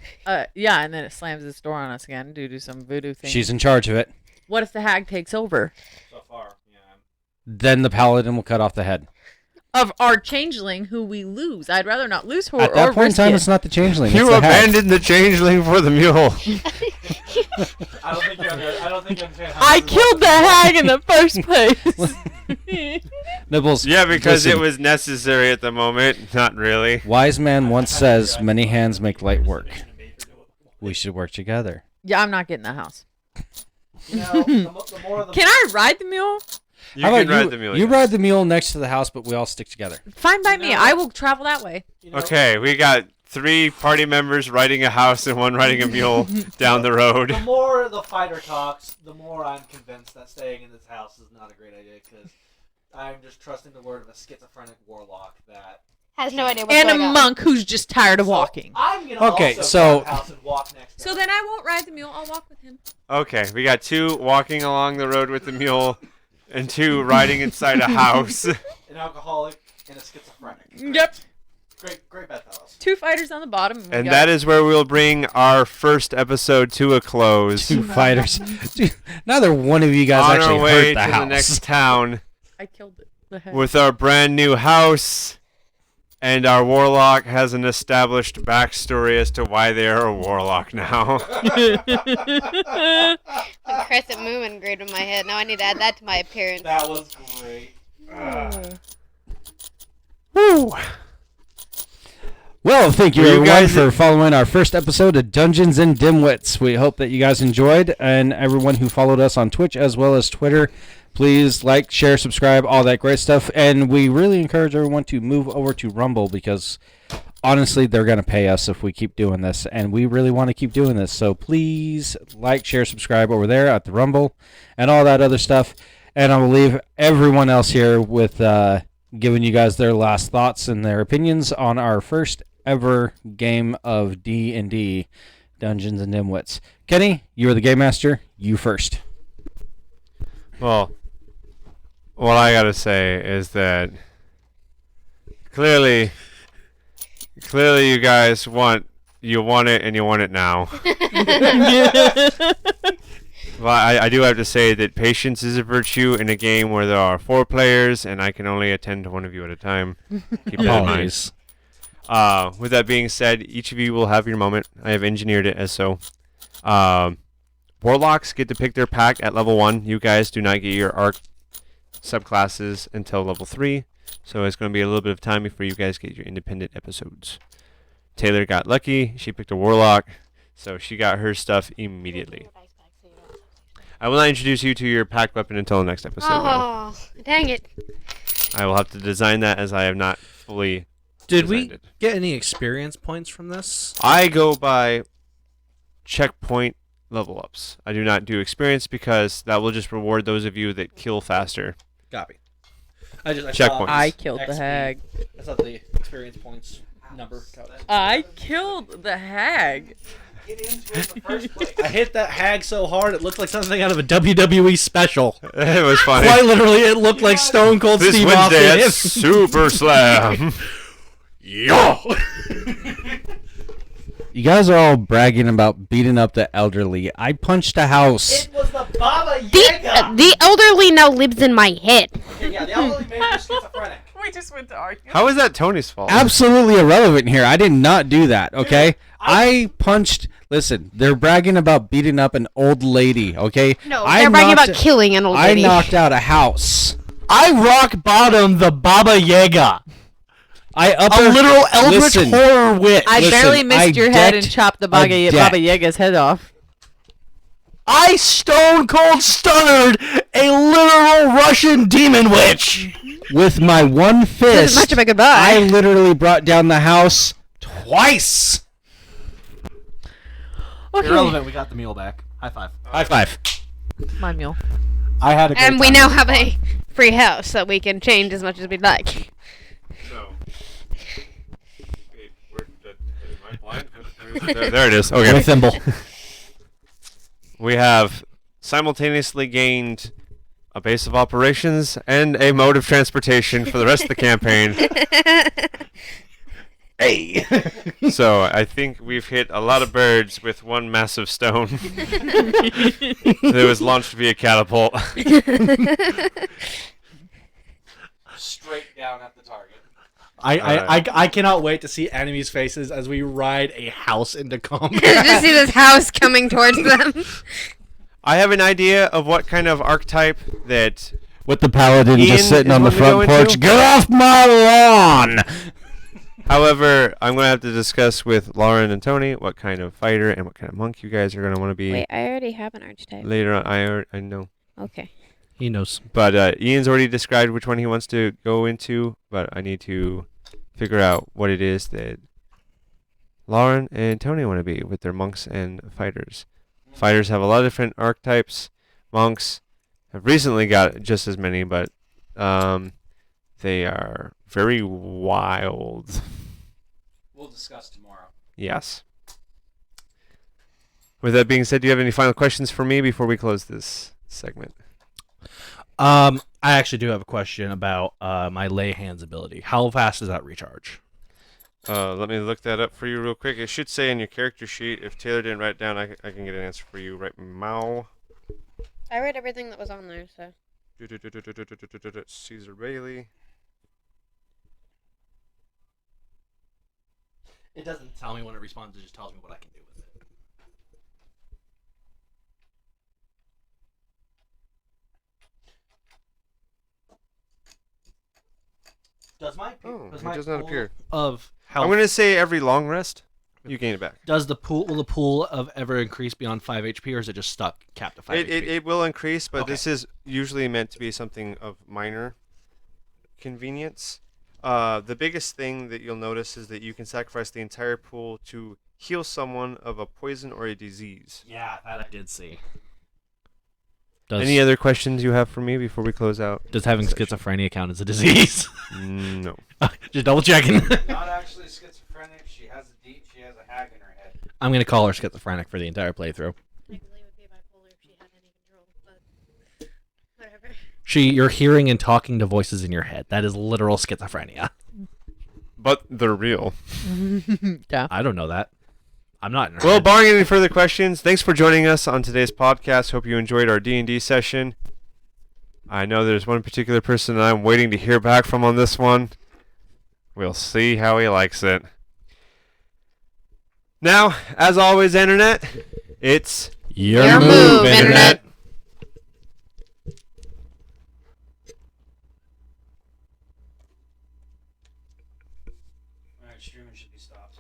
Yeah, and then it slams its door on us again due to some voodoo thing. She's in charge of it. What if the hag takes over? So far, yeah. Then the paladin will cut off the head. Of our changeling who we lose. I'd rather not lose her At or that point in risk time, it. it's not the changeling. You it's the hag. abandoned the changeling for the mule. I don't think you understand how I this killed the hag in the first place. Nibbles. Yeah, because it listen, was necessary at the moment. Not really. Wise man once says, "Many hands make light work." We should work together. Yeah, I'm not getting the house. You know, the more the Can I ride the mule? You How can about ride you, the mule. You yes. ride the mule next to the house, but we all stick together. Fine by me. I will travel that way. you know, Okay, we got 3 party members riding a house and 1 riding a mule down the road. The more the fighter talks, the more I'm convinced that staying in this house is not a great idea because I'm just trusting the word of a schizophrenic warlock that. Has no idea what's And a going on. monk who's just tired of So walking. I'm gonna Okay, also so- go to the house and walk next to So her. then I won't ride the mule. I'll walk with him. Okay, we got 2 walking along the road with the mule and 2 riding inside a house. An alcoholic and a schizophrenic. Yep. Great bet, fellas. 2 fighters on the bottom. And that is where we'll bring our first episode to a close. Two fighters. Dude, neither one of you guys On actually our way hurt to the the house. next town I killed it. The head. with our brand new house. And our warlock has an established backstory as to why they are a warlock now. The crescent moon engraved in my head. Now I need to add that to my appearance. That was great. Woo! Well, thank you Were you everyone guys- for following our first episode of Dungeons and Dimwitts. We hope that you guys enjoyed, and everyone who followed us on Twitch as well as Twitter, please like, share, subscribe, all that great stuff. And we really encourage everyone to move over to Rumble because honestly, they're going to pay us if we keep doing this, and we really want to keep doing this. So please like, share, subscribe over there at the Rumble and all that other stuff. And I will leave everyone else here with giving you guys their last thoughts and their opinions on our first ever game of D&D, Dungeons and Dimwits. Kenny, you are the game master. You first. Well, what I gotta say is that clearly you guys want it and you want it now. Well, I do have to say that patience is a virtue in a game where there are 4 players and I can only attend to one of you at a time. Keep that in mind. Apologies. With that being said, each of you will have your moment. I have engineered it as so. Warlocks get to pick their pack at level 1. You guys do not get your arc subclasses until level 3. So it's going to be a little bit of time before you guys get your independent episodes. Taylor got lucky. She picked a Warlock. So she got her stuff immediately. I will not introduce you to your pack weapon until the next episode. Oh, dang it. I will have to design that as I have not fully Did designed we it. get any experience points from this? I go by checkpoint level ups. I do not do experience because that will just reward those of you that kill faster. Copy. I Checkpoints. I killed the hag. I thought the experience points number. I killed the hag. I hit that hag so hard it looked like something out of a WWE special. It was funny. Quite literally, it looked like Stone Cold This Steve Wednesday at Austin. Super Slam. Yo! You guys are all bragging about beating up the elderly. I punched a house. It was the Baba The elderly now lives in my head. Yeah, the elderly made her schizophrenic. We just went to argue. How is that Tony's fault? Absolutely irrelevant here. I did not do that, okay? I punched... Listen, they're bragging about beating up an old lady, okay? No, I they're bragging about knocked- killing an old I lady. knocked out a house. I rock bottom the Baba Yaga. I A upper... literal eldritch Listen. horror witch. I Listen, barely missed I your head and decked chopped the a Baba deck. Yaga's head off. I stone cold stunnered a literal Russian demon witch. With my one This is fist, much of a goodbye. I literally brought down the house twice. Okay. Irrelevant. We got the meal back. High five. High five. My mule. I had a great And we time. now have a free house that we can change as much as we'd like. No. Wait, am I blind? There it is. Okay. With thimble. We have simultaneously gained a base of operations and a mode of transportation for the rest of the campaign. Hey. So I think we've hit a lot of birds with one massive stone that was launched via catapult. Straight down at the target. I cannot wait to see enemies' faces as we ride a house into combat. Just see this house coming towards them. I have an idea of what kind of archetype that With the paladin Ian just sitting is on the one to go front porch. into? Get off my lawn! However, I'm going to have to discuss with Lauren and Tony what kind of fighter and what kind of monk you guys are going to want to be Wait, I already have an archetype. later on. I know. Okay. He knows. But Ian's already described which one he wants to go into, but I need to figure out what it is that Lauren and Tony want to be with their monks and fighters. Fighters have a lot of different archetypes. Monks have recently got just as many, but they are very wild. We'll discuss tomorrow. Yes. With that being said, do you have any final questions for me before we close this segment? I actually do have a question about my lay hands ability. How fast does that recharge? Let me look that up for you real quick. It should say in your character sheet. If Taylor didn't write it down, I can get an answer for you right now. I read everything that was on there, so. Caesar Bailey. It doesn't tell me when it responds. It just tells me what I can do with it. Does my It does not appear. of health I'm going to say every long rest, you gain it back. will the pool of ever increase beyond 5 HP, or is it just stuck capped to 5 HP? It will increase, but Okay. this is usually meant to be something of minor convenience. The biggest thing that you'll notice is that you can sacrifice the entire pool to heal someone of a poison or a disease. Yeah, that I did see. Any other questions you have for me before we close out? Does having section? schizophrenia count as a disease? No. Just double checking. Not actually schizophrenic. She has a hag in her head. I'm gonna call her schizophrenic for the entire playthrough. Technically would be bipolar if she had any control, but whatever. You're hearing and talking to voices in your head. That is literal schizophrenia. But they're real. Yeah. I don't know that. I'm not in her Well, head. barring any further questions, thanks for joining us on today's podcast. Hope you enjoyed our D&D session. I know there's one particular person that I'm waiting to hear back from on this one. We'll see how he likes it. Now, as always, Internet, it's Your move, Internet. Alright, streaming should be stopped.